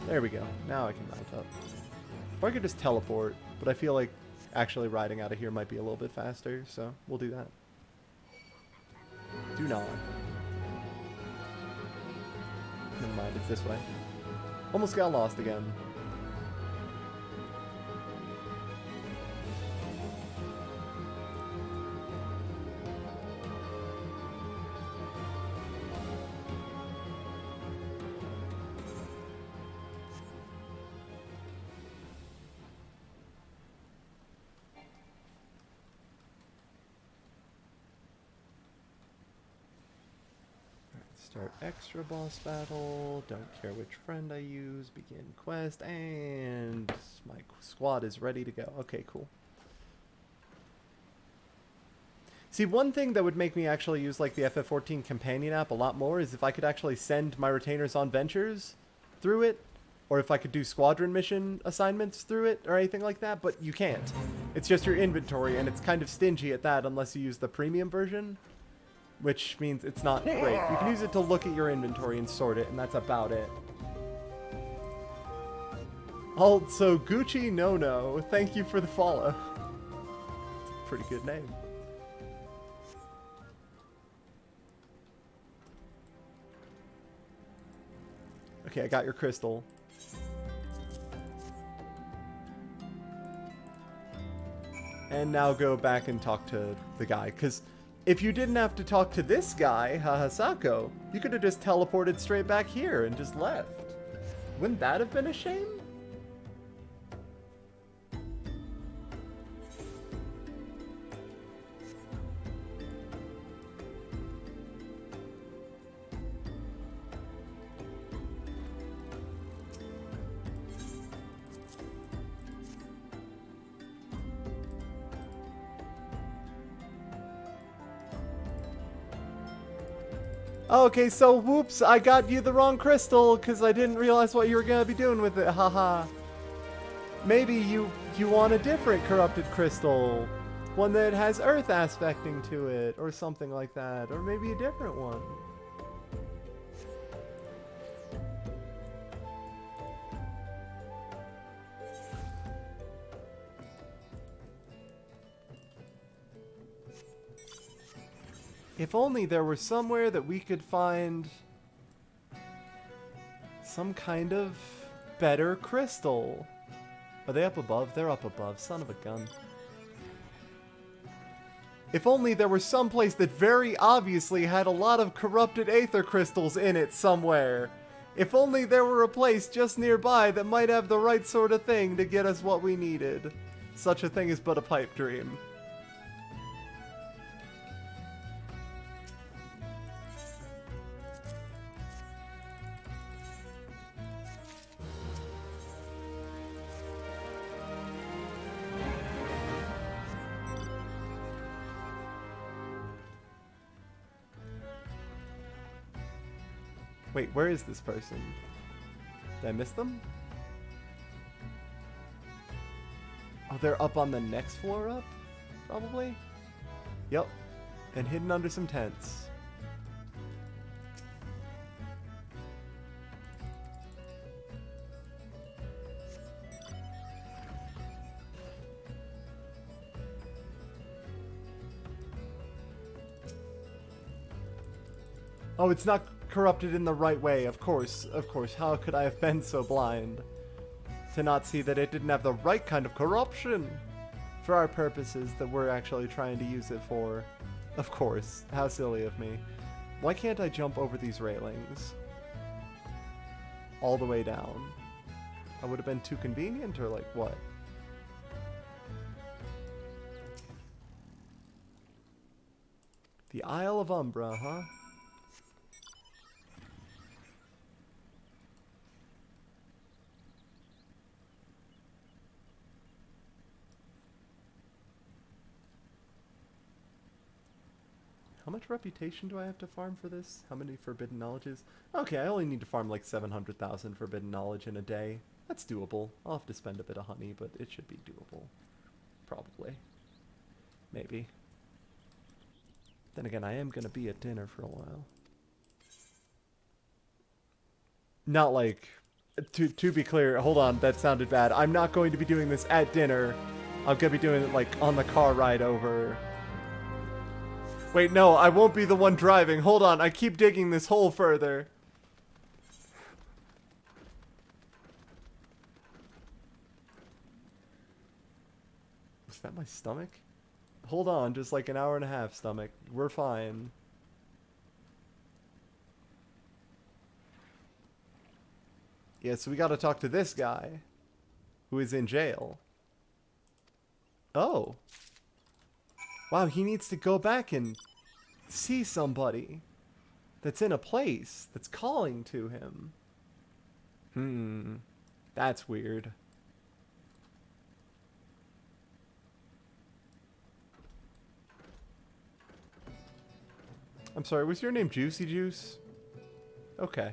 There we go. Now I can mount up. Or I could just teleport, but I feel like actually riding out of here might be a little bit faster, so we'll do that. Do not. Never mind, it's this way. Almost got lost again. Start extra boss battle, don't care which friend I use, begin quest, and my squad is ready to go. Okay, cool. See, one thing that would make me actually use like the FF14 companion app a lot more is if I could actually send my retainers on ventures through it, or if I could do squadron mission assignments through it or anything like that, but you can't. It's just your inventory, and it's kind of stingy at that unless you use the premium version. Which means it's not great. You can use it to look at your inventory and sort it, and that's about it. Also, Gucci No, thank you for the follow. It's a pretty good name. Okay, I got your crystal. And now go back and talk to the guy, because if you didn't have to talk to this guy, Hahasako, you could have just teleported straight back here and just left. Wouldn't that have been a shame? Okay, so whoops, I got you the wrong crystal because I didn't realize what you were gonna be doing with it. Haha. Maybe you want a different corrupted crystal, one that has earth aspecting to it, or something like that, or maybe a different one. If only there were somewhere that we could find some kind of better crystal. Are they up above? They're up above. Son of a gun. If only there were some place that very obviously had a lot of corrupted aether crystals in it somewhere. If only there were a place just nearby that might have the right sort of thing to get us what we needed. Such a thing is but a pipe dream. Wait, where is this person? Did I miss them? Oh, they're up on the next floor up? Probably? Yep. And hidden under some tents. Oh, it's not corrupted in the right way, of course. How could I have been so blind to not see that it didn't have the right kind of corruption for our purposes that we're actually trying to use it for? Of course. How silly of me. Why can't I jump over these railings all the way down? That would have been too convenient, or like what? The Isle of Umbra, huh? How much reputation do I have to farm for this? How many forbidden knowledges? Okay, I only need to farm like 700,000 forbidden knowledge in a day. That's doable. I'll have to spend a bit of honey, but it should be doable. Probably. Maybe. Then again, I am going to be at dinner for a while. Not like... To be clear, hold on, that sounded bad. I'm not going to be doing this at dinner. I'm going to be doing it like on the car ride over. Wait, no, I won't be the one driving. Hold on, I keep digging this hole further. Was that my stomach? Hold on, just like an hour and a half, stomach. We're fine. Yeah, so we gotta talk to this guy who is in jail. Oh. Wow, he needs to go back and see somebody that's in a place that's calling to him. That's weird. I'm sorry, was your name Juicy Juice? Okay.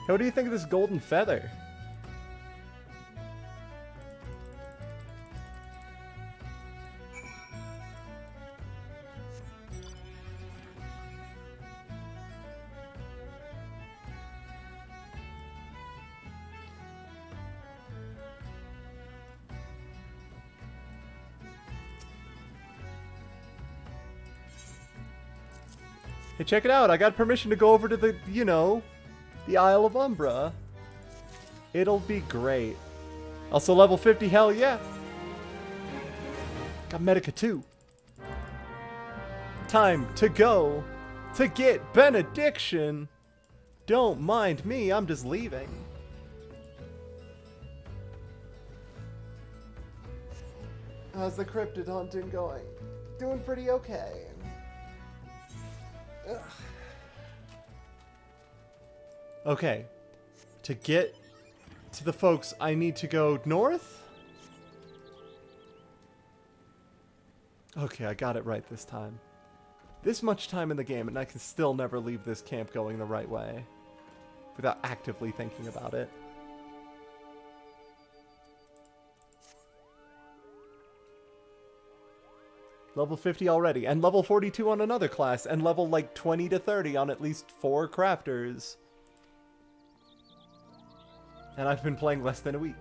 What do you think of this golden feather? Hey, check it out. I got permission to go over to the, you know, the Isle of Umbra. It'll be great. Also level 50, hell yeah. Got Medica 2. Time to go to get benediction. Don't mind me, I'm just leaving. How's the cryptid hunting going? Doing pretty okay. Ugh. Okay. To get to the folks, I need to go north? Okay, I got it right this time. This much time in the game, and I can still never leave this camp going the right way. Without actively thinking about it. Level 50 already, and level 42 on another class, and level like 20 to 30 on at least 4 crafters. And I've been playing less than a week.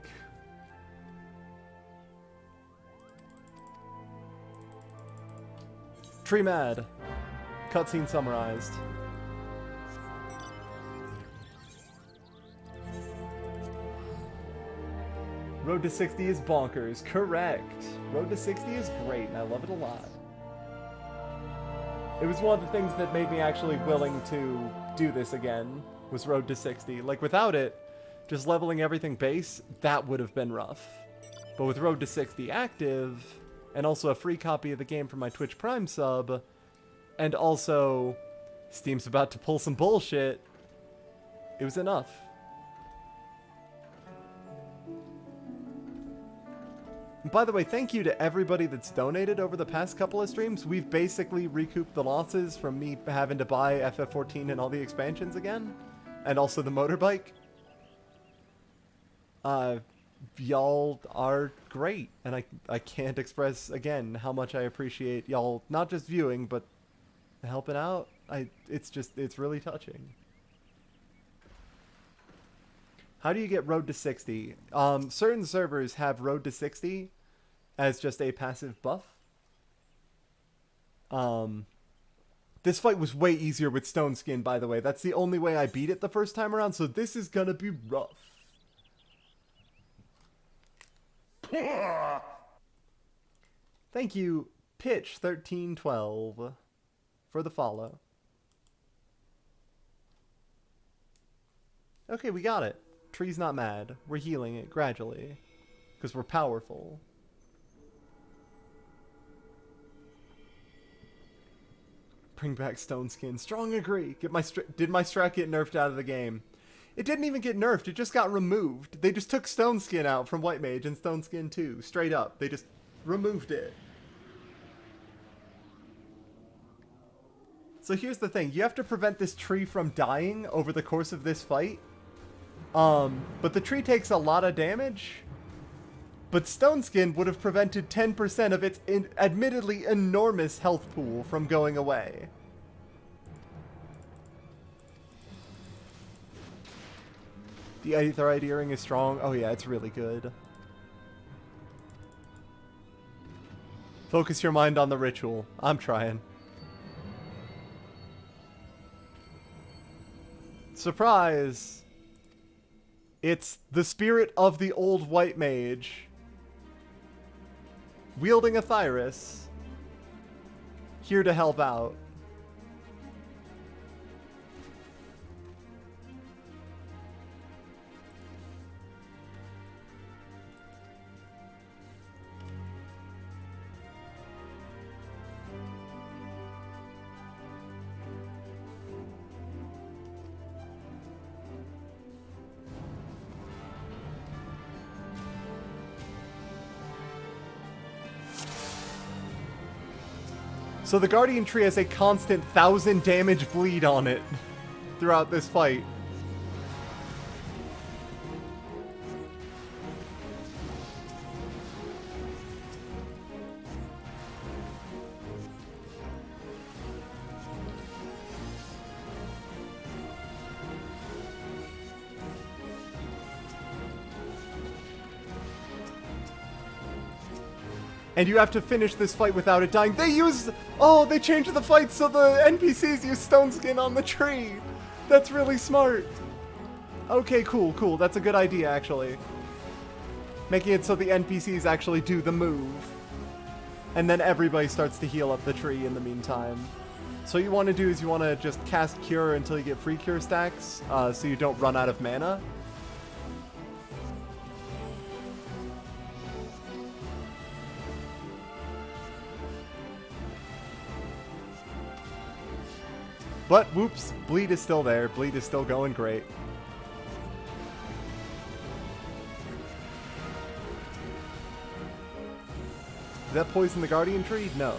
Tree Mad. Cutscene summarized. Road to 60 is bonkers. Correct. Road to 60 is great, and I love it a lot. It was one of the things that made me actually willing to do this again, was Road to 60. Like, without it, just leveling everything base, that would have been rough. But with Road to 60 active, and also a free copy of the game for my Twitch Prime sub, and also Steam's about to pull some bullshit, it was enough. By the way, thank you to everybody that's donated over the past couple of streams. We've basically recouped the losses from me having to buy FF14 and all the expansions again. And also the motorbike. Y'all are great. And I can't express, again, how much I appreciate y'all not just viewing, but helping out. It's really touching. How do you get Road to 60? Certain servers have Road to 60 as just a passive buff. This fight was way easier with Stone Skin, by the way. That's the only way I beat it the first time around, so this is gonna be rough. Thank you, Pitch1312, for the follow. Okay, we got it. Tree's not mad. We're healing it gradually. Because we're powerful. Bring back Stone Skin. Strong agree. Did my strat get nerfed out of the game? It didn't even get nerfed. It just got removed. They just took Stone Skin out from White Mage and Stone Skin 2. Straight up. They just removed it. So here's the thing. You have to prevent this tree from dying over the course of this fight. But the tree takes a lot of damage. But Stone Skin would have prevented 10% of its admittedly enormous health pool from going away. The Aetherite Earring is strong. Oh yeah, it's really good. Focus your mind on the ritual. I'm trying. Surprise! It's the spirit of the old White Mage. Wielding a Thyrus. Here to help out. So the Guardian Tree has a constant 1,000 damage bleed on it throughout this fight. And you have to finish this fight without it dying. They changed the fight so the NPCs use Stone Skin on the tree. That's really smart. Okay, cool. That's a good idea, actually. Making it so the NPCs actually do the move. And then everybody starts to heal up the tree in the meantime. So what you want to do is you want to just cast Cure until you get free Cure stacks, so you don't run out of mana. But, whoops, Bleed is still there. Bleed is still going great. Did that poison the Guardian Tree? No.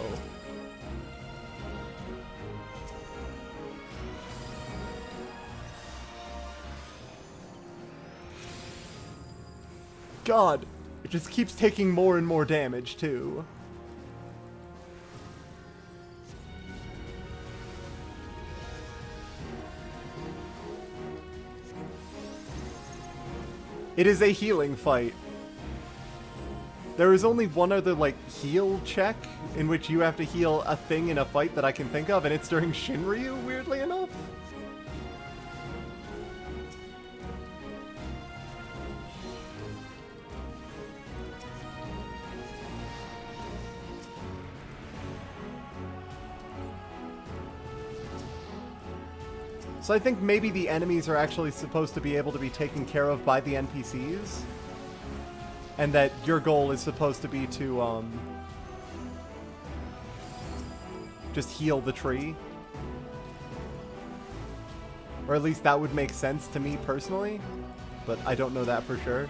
God, it just keeps taking more and more damage, too. It is a healing fight. There is only one other, like, heal check in which you have to heal a thing in a fight that I can think of, and it's during Shinryu, weirdly enough. So I think maybe the enemies are actually supposed to be able to be taken care of by the NPCs. And that your goal is supposed to be to, just heal the tree. Or at least that would make sense to me personally. But I don't know that for sure.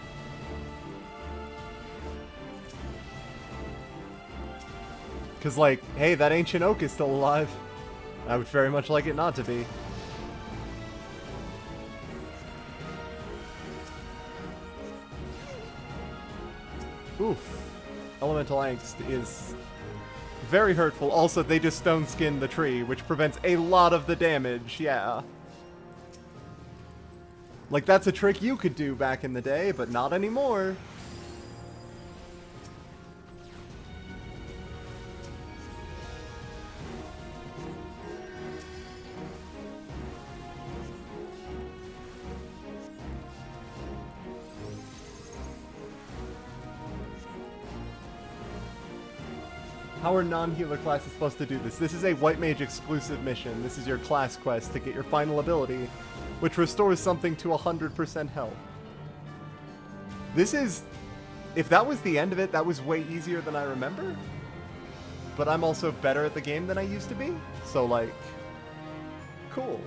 Because, like, hey, that ancient oak is still alive. I would very much like it not to be. Oof. Elemental Angst is very hurtful. Also, they just stone skin the tree, which prevents a lot of the damage, yeah. Like, that's a trick you could do back in the day, but not anymore. How are non-healer classes supposed to do this? This is a White Mage exclusive mission. This is your class quest to get your final ability, which restores something to 100% health. This is... If that was the end of it, that was way easier than I remember. But I'm also better at the game than I used to be. So, like... Cool.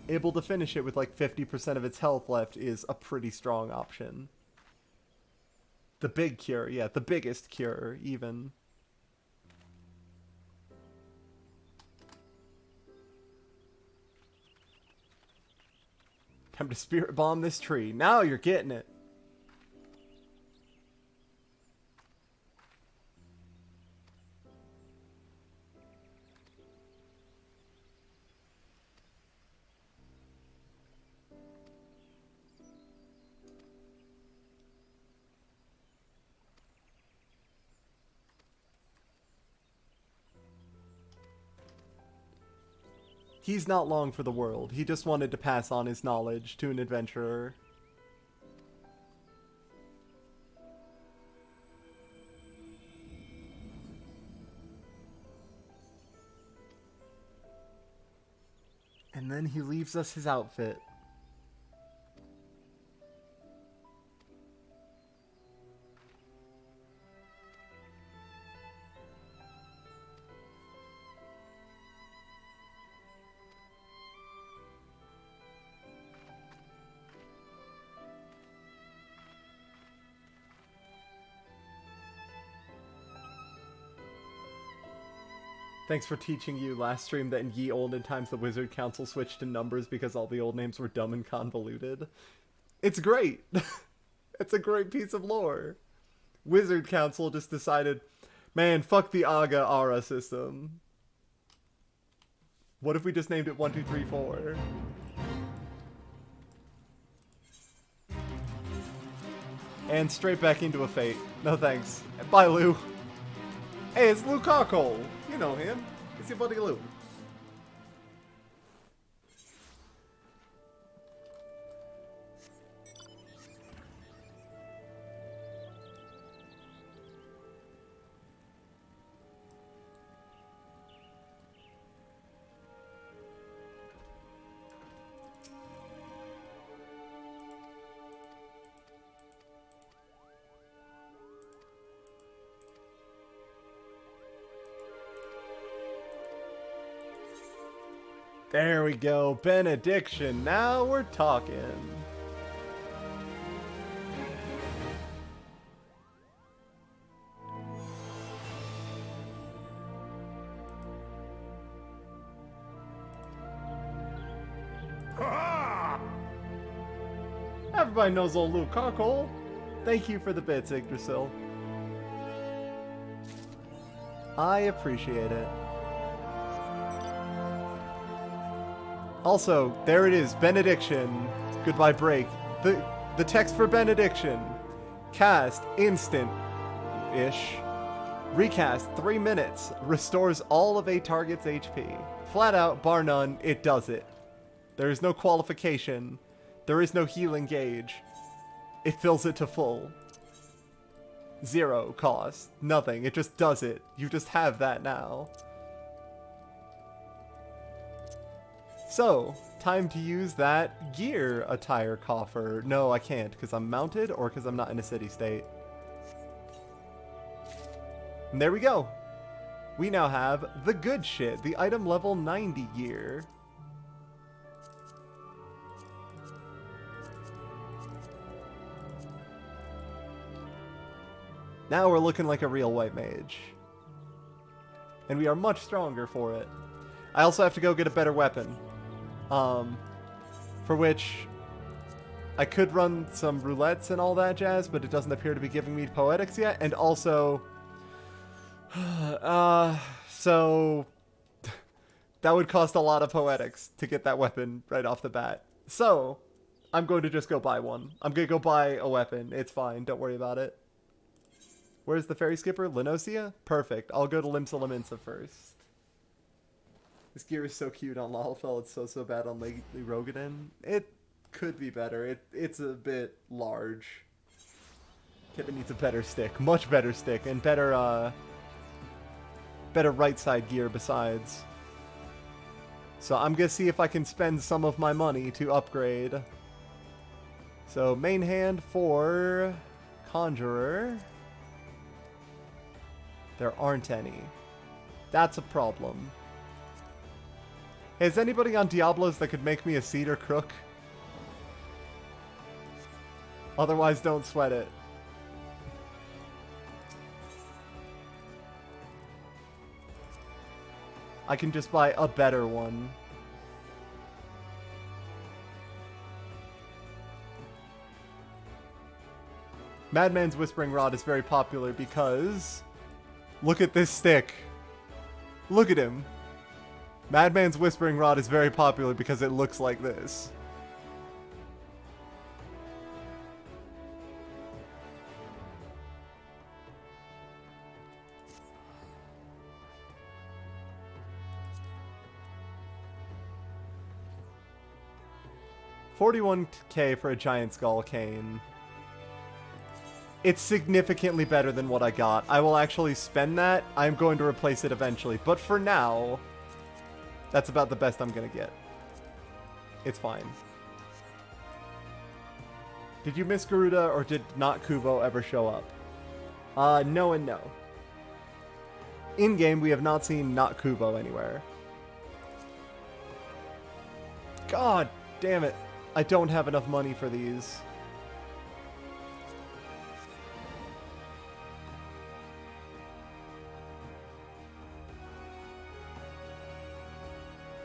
Able to finish it with like 50% of its health left is a pretty strong option. The big cure, yeah, the biggest cure, even. Time to spirit bomb this tree. Now you're getting it. He's not long for the world. He just wanted to pass on his knowledge to an adventurer. And then he leaves us his outfit. Thanks for teaching you last stream that in ye olden times the Wizard Council switched to numbers because all the old names were dumb and convoluted. It's great! It's a great piece of lore. Wizard Council just decided, man, fuck the Aga Ara system. What if we just named it 1, 2, 3, 4? And straight back into a fate. No thanks. Bye, Lou. Hey, it's Lou Cockle. You know him. It's your buddy Lou. There we go. Benediction. Now we're talking. Everybody knows old Luke Cockle. Thank you for the bits, Yggdrasil. I appreciate it. Also, there it is, Benediction. Goodbye break. The text for Benediction. Cast instant-ish. Recast 3 minutes. Restores all of a target's HP. Flat out, bar none, it does it. There is no qualification. There is no healing gauge. It fills it to full. 0 cost. Nothing. It just does it. You just have that now. So, time to use that gear attire coffer. No, I can't, because I'm mounted or because I'm not in a city state. And there we go. We now have the good shit, the item level 90 gear. Now we're looking like a real white mage. And we are much stronger for it. I also have to go get a better weapon. For which I could run some roulettes and all that jazz, but it doesn't appear to be giving me poetics yet. And also, so that would cost a lot of poetics to get that weapon right off the bat. So I'm going to just go buy one. I'm going to go buy a weapon. It's fine. Don't worry about it. Where's the fairy skipper? Linosia? Perfect. I'll go to Limsa Laminsa first. This gear is so cute on Lalafell. It's so bad on Lady Rogadin. It could be better. It's a bit large. Kevin needs a better stick. Much better stick. And better, better right side gear besides. So I'm going to see if I can spend some of my money to upgrade. So main hand for Conjurer. There aren't any. That's a problem. Hey, is anybody on Diablos that could make me a cedar crook? Otherwise, don't sweat it. I can just buy a better one. Madman's Whispering Rod is very popular because... Look at this stick. Look at him. Madman's Whispering Rod is very popular because it looks like this. $41K for a giant skull cane. It's significantly better than what I got. I will actually spend that. I'm going to replace it eventually. But for now, that's about the best I'm going to get. It's fine. Did you miss Garuda or did not Kubo ever show up? No and no. In-game, we have not seen not Kubo anywhere. God damn it. I don't have enough money for these.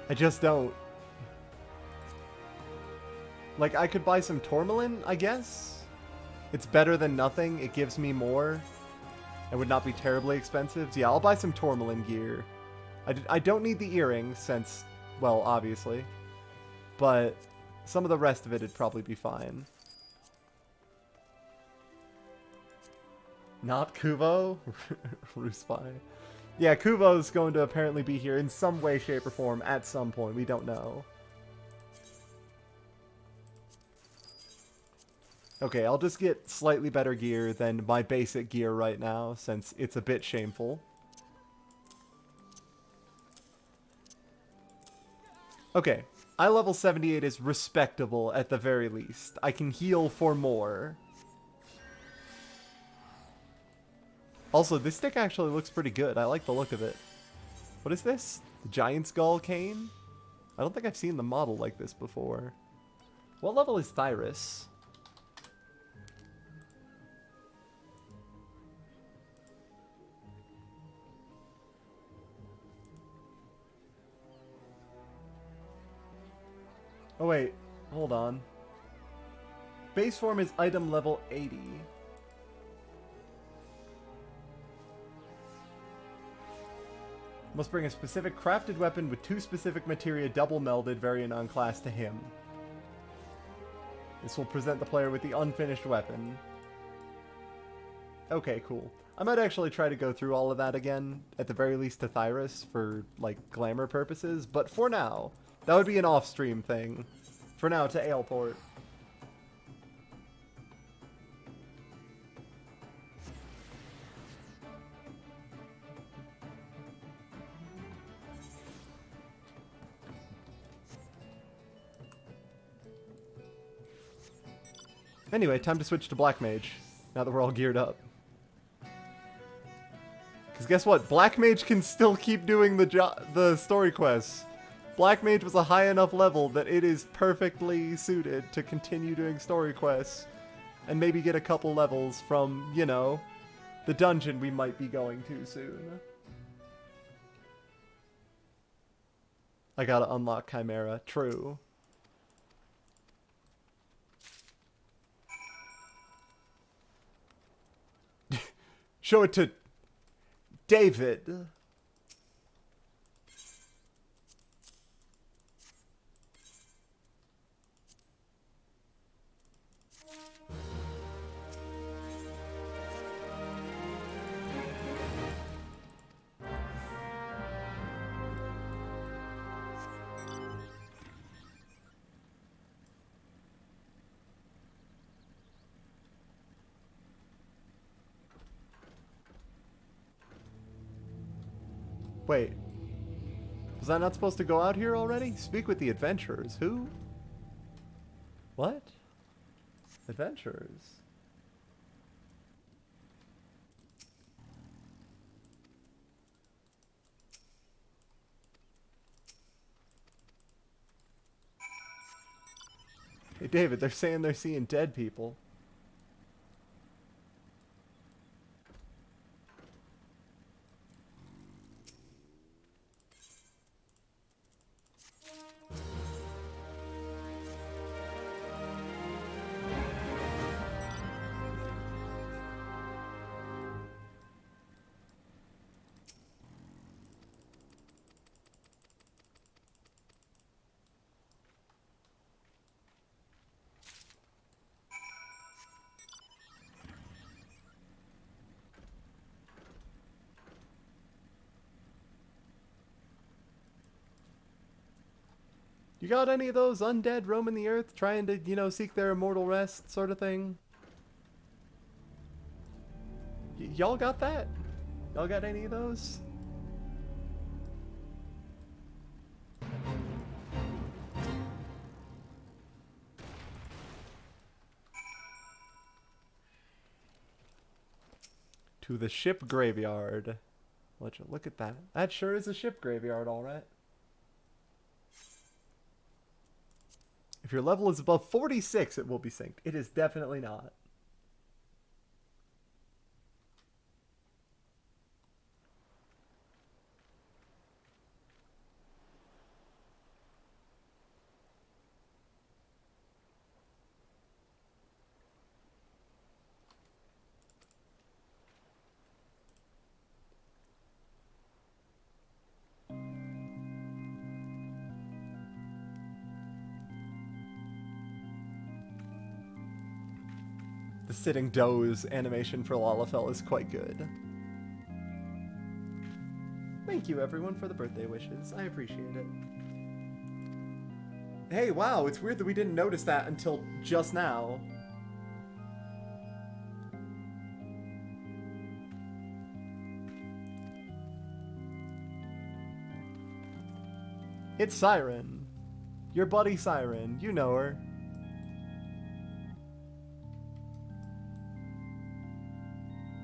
I just don't. Like, I could buy some Tourmaline, I guess? It's better than nothing. It gives me more. It would not be terribly expensive. So yeah, I'll buy some Tourmaline gear. I don't need the earrings since, well, obviously. But some of the rest of it would probably be fine. Not Kubo? Ruspy. Yeah, Kubo's going to apparently be here in some way, shape, or form at some point. We don't know. Okay, I'll just get slightly better gear than my basic gear right now, since it's a bit shameful. Okay, eye level 78 is respectable at the very least. I can heal for more. Also, this stick actually looks pretty good. I like the look of it. What is this? The Giant Skull Cane? I don't think I've seen the model like this before. What level is Thyrus? Oh wait, hold on. Base form is item level 80. Must bring a specific crafted weapon with 2 specific materia double melded variant on class to him. This will present the player with the unfinished weapon. Okay, cool. I might actually try to go through all of that again, at the very least to Thyrus, for, like, glamour purposes. But for now, that would be an off-stream thing. For now, to Aleport. Anyway, time to switch to Black Mage, now that we're all geared up. Because guess what? Black Mage can still keep doing the story quests. Black Mage was a high enough level that it is perfectly suited to continue doing story quests. And maybe get a couple levels from, you know, the dungeon we might be going to soon. I gotta unlock Chimera. True. Show it to David. Wait. Was I not supposed to go out here already? Speak with the adventurers. Who? What? Adventurers? Hey David, they're saying they're seeing dead people. You got any of those undead roaming the earth trying to, you know, seek their immortal rest sort of thing? Y'all got that? Y'all got any of those? To the ship graveyard. Look at that. That sure is a ship graveyard, alright. If your level is above 46, it will be synced. It is definitely not. The sitting doze animation for Lalafell is quite good. Thank you everyone for the birthday wishes. I appreciate it. Hey, wow, it's weird that we didn't notice that until just now. It's Siren. Your buddy Siren. You know her.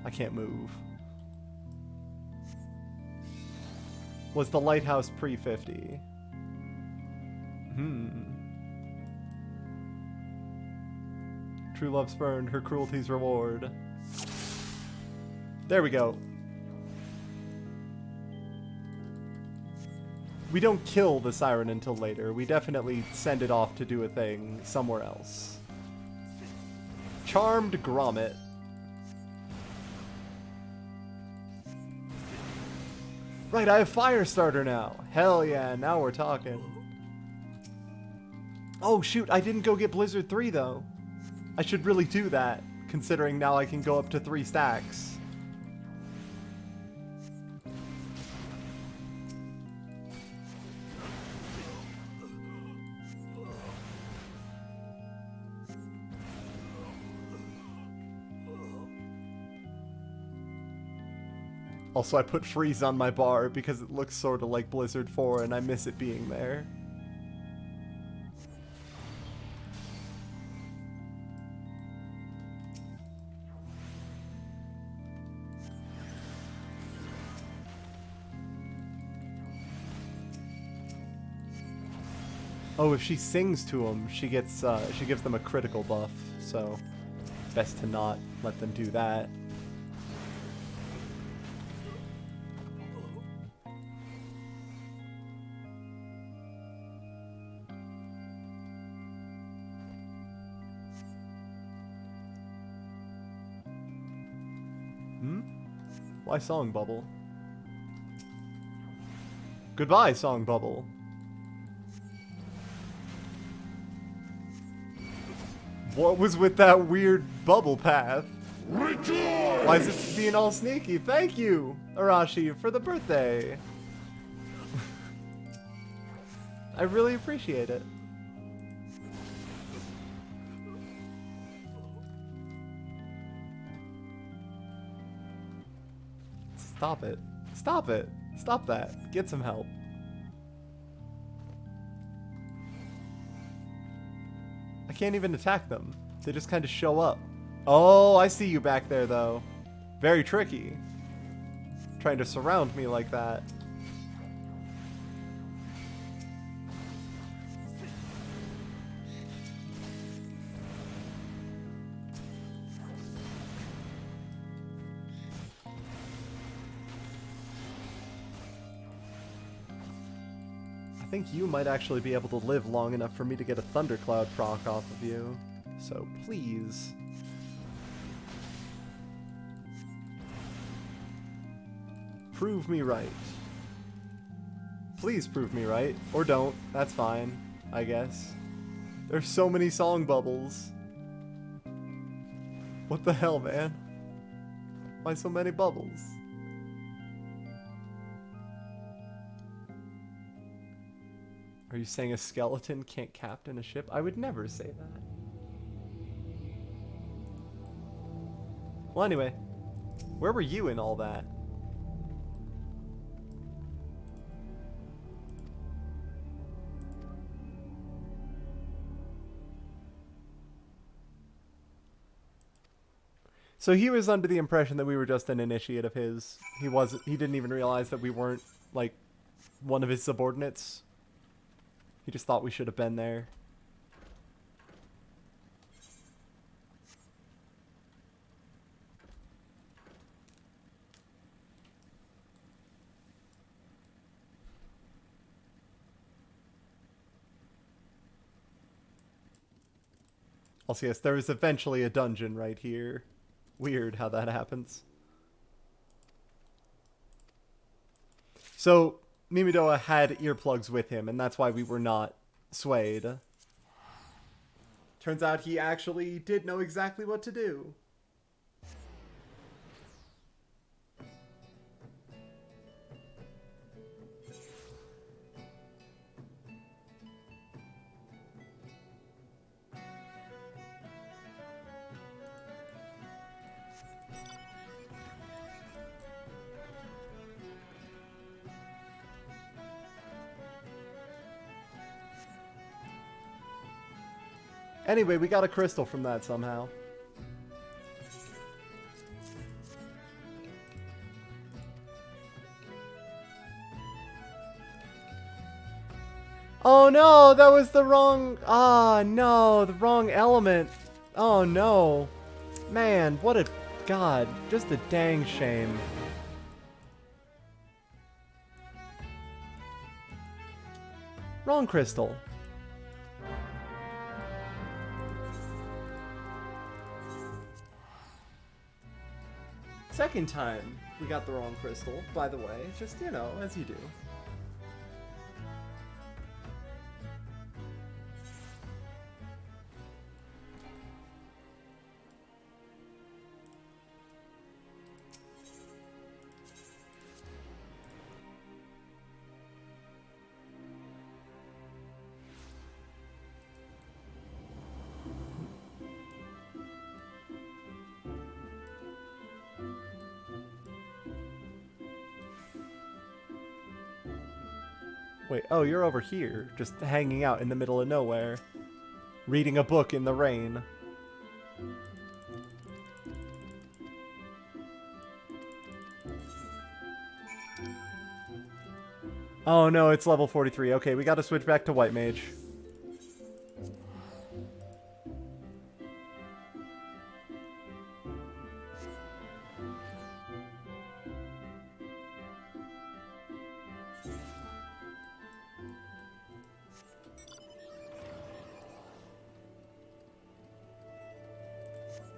I can't move. Was the lighthouse pre-50? True love spurned, her cruelty's reward. There we go. We don't kill the siren until later. We definitely send it off to do a thing somewhere else. Charmed Grommet. Right, I have Firestarter now. Hell yeah, now we're talking. Oh shoot, I didn't go get Blizzard 3 though. I should really do that, considering now I can go up to 3 stacks. Also, I put freeze on my bar because it looks sort of like Blizzard 4 and I miss it being there. Oh, if she sings to them, she gives them a critical buff, so best to not let them do that. Why Song Bubble? Goodbye, Song Bubble. What was with that weird bubble path? Rejoice! Why is it being all sneaky? Thank you, Arashi, for the birthday. I really appreciate it. Stop it. Stop it. Stop that. Get some help. I can't even attack them. They just kind of show up. Oh, I see you back there, though. Very tricky. Trying to surround me like that. I think you might actually be able to live long enough for me to get a Thundercloud proc off of you. So please. Prove me right. Please prove me right. Or don't. That's fine, I guess. There's so many song bubbles. What the hell, man? Why so many bubbles? Are you saying a skeleton can't captain a ship? I would never say that. Well, anyway. Where were you in all that? So he was under the impression that we were just an initiate of his. He didn't even realize that we weren't, like, one of his subordinates. He just thought we should have been there. Also, yes, there is eventually a dungeon right here. Weird how that happens. So Mimidoa had earplugs with him, and that's why we were not swayed. Turns out he actually did know exactly what to do. Anyway, we got a crystal from that somehow. Oh no, that was the wrong... Ah, no, the wrong element. Oh no. Man, what a... God, just a dang shame. Wrong crystal. Second time we got the wrong crystal, by the way. Just, you know, as you do. Wait, oh, you're over here, just hanging out in the middle of nowhere, reading a book in the rain. Oh no, it's level 43. Okay, we gotta switch back to White Mage.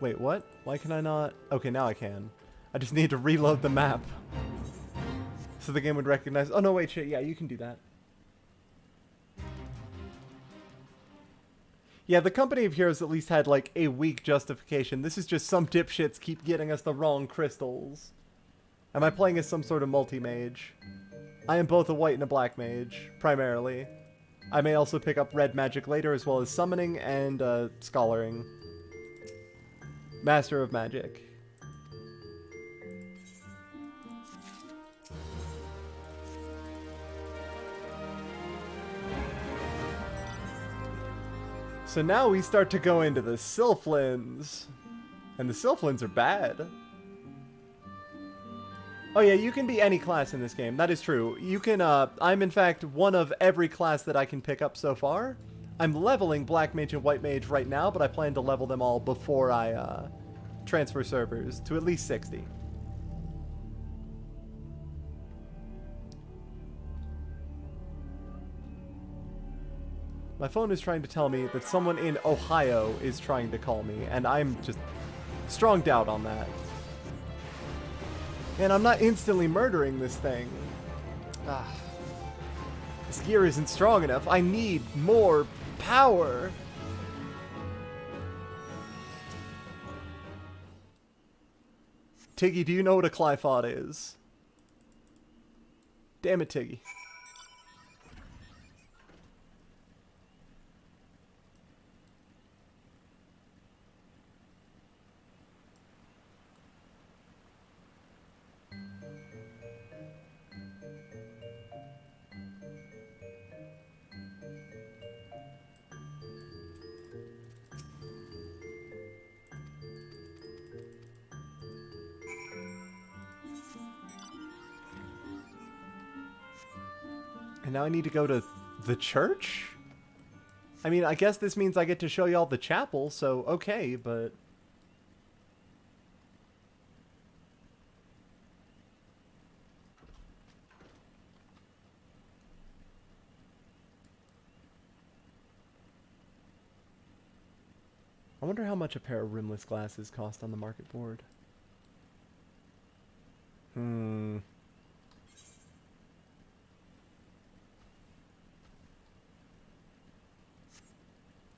Wait, what? Why can I not? Okay, now I can. I just need to reload the map. So the game would recognize... Oh, no, wait, shit. Yeah, you can do that. Yeah, the Company of Heroes at least had, like, a weak justification. This is just some dipshits keep getting us the wrong crystals. Am I playing as some sort of multi-mage? I am both a white and a black mage, primarily. I may also pick up red magic later, as well as summoning and scholaring. Master of Magic. So now we start to go into the Sylphlins. And the Sylphlins are bad. Oh yeah, you can be any class in this game. That is true. You can, I'm in fact one of every class that I can pick up so far. I'm leveling Black Mage and White Mage right now, but I plan to level them all before I transfer servers to at least 60. My phone is trying to tell me that someone in Ohio is trying to call me, and I'm just strong doubt on that. And I'm not instantly murdering this thing. Ah. This gear isn't strong enough. I need more power. Tiggy, do you know what a Clifod is? Damn it, Tiggy. And now I need to go to the church? I mean, I guess this means I get to show y'all the chapel, so okay, but... I wonder how much a pair of rimless glasses cost on the market board.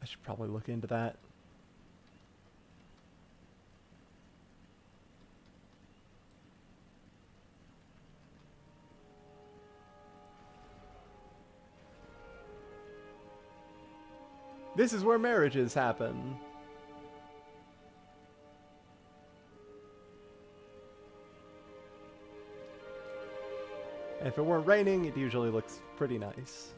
I should probably look into that. This is where marriages happen. And if it weren't raining, it usually looks pretty nice.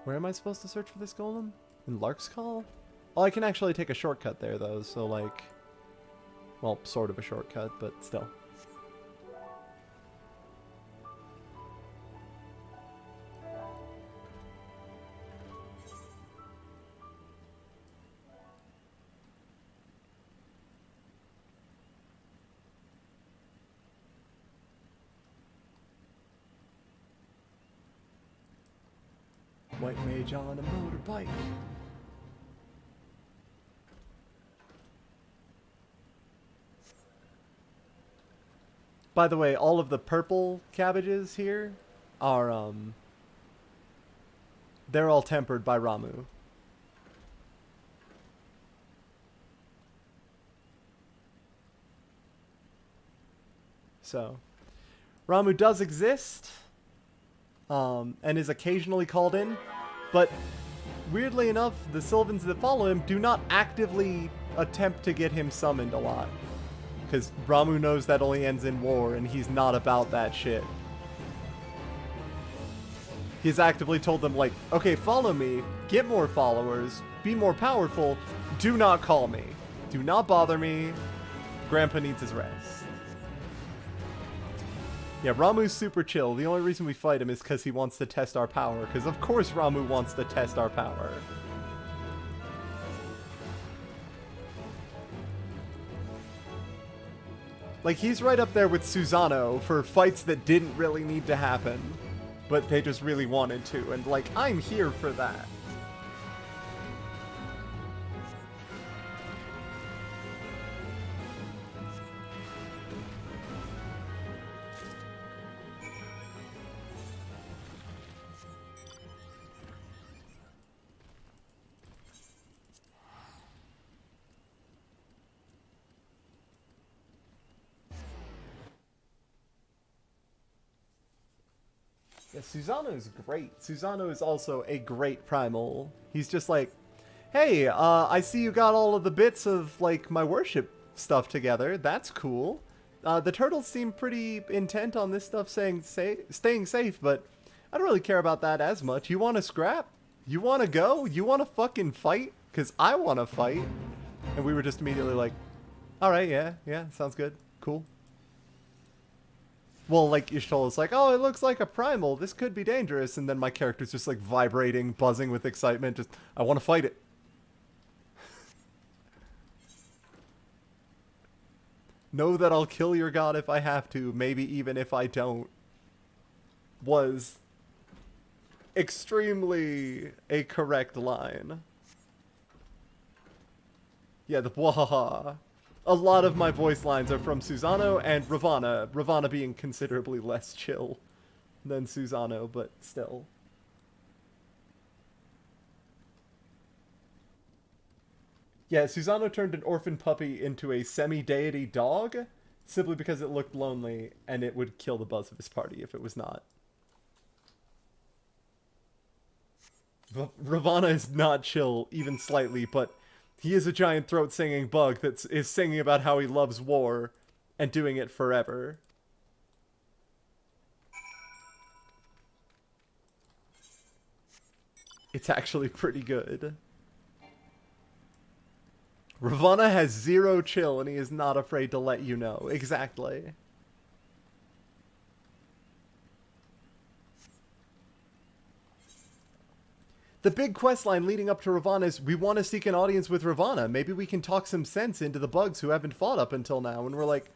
Where am I supposed to search for this golem? In Lark's Call? Oh, I can actually take a shortcut there, though, so, like... Well, sort of a shortcut, but still. White mage on a motorbike. By the way, all of the purple cabbages here are, they're all tempered by Ramu. So, Ramu does exist, and is occasionally called in, but weirdly enough, the Sylvans that follow him do not actively attempt to get him summoned a lot. Because Ramu knows that only ends in war, and he's not about that shit. He's actively told them, like, okay, follow me, get more followers, be more powerful, do not call me. Do not bother me. Grandpa needs his rest. Yeah, Ramu's super chill. The only reason we fight him is because he wants to test our power. Because of course Ramu wants to test our power. Like, he's right up there with Susano for fights that didn't really need to happen, but they just really wanted to, and, like, I'm here for that. Yeah, Susano is great. Susano is also a great primal. He's just like, hey, I see you got all of the bits of, like, my worship stuff together. That's cool. The turtles seem pretty intent on this stuff staying safe, but I don't really care about that as much. You want to scrap? You want to go? You want to fucking fight? Because I want to fight. And we were just immediately like, alright, yeah, sounds good. Cool. Well, like, Ishtol's like, oh, it looks like a primal. This could be dangerous. And then my character's just, like, vibrating, buzzing with excitement. Just, I want to fight it. Know that I'll kill your god if I have to, maybe even if I don't. Was extremely a correct line. Yeah, the bwahaha. A lot of my voice lines are from Susano and Ravana. Ravana being considerably less chill than Susano, but still. Yeah, Susano turned an orphan puppy into a semi-deity dog simply because it looked lonely and it would kill the buzz of his party if it was not. Ravana is not chill, even slightly, but he is a giant throat-singing bug that is singing about how he loves war and doing it forever. It's actually pretty good. Ravana has zero chill and he is not afraid to let you know. Exactly. The big quest line leading up to Ravana is, we want to seek an audience with Ravana. Maybe we can talk some sense into the bugs who haven't fought up until now. And we're like,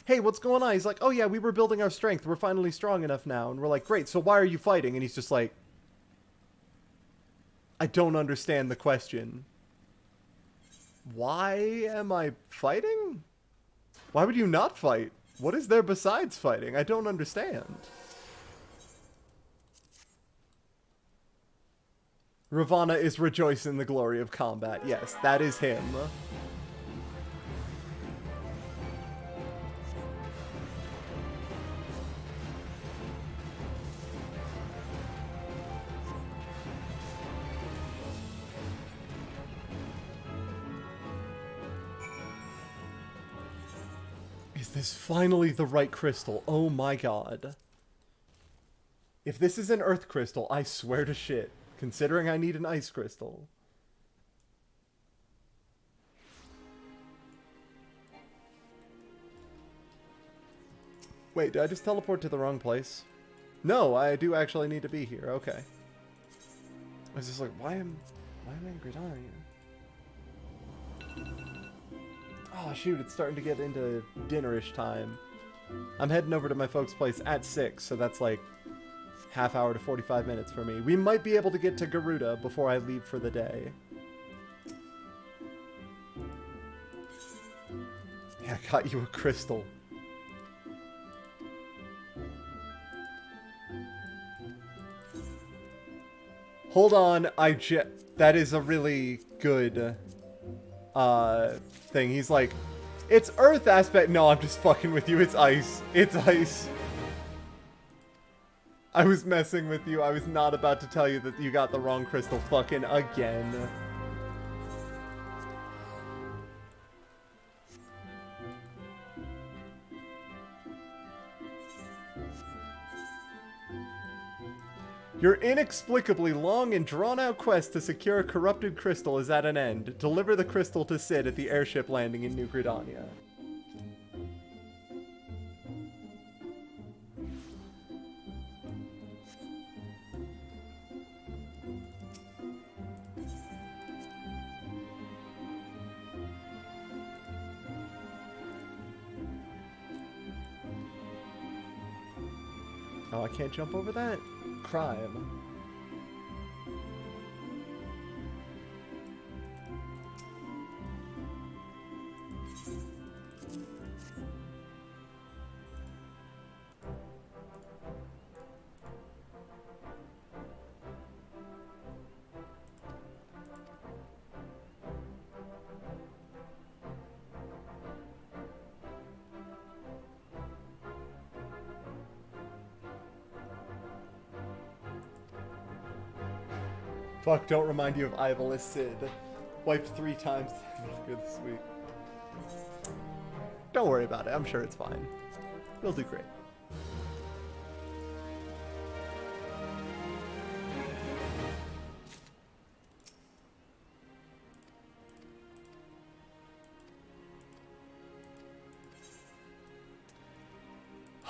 hey, what's going on? He's like, oh yeah, we were building our strength. We're finally strong enough now. And we're like, great, so why are you fighting? And he's just like, I don't understand the question. Why am I fighting? Why would you not fight? What is there besides fighting? I don't understand. Ravana is rejoicing in the glory of combat. Yes, that is him. Is this finally the right crystal? Oh my god. If this is an earth crystal, I swear to shit. Considering I need an ice crystal. Wait, did I just teleport to the wrong place? No, I do actually need to be here. Okay. I was just like, why am I in Gridania? Oh shoot, it's starting to get into dinnerish time. I'm heading over to my folks' place at 6, so that's like half hour to 45 minutes for me. We might be able to get to Garuda before I leave for the day. Yeah, I got you a crystal. Hold on, that is a really good thing. He's like, it's Earth aspect. No, I'm just fucking with you. It's ice. It's ice. I was messing with you. I was not about to tell you that you got the wrong crystal fucking again. Your inexplicably long and drawn-out quest to secure a corrupted crystal is at an end. Deliver the crystal to Sid at the airship landing in New Gridania. Oh, I can't jump over that? Crime. Fuck, don't remind you of Ivalus Sid. Wiped 3 times this week. Don't worry about it. I'm sure it's fine. You'll do great.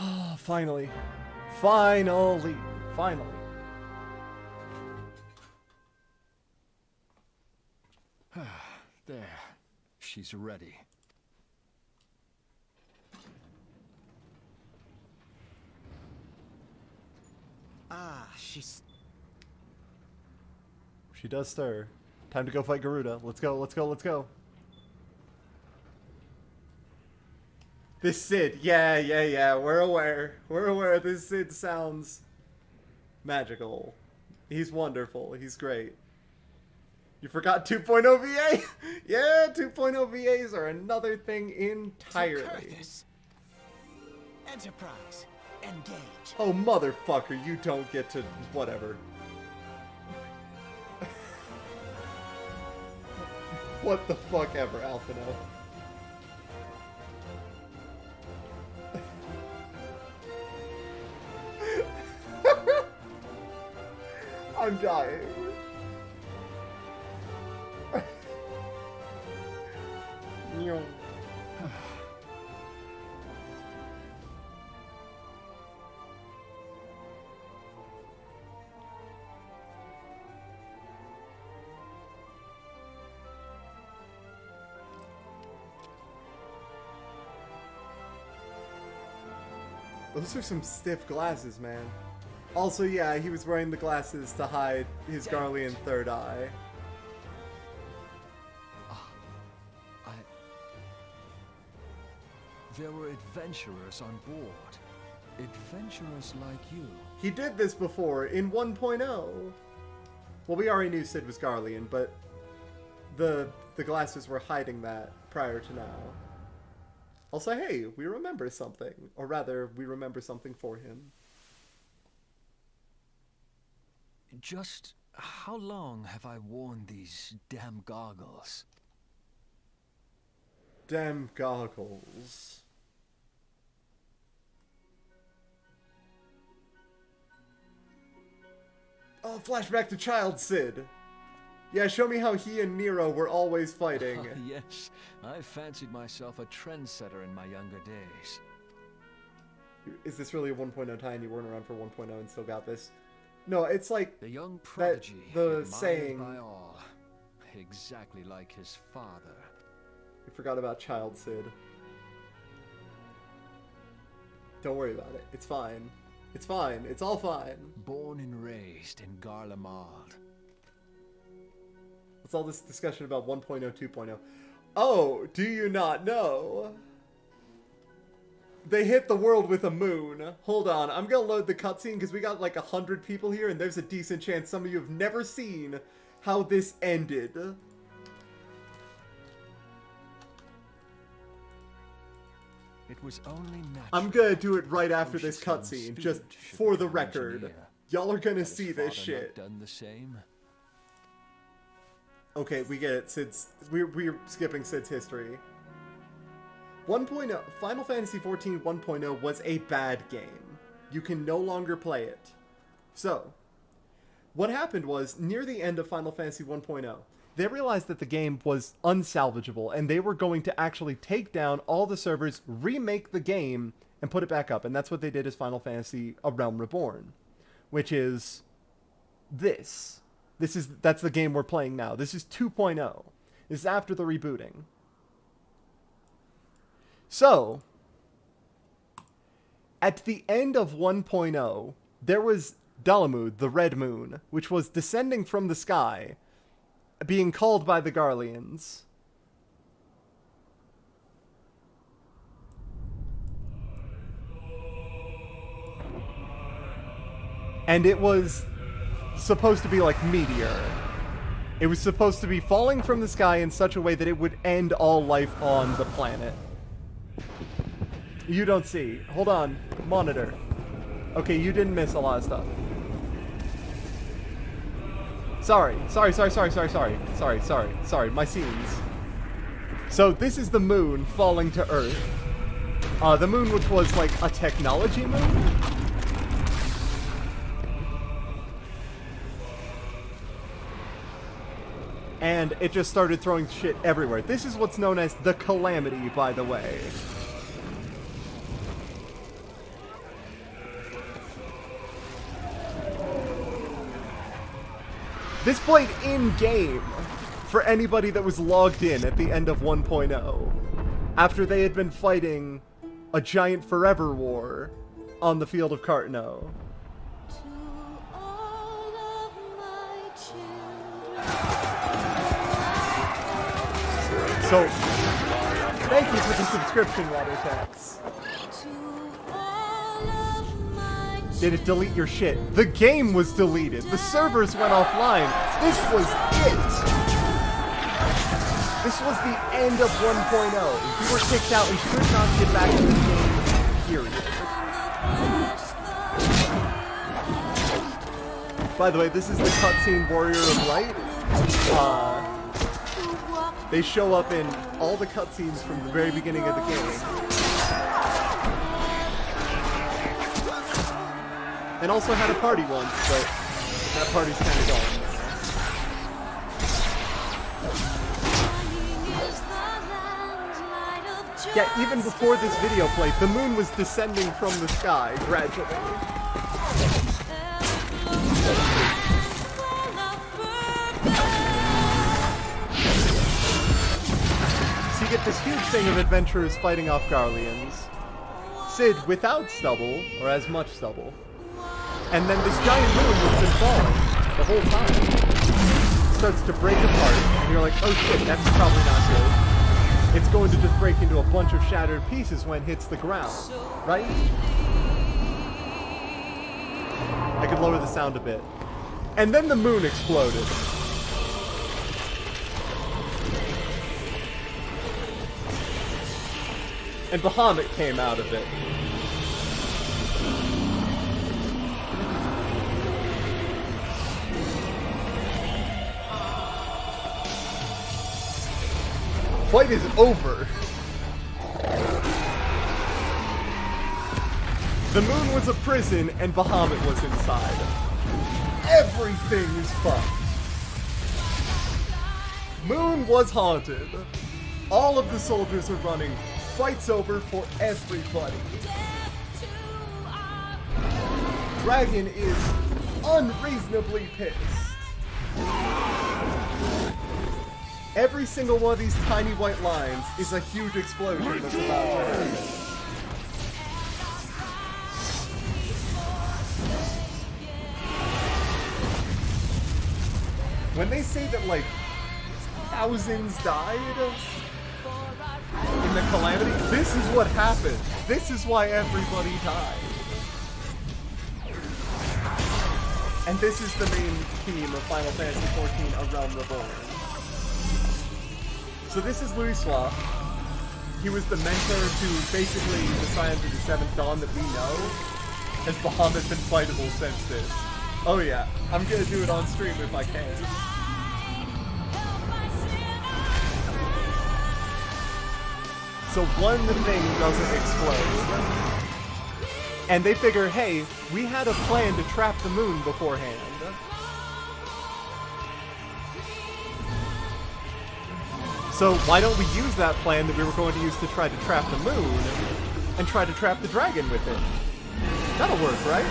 Ah, finally. Finally. Finally. There. She's ready. She does stir. Time to go fight Garuda. Let's go, let's go, let's go. This Sid, yeah, we're aware. We're aware this Sid sounds magical. He's wonderful, he's great. You forgot 2.0 VA? Yeah, 2.0 VAs are another thing entirely. Enterprise, engage. Oh, motherfucker, you don't get to... whatever. What the fuck ever, Alphino. I'm dying. Those are some stiff glasses, man. Also, yeah, he was wearing the glasses to hide his Garlean third eye. There were adventurers on board. Adventurers like you. He did this before in 1.0. Well, we already knew Sid was Garlean, but the glasses were hiding that prior to now. Also, hey, we remember something. Or rather, we remember something for him. Just how long have I worn these damn goggles? Damn goggles. Oh, flashback to child Sid. Yeah, show me how he and Nero were always fighting. Yes, I fancied myself a trendsetter in my younger days. Is this really a 1.0 tie and you weren't around for 1.0 and still got this? No, it's like The young prodigy, the admired saying. by all, exactly like his father. We forgot about child Sid. Don't worry about it. It's fine. It's fine. It's all fine. Born and raised in Garlemald. What's all this discussion about 1.0, 2.0? Oh, do you not know? They hit the world with a moon. Hold on, I'm gonna load the cutscene because we got like 100 people here and there's a decent chance some of you have never seen how this ended. It was only natural. I'm gonna do it right after this Lucius' cutscene, student just should for the become record. engineer. Y'all are gonna Had his see this father shit. not done the same? Okay, we get it. We're skipping Sid's history. 1.0 Final Fantasy XIV 1.0 was a bad game. You can no longer play it. So, what happened was, near the end of Final Fantasy 1.0, they realized that the game was unsalvageable, and they were going to actually take down all the servers, remake the game, and put it back up. And that's what they did as Final Fantasy A Realm Reborn, which is this. That's the game we're playing now. This is 2.0. This is after the rebooting. So, at the end of 1.0, there was Dalamud, the Red Moon, which was descending from the sky, being called by the Garleans. And it was supposed to be like meteor. It was supposed to be falling from the sky in such a way that it would end all life on the planet. You don't see. Hold on. Monitor. Okay, you didn't miss a lot of stuff. Sorry. My scenes. So this is the moon falling to Earth. The moon which was like a technology moon. And it just started throwing shit everywhere. This is what's known as the Calamity, by the way. This played in-game for anybody that was logged in at the end of 1.0, after they had been fighting a giant forever war on the field of Cartno. So, thank you for the subscription, WaterTax. Did it delete your shit? The game was deleted. The servers went offline. This was it. This was the end of 1.0. You were kicked out and could not get back to the game, period. By the way, this is the cutscene Warrior of Light. They show up in all the cutscenes from the very beginning of the game. And also had a party once, but that party's kind of gone. Yeah, even before this video played, the moon was descending from the sky gradually. So you get this huge thing of adventurers fighting off Garleans. Sid without stubble, or as much stubble. And then this giant moon that's been falling the whole time starts to break apart, and you're like, oh shit, that's probably not good. It's going to just break into a bunch of shattered pieces when it hits the ground, right? I could lower the sound a bit. And then the moon exploded. And Bahamut came out of it. Fight is over. The moon was a prison and Bahamut was inside. everything is fucked. Moon was haunted. All of the soldiers are running. Fight's over for everybody. Dragon is unreasonably pissed. Every single one of these tiny white lines is a huge explosion that's about to happen. When they say that, like, thousands died in the Calamity, this is what happened. This is why everybody died. And this is the main theme of Final Fantasy XIV: A Realm Reborn. So this is Louisoix. He was the mentor to basically the Scions of the Seventh Dawn that we know. Has Bahamut been fightable since this? Oh yeah, I'm gonna do it on stream if I can. So one thing doesn't explode. And they figure, hey, we had a plan to trap the moon beforehand. So why don't we use that plan that we were going to use to try to trap the moon and try to trap the dragon with it? That'll work, right?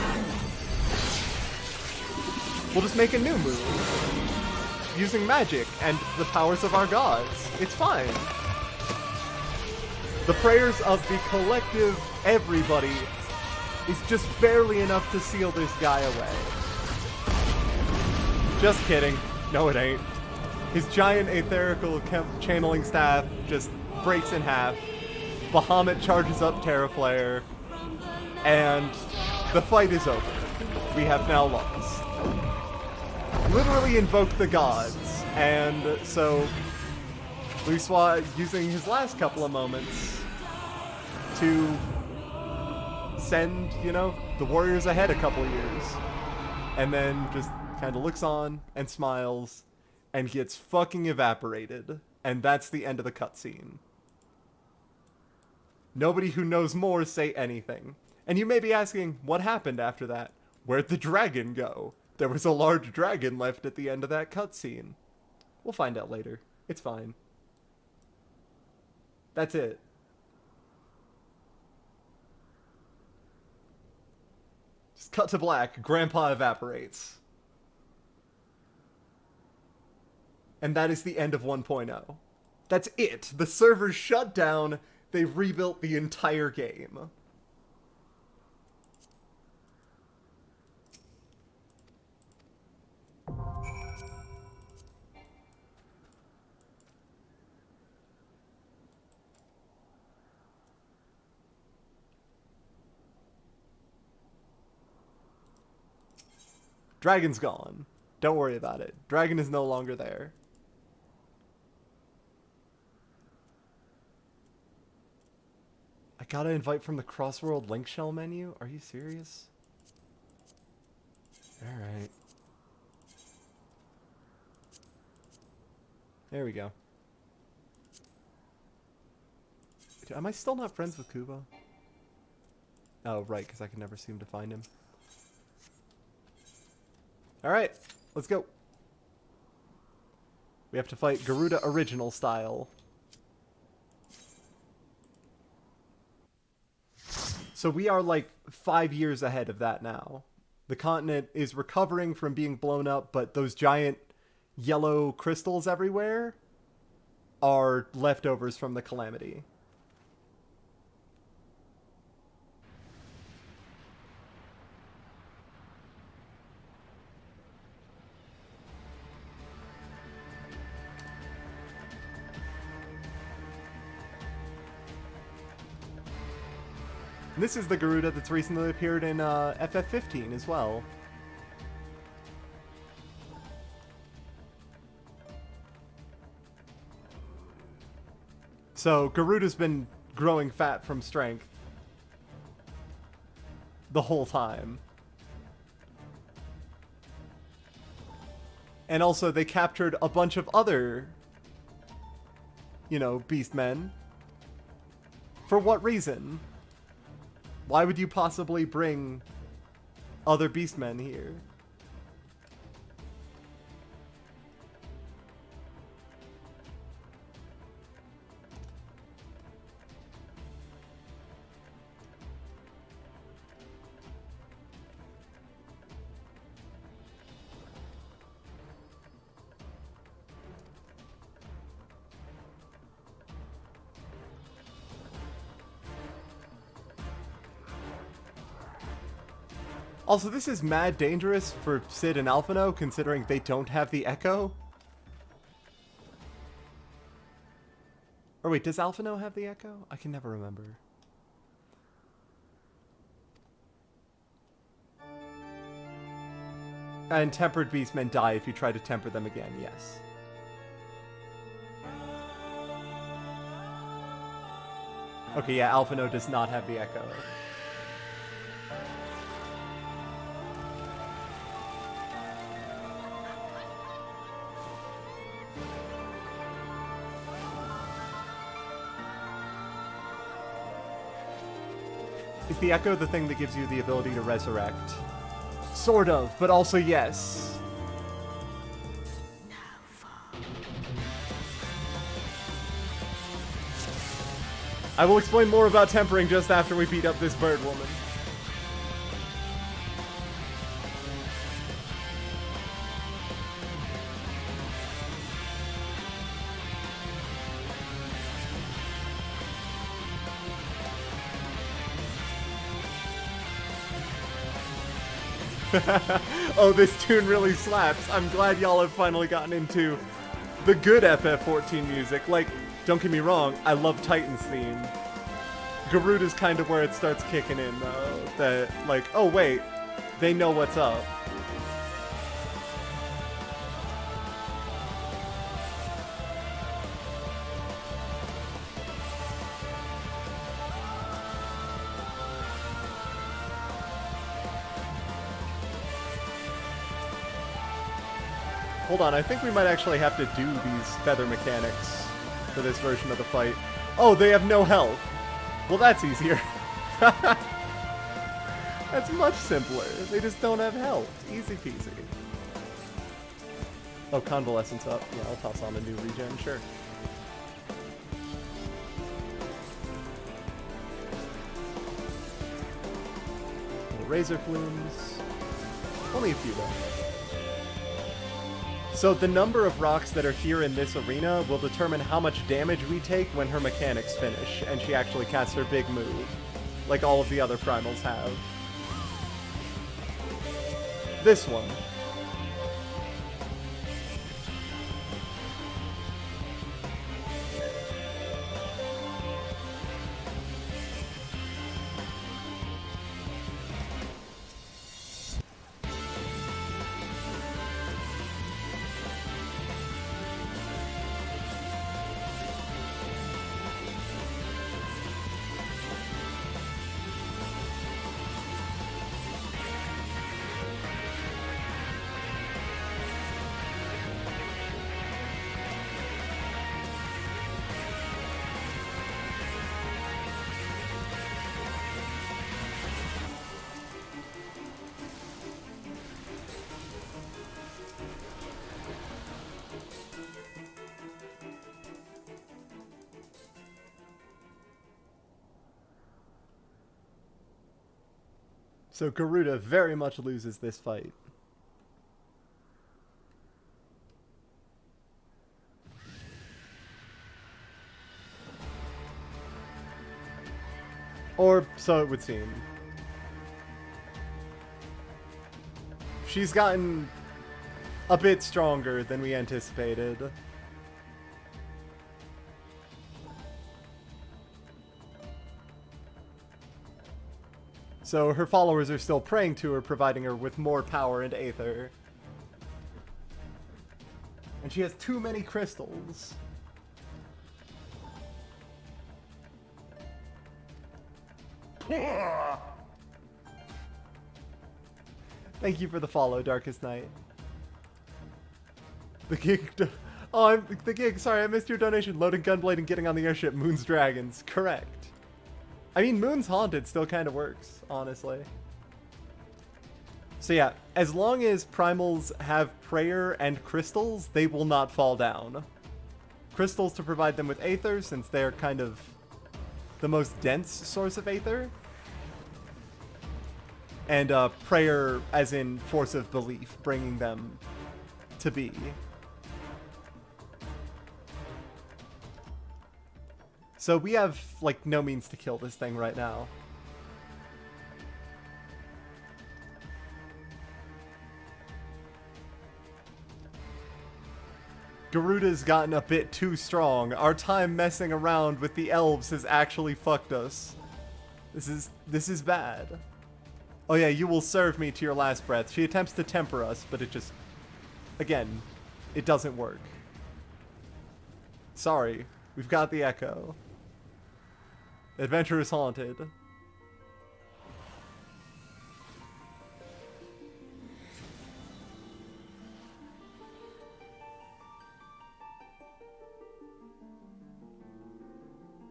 We'll just make a new moon using magic and the powers of our gods. It's fine. The prayers of the collective everybody is just barely enough to seal this guy away. Just kidding. No, it ain't. His giant aetherical channeling staff just breaks in half. Bahamut charges up Terraflare, and the fight is over. We have now lost. Literally invoked the gods, and so Louisoix using his last couple of moments to send, you know, the warriors ahead a couple years, and then just kind of looks on and smiles and gets fucking evaporated, and that's the end of the cutscene. Nobody who knows more say anything. And you may be asking, what happened after that? Where'd the dragon go? There was a large dragon left at the end of that cutscene. We'll find out later. It's fine. That's it. Just cut to black. Grandpa evaporates. And that is the end of 1.0. That's it. The servers shut down. They rebuilt the entire game. Dragon's gone. Don't worry about it. Dragon is no longer there. I gotta invite from the Crossworld link shell menu? Are you serious? Alright. There we go. Am I still not friends with Kubo? Oh, right, because I can never seem to find him. Alright, let's go. We have to fight Garuda original style. So we are like 5 years ahead of that now. The continent is recovering from being blown up, but those giant yellow crystals everywhere are leftovers from the Calamity. And this is the Garuda that's recently appeared in FF15 as well. So Garuda's been growing fat from strength the whole time. And also they captured a bunch of other, you know, beastmen. For what reason? Why would you possibly bring other beastmen here? Also, this is mad dangerous for Sid and Alphino, considering they don't have the Echo. Or wait, does Alphino have the Echo? I can never remember. And tempered beastmen die if you try to temper them again, yes. Okay, yeah, Alphino does not have the Echo. Is the Echo the thing that gives you the ability to resurrect? Sort of, but also yes. I will explain more about tempering just after we beat up this bird woman. Oh, this tune really slaps. I'm glad y'all have finally gotten into the good FF14 music. Like, don't get me wrong, I love Titan's theme. Garuda's kind of where it starts kicking in, though. That, like, oh wait, they know what's up. Hold on, I think we might actually have to do these feather mechanics for this version of the fight. Oh, they have no health. Well, that's easier. That's much simpler. They just don't have health. Easy peasy. Oh, convalescence up. Yeah, I'll toss on a new regen, sure. Little razor plumes. Only a few though. So the number of rocks that are here in this arena will determine how much damage we take when her mechanics finish, and she actually casts her big move, like all of the other primals have. This one. So Garuda very much loses this fight. Or so it would seem. She's gotten a bit stronger than we anticipated. So her followers are still praying to her, providing her with more power and aether. And she has too many crystals. Thank you for the follow, Darkest Night. The gig... Oh, the gig. Sorry, I missed your donation. Loading Gunblade and getting on the airship. Moon's Dragons. Correct. I mean, Moon's Haunted still kind of works, honestly. So yeah, as long as primals have prayer and crystals, they will not fall down. Crystals to provide them with aether, since they're kind of the most dense source of aether. And prayer as in force of belief, bringing them to be. So we have, like, no means to kill this thing right now. Garuda's gotten a bit too strong. Our time messing around with the elves has actually fucked us. This is bad. Oh yeah, you will serve me to your last breath. She attempts to temper us, but it just... Again, it doesn't work. Sorry, we've got the echo. Adventure is haunted.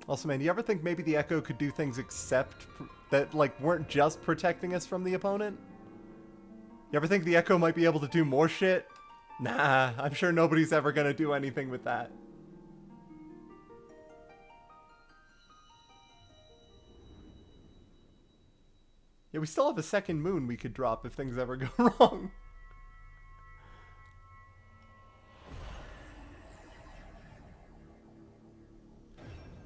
Also, man, you ever think maybe the Echo could do things except that, like, weren't just protecting us from the opponent? You ever think the Echo might be able to do more shit? Nah, I'm sure nobody's ever gonna do anything with that. Yeah, we still have a second moon we could drop if things ever go wrong.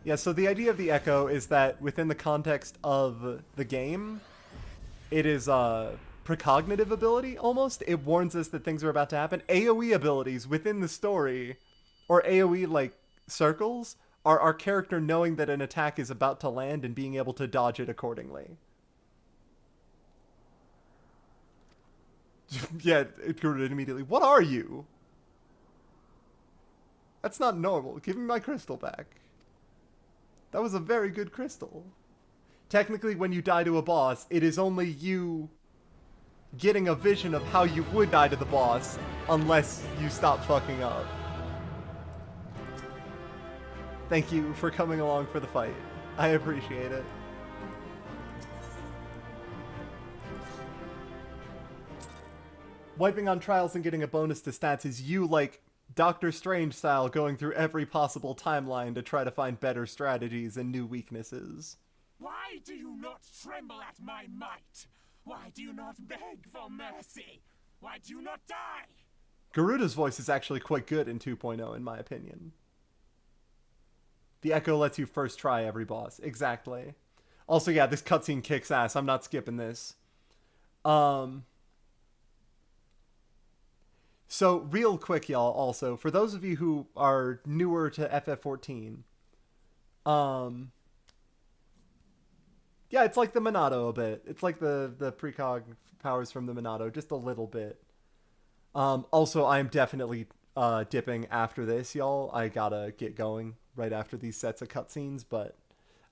Yeah, so the idea of the Echo is that within the context of the game, it is a precognitive ability, almost. It warns us that things are about to happen. AoE abilities within the story, or AoE, like, circles, are our character knowing that an attack is about to land and being able to dodge it accordingly. Yeah, it grew it immediately. What are you? That's not normal. Give me my crystal back. That was a very good crystal. Technically, when you die to a boss, it is only you getting a vision of how you would die to the boss, unless you stop fucking up. Thank you for coming along for the fight. I appreciate it. Wiping on trials and getting a bonus to stats is you, like, Doctor Strange style, going through every possible timeline to try to find better strategies and new weaknesses. Why do you not tremble at my might? Why do you not beg for mercy? Why do you not die? Garuda's voice is actually quite good in 2.0, in my opinion. The Echo lets you first try every boss. Exactly. Also, yeah, this cutscene kicks ass. I'm not skipping this. So, real quick, y'all, also, for those of you who are newer to FF14, yeah, it's like the Minato a bit. It's like the precog powers from the Minato, just a little bit. Also, I'm definitely dipping after this, y'all. I gotta get going right after these sets of cutscenes, but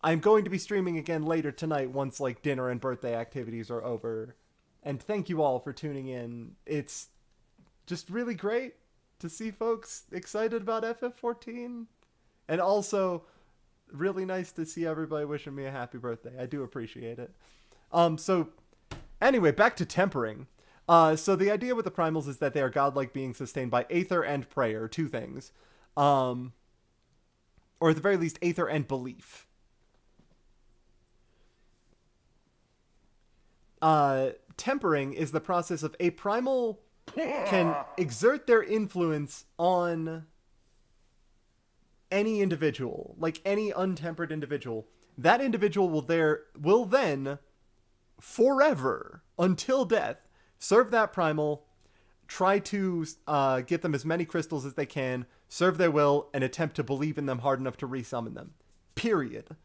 I'm going to be streaming again later tonight once, like, dinner and birthday activities are over. And thank you all for tuning in. It's just really great to see folks excited about FF14. And also, really nice to see everybody wishing me a happy birthday. I do appreciate it. So, anyway, back to tempering. So the idea with the primals is that they are godlike beings sustained by aether and prayer, two things. Or at the very least, aether and belief. Tempering is the process of a primal can exert their influence on any individual, like any untempered individual. That individual will then, forever, until death, serve that primal, try to get them as many crystals as they can, serve their will, and attempt to believe in them hard enough to resummon them. Period.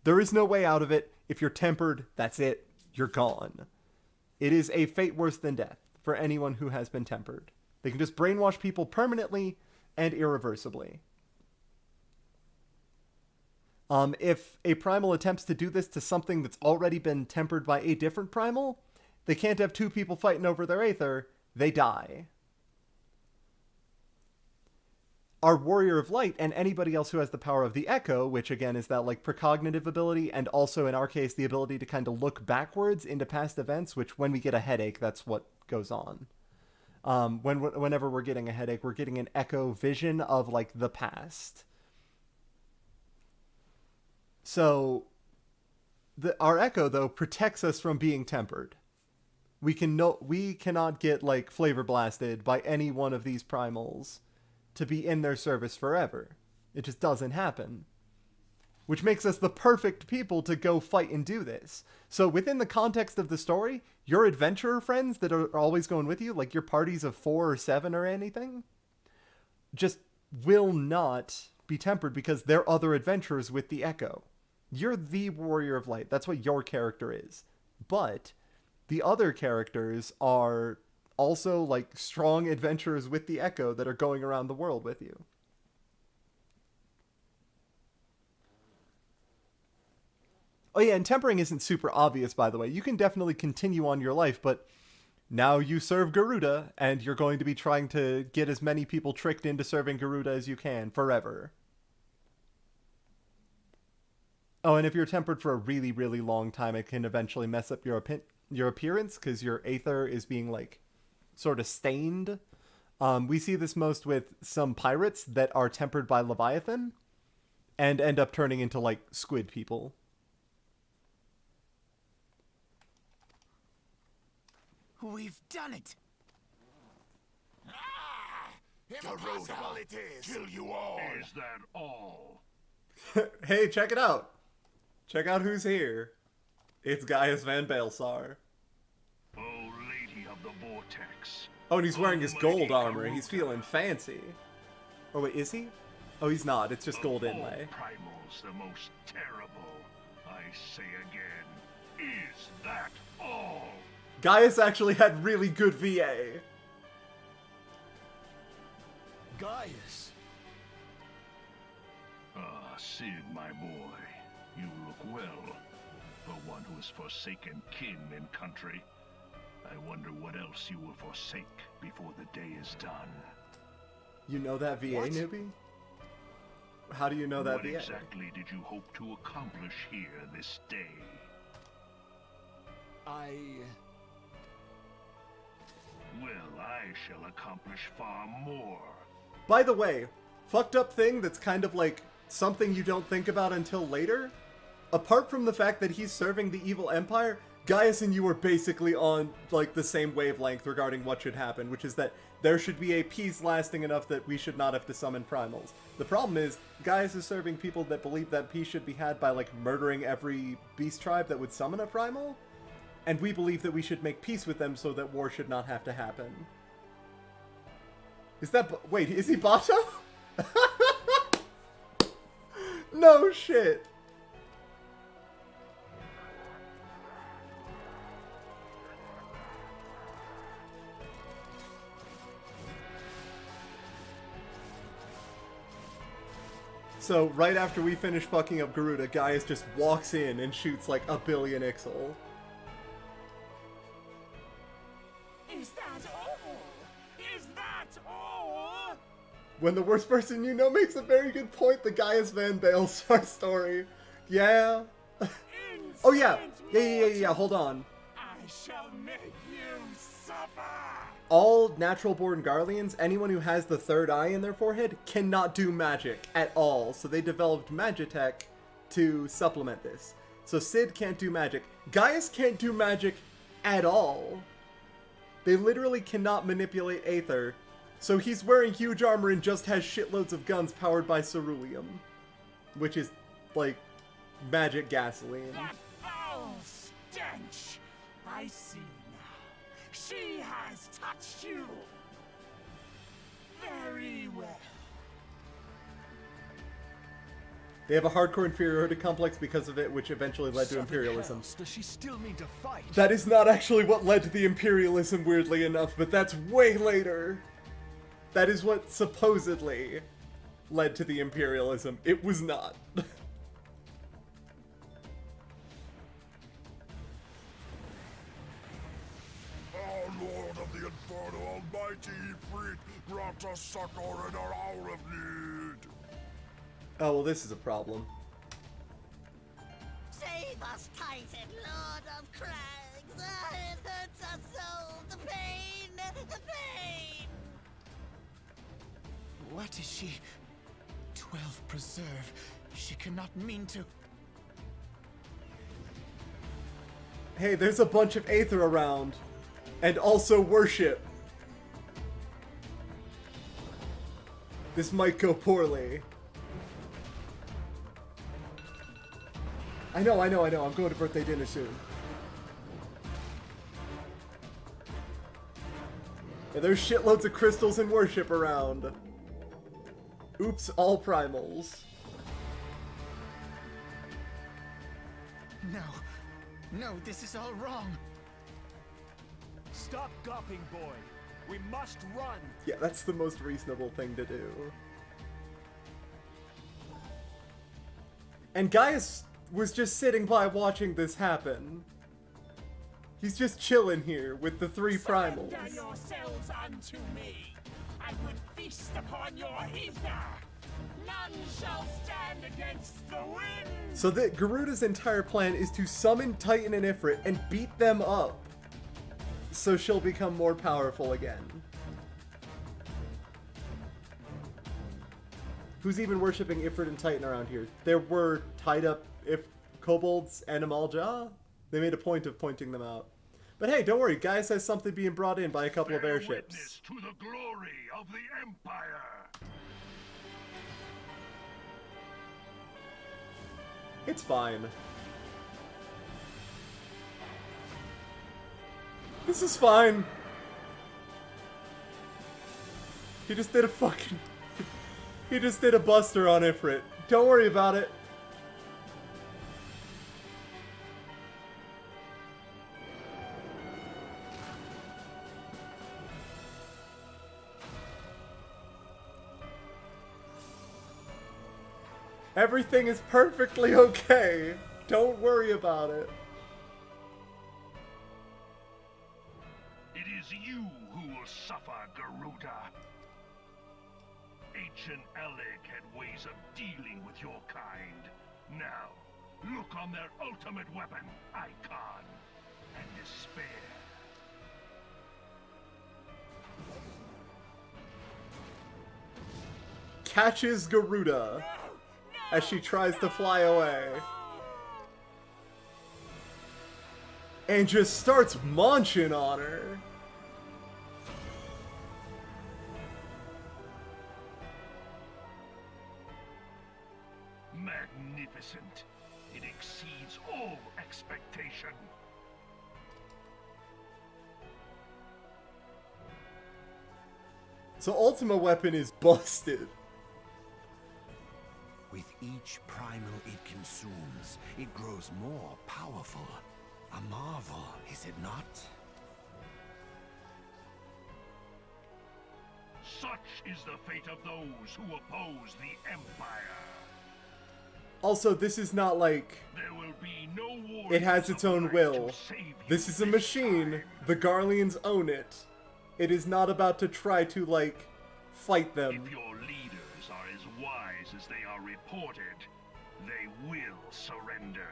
There is no way out of it. If you're tempered, that's it. You're gone. It is a fate worse than death for anyone who has been tempered. They can just brainwash people permanently and irreversibly. If a primal attempts to do this to something that's already been tempered by a different primal, they can't have two people fighting over their aether. They die. Our Warrior of Light and anybody else who has the power of the Echo, which again is that like precognitive ability, and also in our case the ability to kind of look backwards into past events, which when we get a headache, that's what goes on. Whenever we're getting a headache, we're getting an Echo vision of like the past. So our Echo though protects us from being tempered. We cannot get like flavor blasted by any one of these primals to be in their service forever. It just doesn't happen. Which makes us the perfect people to go fight and do this. So within the context of the story, your adventurer friends that are always going with you, like your parties of 4 or 7 or anything, just will not be tempered because they're other adventurers with the Echo. You're the Warrior of Light. That's what your character is. But the other characters are also like strong adventurers with the Echo that are going around the world with you. Oh yeah, and tempering isn't super obvious, by the way. You can definitely continue on your life, but now you serve Garuda, and you're going to be trying to get as many people tricked into serving Garuda as you can forever. Oh, and if you're tempered for a really, really long time, it can eventually mess up your appearance, because your aether is being, like, sort of stained. We see this most with some pirates that are tempered by Leviathan, and end up turning into, like, squid people. We've done it! Impossible it is! Kill you all! Is that all? Hey, check it out! Check out who's here. It's Gaius Van Baelsar. Oh, Lady of the Vortex. Oh, and he's wearing his gold Almighty armor. Garuda. He's feeling fancy. Oh, wait, is he? Oh, he's not. It's just gold Of all inlay. primals, the most terrible. I say again, is that all? Gaius actually had really good VA. Gaius! Ah, Sid, my boy, you look well. For one who has forsaken kin and country, I wonder what else you will forsake before the day is done. You know that VA, What? newbie? How do you know that What VA? exactly did you hope to accomplish here this day? Well, I shall accomplish far more. By the way, fucked up thing that's kind of like something you don't think about until later. Apart from the fact that he's serving the evil empire, Gaius and you are basically on like the same wavelength regarding what should happen, which is that there should be a peace lasting enough that we should not have to summon primals. The problem is, Gaius is serving people that believe that peace should be had by like murdering every beast tribe that would summon a primal, and we believe that we should make peace with them so that war should not have to happen. Is that... Wait, is he Bato? No shit! So, right after we finish fucking up Garuda, Gaius just walks in and shoots like a billion Ixal. Is that all? Is that all? When the worst person you know makes a very good point, the Gaius Van Baelsar story. Yeah. Oh yeah. Yeah, hold on. I shall make you suffer! All natural-born Garleans, anyone who has the third eye in their forehead, cannot do magic at all. So they developed Magitech to supplement this. So Sid can't do magic. Gaius can't do magic at all. They literally cannot manipulate Aether. So he's wearing huge armor and just has shitloads of guns powered by ceruleum. Which is, like, magic gasoline. That foul stench! I see now. She has touched you! Very well. They have a hardcore inferiority complex because of it, which eventually led to imperialism. Does she still mean to fight? That is not actually what led to the imperialism, weirdly enough, but that's way later. That is what supposedly led to the imperialism. It was not. Our Lord of the Inferno, Almighty Ifrit, grant us succor in our hour of need. Oh, well, this is a problem. Save us, Titan, Lord of Crags! It hurts us so! The pain! The pain! What is she? 12 preserve. She cannot mean to. Hey, there's a bunch of Aether around. And also worship. This might go poorly. I know. I'm going to birthday dinner soon. And there's shitloads of crystals and worship around. Oops, all primals. No. No, this is all wrong. Stop gawping, boy. We must run. Yeah, that's the most reasonable thing to do. And Gaius was just sitting by watching this happen. He's just chilling here with the 3 primals. Surrender yourselves unto me. I would feast upon your ether. None shall stand against the wind. So that Garuda's entire plan is to summon Titan and Ifrit and beat them up, so she'll become more powerful again. Who's even worshipping Ifrit and Titan around here? There were tied up kobolds and Amalja. They made a point of pointing them out. But hey, don't worry, Gaius has something being brought in by a couple of airships. Witness to the glory of the Empire. It's fine. This is fine. He just did a fucking... He just did a buster on Ifrit. Don't worry about it. Everything is perfectly okay. Don't worry about it. It is you who will suffer, Garuda. Ancient Alec had ways of dealing with your kind. Now, look on their ultimate weapon, Icon, and despair. Catches Garuda as she tries to fly away. And just starts munching on her. Magnificent. It exceeds all expectation. So Ultima Weapon is busted. With each primal it consumes, it grows more powerful. A marvel, is it not? Such is the fate of those who oppose the Empire. Also, this is not like There will be no war. it has its own will. This is a machine. The Garleans own it. It is not about to try to, like, fight them. If your leaders are as wise as they are reported, they will surrender.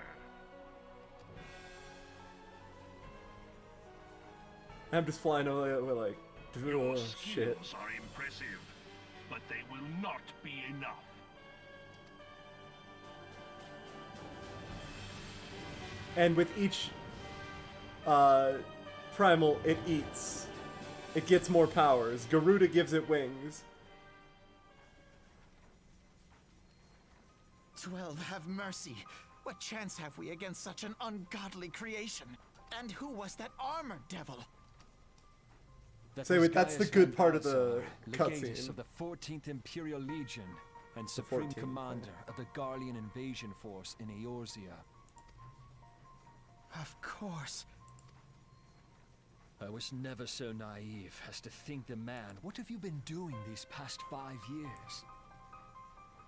I'm just flying away, we're like, Your oh, shit. skills are impressive, but they will not be enough. And with each primal it eats, it gets more powers. Garuda gives it wings. 12, have mercy. What chance have we against such an ungodly creation? And who was that armored devil? So wait, that's the good part of the Legatus cutscene. of the 14th Imperial Legion and Supreme 14th, Commander of the Garlean Invasion Force in Eorzea. Of course. I was never so naive as to think the man. What have you been doing these past 5 years?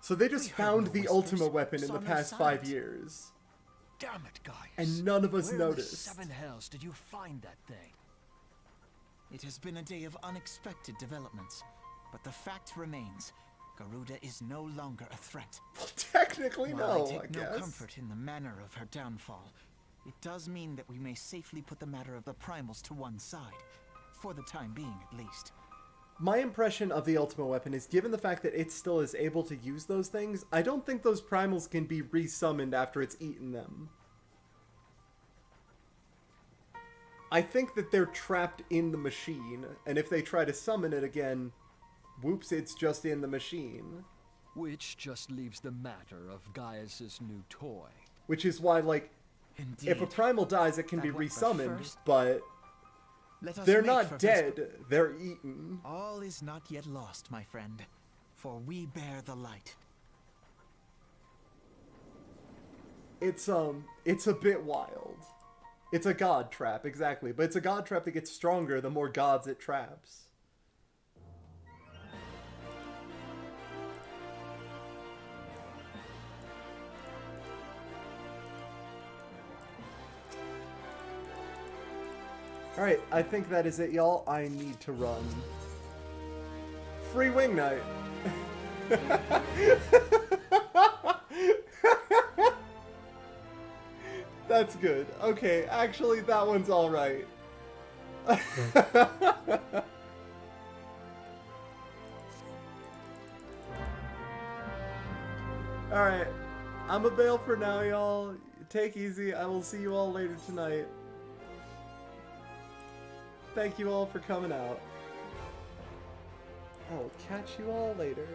So they just We heard found no the whispers, Ultima Weapon in saw the no past 5 signs. years. Damn it, guys. And none of us Where noticed. in the 7 hells did you find that thing? It has been a day of unexpected developments, but the fact remains, Garuda is no longer a threat. Well, technically While no, I I take no guess. comfort in the manner of her downfall, it does mean that we may safely put the matter of the primals to one side, for the time being at least. My impression of the Ultima Weapon is, given the fact that it still is able to use those things, I don't think those primals can be resummoned after it's eaten them. I think that they're trapped in the machine, and if they try to summon it again, whoops, it's just in the machine. Which just leaves the matter of Gaius's new toy. Which is why, like, Indeed. if a primal dies, it can That be what, but resummoned, first, but let us they're make for not dead, they're eaten. All is not yet lost, my friend. for we bear the light. It's a bit wild. It's a god trap, exactly. But it's a god trap that gets stronger the more gods it traps. Alright, I think that is it, y'all. I need to run. Free wing night! That's good. Okay, actually, that one's alright. Alright, I'm a bail for now, y'all. Take easy. I will see you all later tonight. Thank you all for coming out. I will catch you all later.